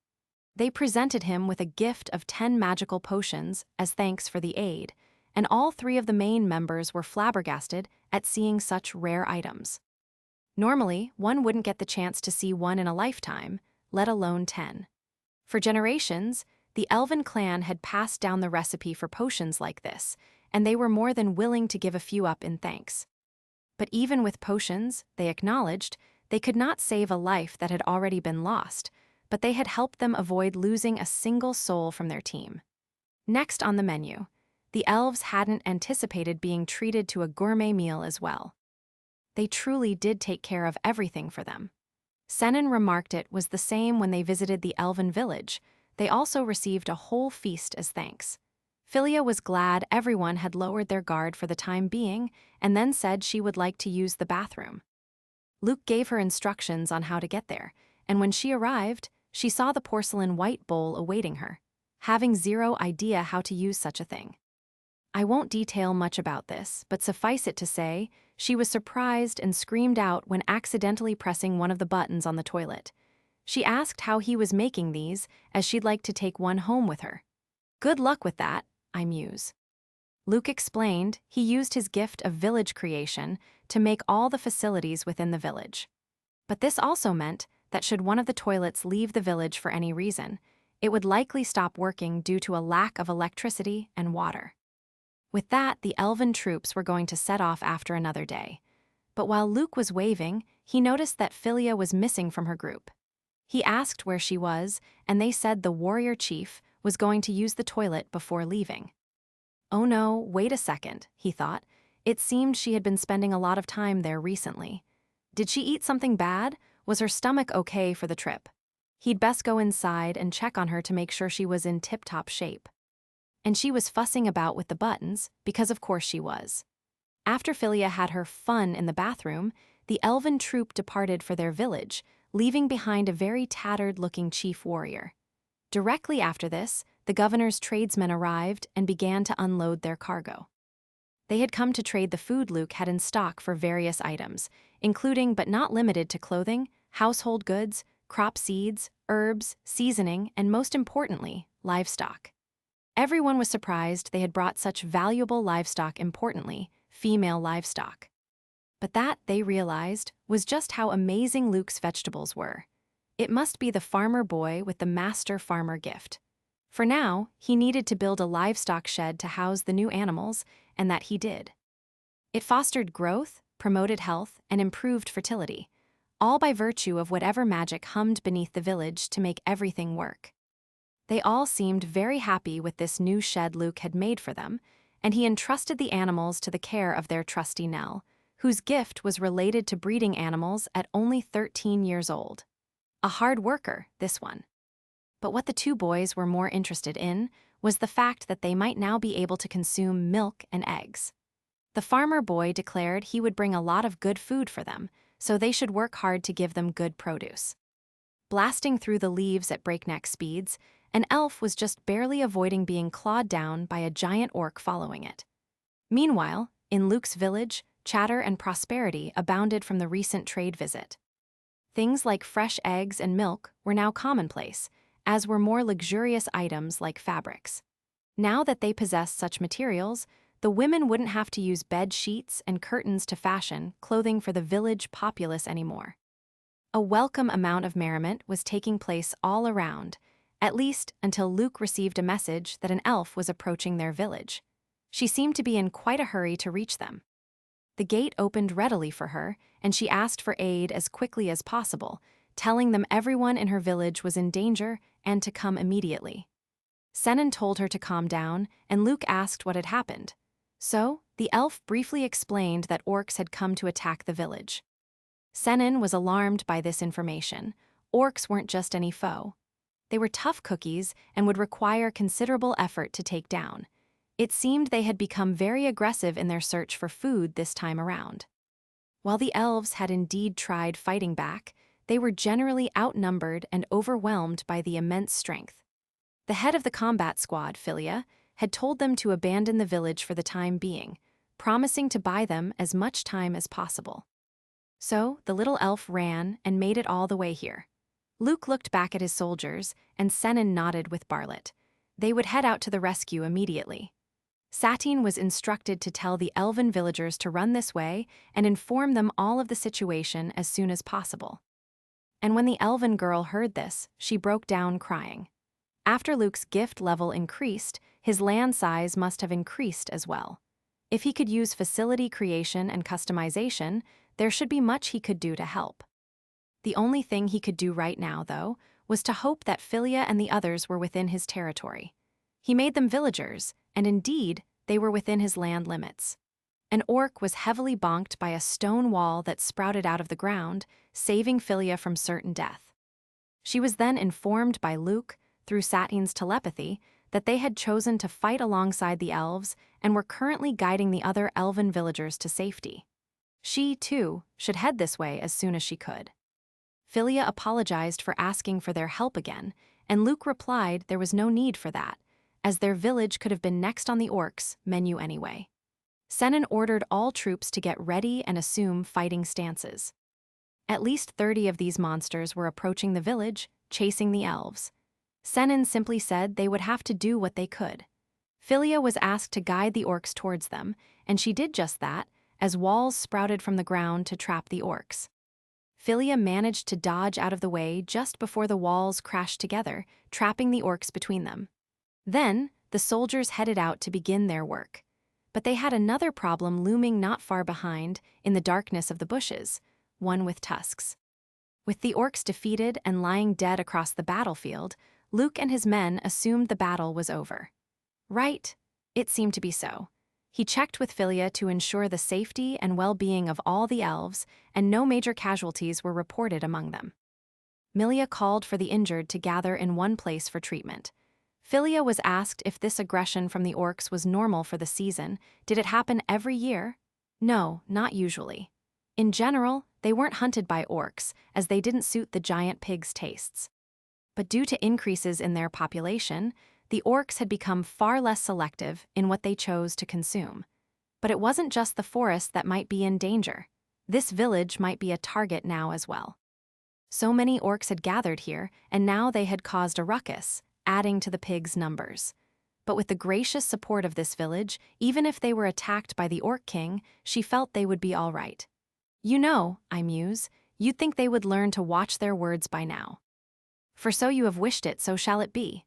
They presented him with a gift of 10 magical potions as thanks for the aid, and all 3 of the main members were flabbergasted at seeing such rare items. Normally, one wouldn't get the chance to see one in a lifetime, let alone 10. For generations, the Elven clan had passed down the recipe for potions like this, and they were more than willing to give a few up in thanks. But even with potions, they acknowledged, they could not save a life that had already been lost, but they had helped them avoid losing a single soul from their team. Next on the menu, the elves hadn't anticipated being treated to a gourmet meal as well. They truly did take care of everything for them. Senin remarked it was the same when they visited the elven village. They also received a whole feast as thanks. Philia was glad everyone had lowered their guard for the time being and then said she would like to use the bathroom. Luke gave her instructions on how to get there, and when she arrived, she saw the porcelain white bowl awaiting her, having zero idea how to use such a thing. I won't detail much about this, but suffice it to say, she was surprised and screamed out when accidentally pressing one of the buttons on the toilet. She asked how he was making these, as she'd like to take one home with her. Good luck with that, I muse. Luke explained he used his gift of village creation to make all the facilities within the village. But this also meant that should one of the toilets leave the village for any reason, it would likely stop working due to a lack of electricity and water. With that, the elven troops were going to set off after another day. But while Luke was waving, he noticed that Philia was missing from her group. He asked where she was, and they said the warrior chief was going to use the toilet before leaving. Oh no, wait a second, he thought. It seemed she had been spending a lot of time there recently. Did she eat something bad? Was her stomach okay for the trip? He'd best go inside and check on her to make sure she was in tip-top shape. And she was fussing about with the buttons, because of course she was. After Philia had her fun in the bathroom, the elven troop departed for their village, leaving behind a very tattered-looking chief warrior. Directly after this, the governor's tradesmen arrived and began to unload their cargo. They had come to trade the food Luke had in stock for various items, including but not limited to clothing, household goods, crop seeds, herbs, seasoning, and most importantly, livestock. Everyone was surprised they had brought such valuable livestock, importantly, female livestock. But that, they realized, was just how amazing Luke's vegetables were. It must be the farmer boy with the master farmer gift. For now, he needed to build a livestock shed to house the new animals, and that he did. It fostered growth, promoted health, and improved fertility, all by virtue of whatever magic hummed beneath the village to make everything work. They all seemed very happy with this new shed Luke had made for them, and he entrusted the animals to the care of their trusty Nell, whose gift was related to breeding animals at only 13 years old. A hard worker, this one. But what the two boys were more interested in was the fact that they might now be able to consume milk and eggs. The farmer boy declared he would bring a lot of good food for them, so they should work hard to give them good produce. Blasting through the leaves at breakneck speeds, an elf was just barely avoiding being clawed down by a giant orc following it. Meanwhile, in Luke's village, chatter and prosperity abounded from the recent trade visit. Things like fresh eggs and milk were now commonplace, as were more luxurious items like fabrics. Now that they possessed such materials, the women wouldn't have to use bed sheets and curtains to fashion clothing for the village populace anymore. A welcome amount of merriment was taking place all around, at least until Luke received a message that an elf was approaching their village. She seemed to be in quite a hurry to reach them. The gate opened readily for her, and she asked for aid as quickly as possible, telling them everyone in her village was in danger and to come immediately. Senin told her to calm down, and Luke asked what had happened. So, the elf briefly explained that orcs had come to attack the village. Senin was alarmed by this information. Orcs weren't just any foe. They were tough cookies and would require considerable effort to take down. It seemed they had become very aggressive in their search for food this time around. While the elves had indeed tried fighting back, they were generally outnumbered and overwhelmed by the immense strength. The head of the combat squad, Philia, had told them to abandon the village for the time being, promising to buy them as much time as possible. So the little elf ran and made it all the way here. Luke looked back at his soldiers, and Senan nodded with Barlet. They would head out to the rescue immediately. Satine was instructed to tell the elven villagers to run this way and inform them all of the situation as soon as possible. And when the elven girl heard this, she broke down crying. After Luke's gift level increased, his land size must have increased as well. If he could use facility creation and customization, there should be much he could do to help. The only thing he could do right now, though, was to hope that Philia and the others were within his territory. He made them villagers, and indeed, they were within his land limits. An orc was heavily bonked by a stone wall that sprouted out of the ground, saving Philia from certain death. She was then informed by Luke, through Satine's telepathy, that they had chosen to fight alongside the elves and were currently guiding the other elven villagers to safety. She, too, should head this way as soon as she could. Philia apologized for asking for their help again, and Luke replied there was no need for that, as their village could have been next on the orcs' menu anyway. Senan ordered all troops to get ready and assume fighting stances. At least 30 of these monsters were approaching the village, chasing the elves. Senan simply said they would have to do what they could. Philia was asked to guide the orcs towards them, and she did just that, as walls sprouted from the ground to trap the orcs. Philia managed to dodge out of the way just before the walls crashed together, trapping the orcs between them. Then, the soldiers headed out to begin their work. But they had another problem looming not far behind, in the darkness of the bushes, one with tusks. With the orcs defeated and lying dead across the battlefield, Luke and his men assumed the battle was over. Right, it seemed to be so. He checked with Philia to ensure the safety and well-being of all the elves, and no major casualties were reported among them. Milia called for the injured to gather in one place for treatment. Philia was asked if this aggression from the orcs was normal for the season. Did it happen every year? No, not usually. In general, they weren't hunted by orcs, as they didn't suit the giant pigs' tastes. But due to increases in their population, the orcs had become far less selective in what they chose to consume. But it wasn't just the forest that might be in danger. This village might be a target now as well. So many orcs had gathered here, and now they had caused a ruckus, adding to the pigs' numbers. But with the gracious support of this village, even if they were attacked by the Orc King, she felt they would be all right. You know, I muse, you'd think they would learn to watch their words by now. For so you have wished it, so shall it be.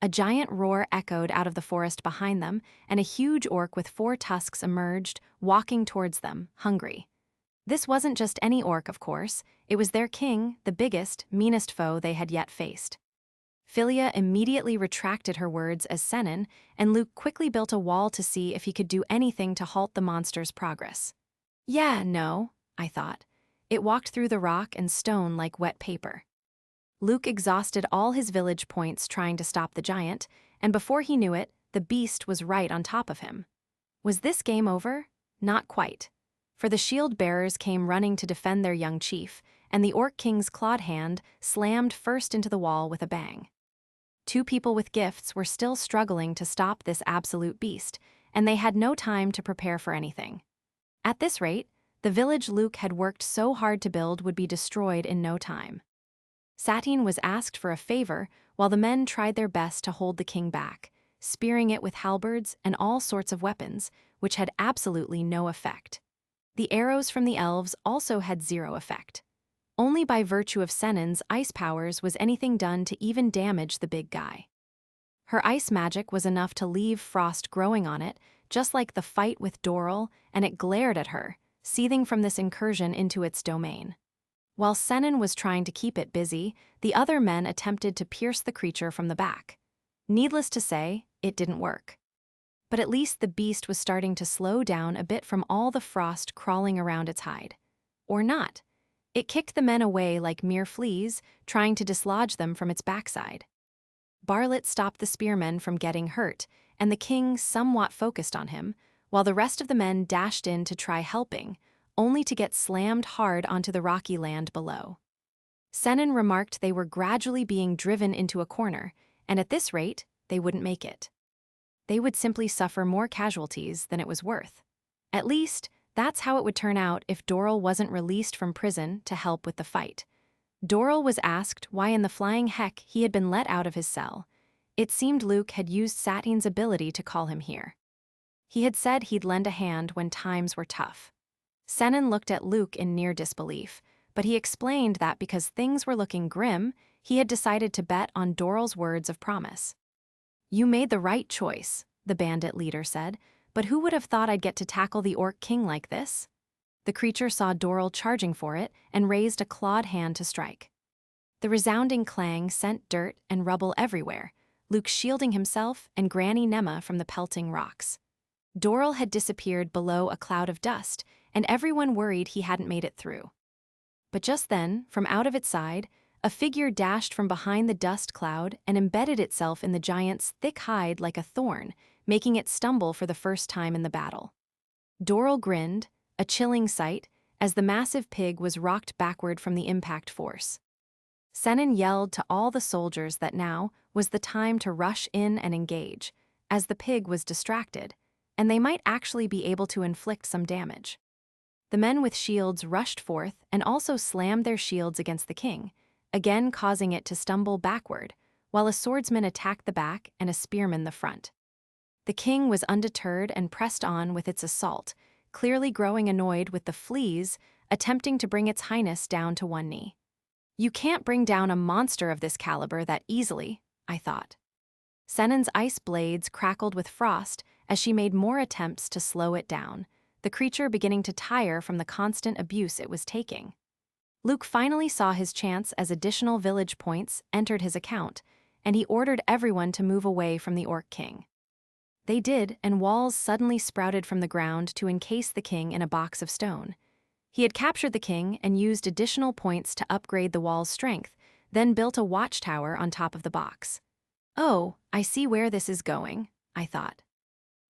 A giant roar echoed out of the forest behind them, and a huge orc with 4 tusks emerged, walking towards them, hungry. This wasn't just any orc, of course. It was their king, the biggest, meanest foe they had yet faced. Philia immediately retracted her words as Senan, and Luke quickly built a wall to see if he could do anything to halt the monster's progress. Yeah, no, I thought. It walked through the rock and stone like wet paper. Luke exhausted all his village points trying to stop the giant, and before he knew it, the beast was right on top of him. Was this game over? Not quite. For the shield bearers came running to defend their young chief, and the Orc King's clawed hand slammed first into the wall with a bang. 2 people with gifts were still struggling to stop this absolute beast, and they had no time to prepare for anything. At this rate, the village Luke had worked so hard to build would be destroyed in no time. Satine was asked for a favor while the men tried their best to hold the king back, spearing it with halberds and all sorts of weapons, which had absolutely no effect. The arrows from the elves also had 0 effect. Only by virtue of Senan's ice powers was anything done to even damage the big guy. Her ice magic was enough to leave frost growing on it, just like the fight with Doral, and it glared at her, seething from this incursion into its domain. While Senan was trying to keep it busy, the other men attempted to pierce the creature from the back. Needless to say, it didn't work. But at least the beast was starting to slow down a bit from all the frost crawling around its hide. Or not. It kicked the men away like mere fleas, trying to dislodge them from its backside. Barlet stopped the spearmen from getting hurt, and the king somewhat focused on him, while the rest of the men dashed in to try helping, only to get slammed hard onto the rocky land below. Senan remarked they were gradually being driven into a corner, and at this rate, they wouldn't make it. They would simply suffer more casualties than it was worth. At least, that's how it would turn out if Doral wasn't released from prison to help with the fight. Doral was asked why in the flying heck he had been let out of his cell. It seemed Luke had used Sateen's ability to call him here. He had said he'd lend a hand when times were tough. Senan looked at Luke in near disbelief, but he explained that because things were looking grim, he had decided to bet on Doral's words of promise. "You made the right choice," the bandit leader said, "but who would have thought I'd get to tackle the Orc King like this?" The creature saw Doral charging for it and raised a clawed hand to strike. The resounding clang sent dirt and rubble everywhere, Luke shielding himself and Granny Nema from the pelting rocks. Doral had disappeared below a cloud of dust, and everyone worried he hadn't made it through. But just then, from out of its side, a figure dashed from behind the dust cloud and embedded itself in the giant's thick hide like a thorn, making it stumble for the first time in the battle. Doral grinned, a chilling sight, as the massive pig was rocked backward from the impact force. Senan yelled to all the soldiers that now was the time to rush in and engage, as the pig was distracted, and they might actually be able to inflict some damage. The men with shields rushed forth and also slammed their shields against the king, again causing it to stumble backward, while a swordsman attacked the back and a spearman the front. The king was undeterred and pressed on with its assault, clearly growing annoyed with the fleas attempting to bring its highness down to one knee. "You can't bring down a monster of this caliber that easily," I thought. Senan's ice blades crackled with frost as she made more attempts to slow it down, the creature beginning to tire from the constant abuse it was taking. Luke finally saw his chance as additional village points entered his account, and he ordered everyone to move away from the Orc King. They did, and walls suddenly sprouted from the ground to encase the king in a box of stone. He had captured the king and used additional points to upgrade the wall's strength, then built a watchtower on top of the box. "Oh, I see where this is going," I thought.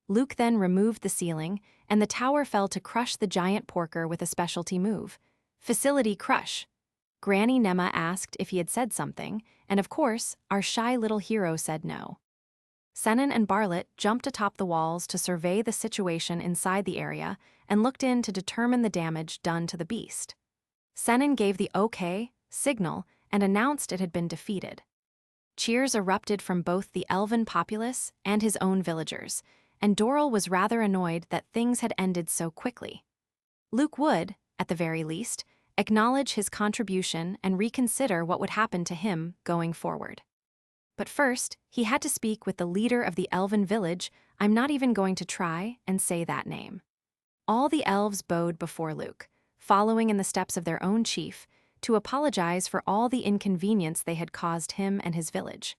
Luke then removed the ceiling, and the tower fell to crush the giant porker with a specialty move. Facility crush. Granny Nema asked if he had said something, and of course, our shy little hero said no. Senan and Barlet jumped atop the walls to survey the situation inside the area and looked in to determine the damage done to the beast. Senan gave the OK signal and announced it had been defeated. Cheers erupted from both the elven populace and his own villagers, and Doral was rather annoyed that things had ended so quickly. Luke would, at the very least, acknowledge his contribution and reconsider what would happen to him going forward. But first, he had to speak with the leader of the elven village. I'm not even going to try and say that name. All the elves bowed before Luke, following in the steps of their own chief, to apologize for all the inconvenience they had caused him and his village.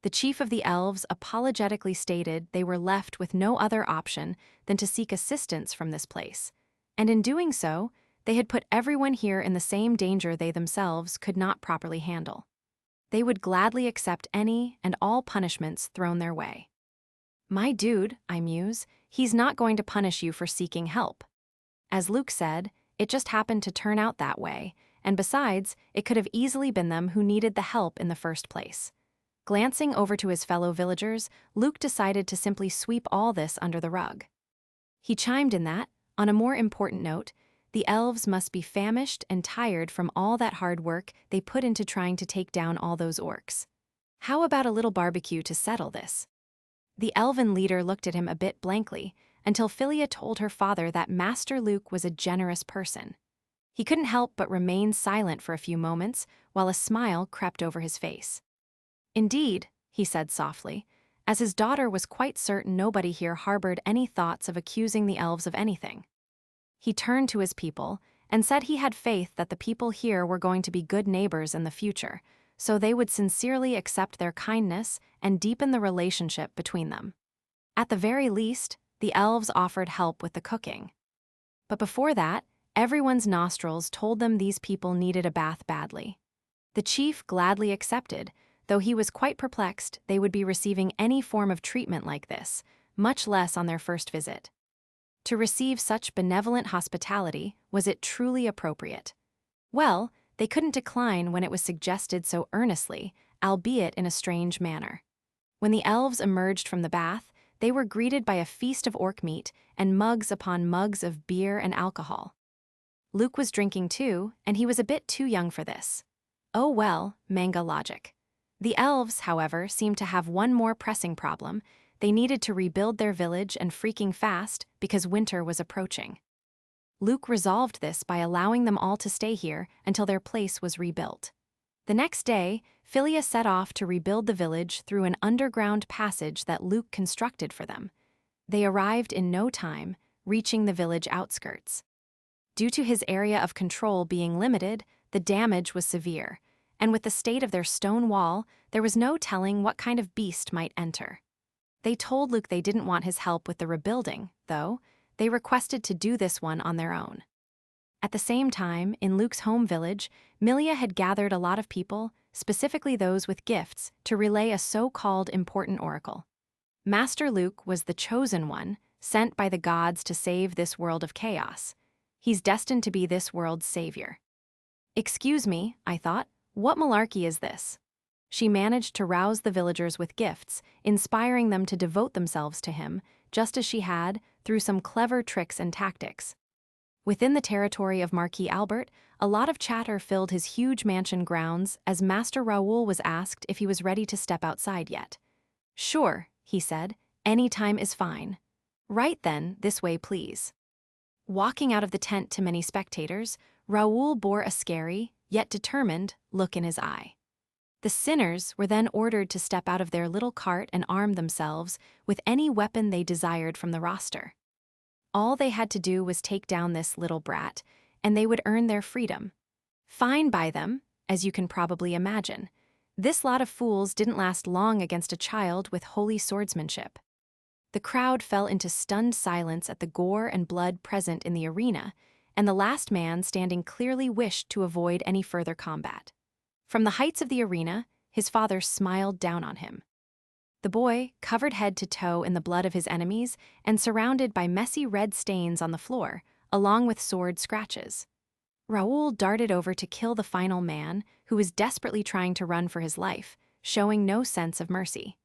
The chief of the elves apologetically stated they were left with no other option than to seek assistance from this place, and in doing so, they had put everyone here in the same danger they themselves could not properly handle. They would gladly accept any and all punishments thrown their way. "My dude," I muse, "he's not going to punish you for seeking help." As Luke said, it just happened to turn out that way, and besides, it could have easily been them who needed the help in the first place. Glancing over to his fellow villagers, Luke decided to simply sweep all this under the rug. He chimed in that, on a more important note, the elves must be famished and tired from all that hard work they put into trying to take down all those orcs. How about a little barbecue to settle this? The elven leader looked at him a bit blankly, until Philia told her father that Master Luke was a generous person. He couldn't help but remain silent for a few moments, while a smile crept over his face. "Indeed," he said softly, as his daughter was quite certain nobody here harbored any thoughts of accusing the elves of anything. He turned to his people and said he had faith that the people here were going to be good neighbors in the future, so they would sincerely accept their kindness and deepen the relationship between them. At the very least, the elves offered help with the cooking. But before that, everyone's nostrils told them these people needed a bath badly. The chief gladly accepted, though he was quite perplexed they would be receiving any form of treatment like this, much less on their first visit. To receive such benevolent hospitality, was it truly appropriate? Well, they couldn't decline when it was suggested so earnestly, albeit in a strange manner. When the elves emerged from the bath, they were greeted by a feast of orc meat and mugs upon mugs of beer and alcohol. Luke was drinking too, and he was a bit too young for this. Oh well, manga logic. The elves, however, seemed to have one more pressing problem. They needed to rebuild their village and freaking fast because winter was approaching. Luke resolved this by allowing them all to stay here until their place was rebuilt. The next day, Philia set off to rebuild the village through an underground passage that Luke constructed for them. They arrived in no time, reaching the village outskirts. Due to his area of control being limited, the damage was severe, and with the state of their stone wall, there was no telling what kind of beast might enter. They told Luke they didn't want his help with the rebuilding, though. They requested to do this one on their own. At the same time, in Luke's home village, Milia had gathered a lot of people, specifically those with gifts, to relay a so-called important oracle. Master Luke was the chosen one, sent by the gods to save this world of chaos. He's destined to be this world's savior. Excuse me, I thought, what malarkey is this? She managed to rouse the villagers with gifts, inspiring them to devote themselves to him, just as she had, through some clever tricks and tactics. Within the territory of Marquis Albert, a lot of chatter filled his huge mansion grounds as Master Raoul was asked if he was ready to step outside yet. Sure, he said, any time is fine. Right then, this way please. Walking out of the tent to many spectators, Raoul bore a scary, yet determined, look in his eye. The sinners were then ordered to step out of their little cart and arm themselves with any weapon they desired from the roster. All they had to do was take down this little brat, and they would earn their freedom. Fine by them, as you can probably imagine. This lot of fools didn't last long against a child with holy swordsmanship. The crowd fell into stunned silence at the gore and blood present in the arena, and the last man standing clearly wished to avoid any further combat. From the heights of the arena, his father smiled down on him. The boy, covered head to toe in the blood of his enemies and surrounded by messy red stains on the floor, along with sword scratches. Raoul darted over to kill the final man, who was desperately trying to run for his life, showing no sense of mercy.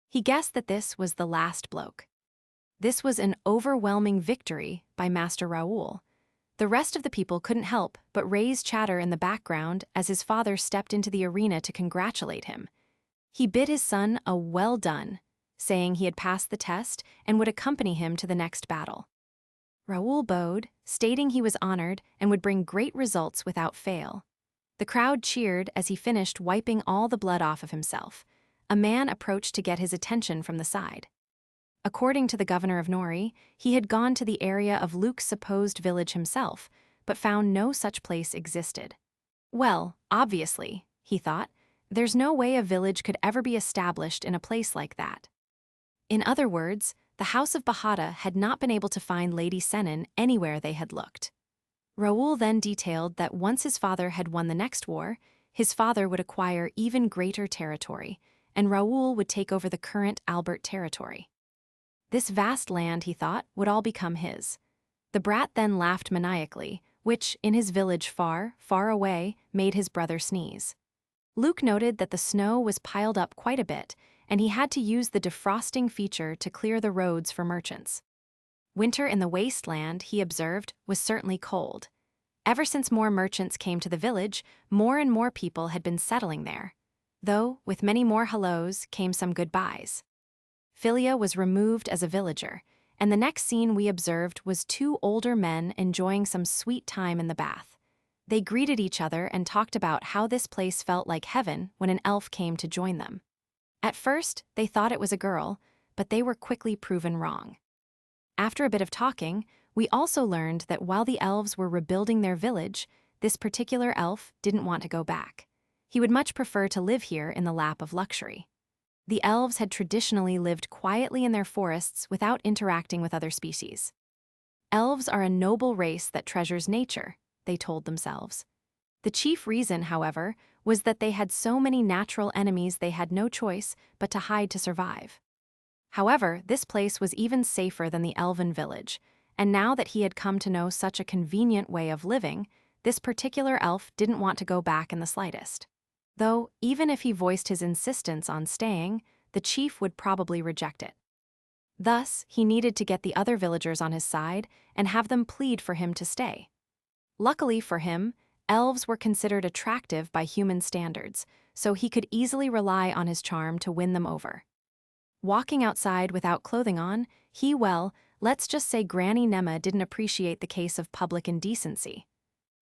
He guessed that this was the last bloke. This was an overwhelming victory by Master Raoul. The rest of the people couldn't help but raise chatter in the background as his father stepped into the arena to congratulate him. He bid his son a well done, saying he had passed the test and would accompany him to the next battle. Raoul bowed, stating he was honored and would bring great results without fail. The crowd cheered as he finished wiping all the blood off of himself. A man approached to get his attention from the side. According to the governor of Nori, he had gone to the area of Luke's supposed village himself, but found no such place existed. Well, obviously, he thought, there's no way a village could ever be established in a place like that. In other words, the House of Bahata had not been able to find Lady Senin anywhere they had looked. Raoul then detailed that once his father had won the next war, his father would acquire even greater territory, and Raoul would take over the current Albert territory. This vast land, he thought, would all become his. The brat then laughed maniacally, which, in his village far, far away, made his brother sneeze. Luke noted that the snow was piled up quite a bit, and he had to use the defrosting feature to clear the roads for merchants. Winter in the wasteland, he observed, was certainly cold. Ever since more merchants came to the village, more and more people had been settling there. Though, with many more hellos, came some goodbyes. Philia was removed as a villager, and the next scene we observed was two older men enjoying some sweet time in the bath. They greeted each other and talked about how this place felt like heaven when an elf came to join them. At first, they thought it was a girl, but they were quickly proven wrong. After a bit of talking, we also learned that while the elves were rebuilding their village, this particular elf didn't want to go back. He would much prefer to live here in the lap of luxury. The elves had traditionally lived quietly in their forests without interacting with other species. Elves are a noble race that treasures nature, they told themselves. The chief reason, however, was that they had so many natural enemies they had no choice but to hide to survive. However, this place was even safer than the elven village, and now that he had come to know such a convenient way of living, this particular elf didn't want to go back in the slightest. Though, even if he voiced his insistence on staying, the chief would probably reject it. Thus, he needed to get the other villagers on his side and have them plead for him to stay. Luckily for him, elves were considered attractive by human standards, so he could easily rely on his charm to win them over. Walking outside without clothing on, let's just say Granny Nema didn't appreciate the case of public indecency.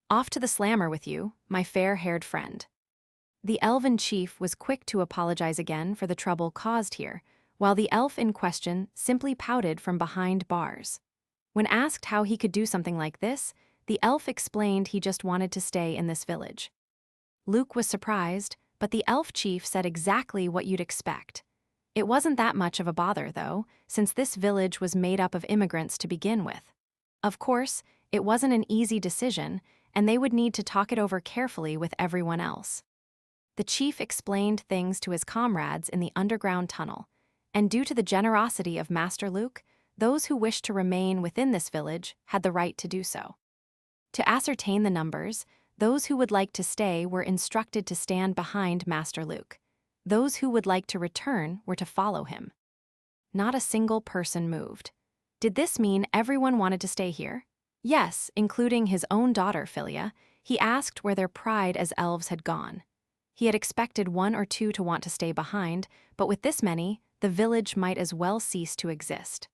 Off to the slammer with you, my fair-haired friend. The elven chief was quick to apologize again for the trouble caused here, while the elf in question simply pouted from behind bars. When asked how he could do something like this, the elf explained he just wanted to stay in this village. Luke was surprised, but the elf chief said exactly what you'd expect. It wasn't that much of a bother, though, since this village was made up of immigrants to begin with. Of course, it wasn't an easy decision, and they would need to talk it over carefully with everyone else. The chief explained things to his comrades in the underground tunnel, and due to the generosity of Master Luke, those who wished to remain within this village had the right to do so. To ascertain the numbers, those who would like to stay were instructed to stand behind Master Luke. Those who would like to return were to follow him. Not a single person moved. Did this mean everyone wanted to stay here? Yes, including his own daughter, Philia. He asked where their pride as elves had gone. He had expected one or two to want to stay behind, but with this many, the village might as well cease to exist.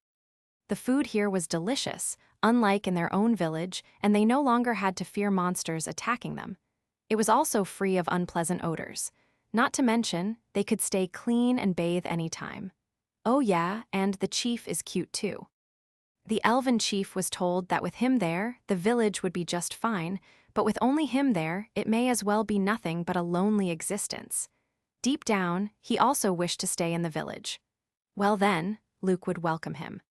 The food here was delicious, unlike in their own village, and they no longer had to fear monsters attacking them. It was also free of unpleasant odors. Not to mention, they could stay clean and bathe anytime. Oh yeah, and the chief is cute too. The elven chief was told that with him there, the village would be just fine, but with only him there, it may as well be nothing but a lonely existence. Deep down, he also wished to stay in the village. Well then, Luke would welcome him.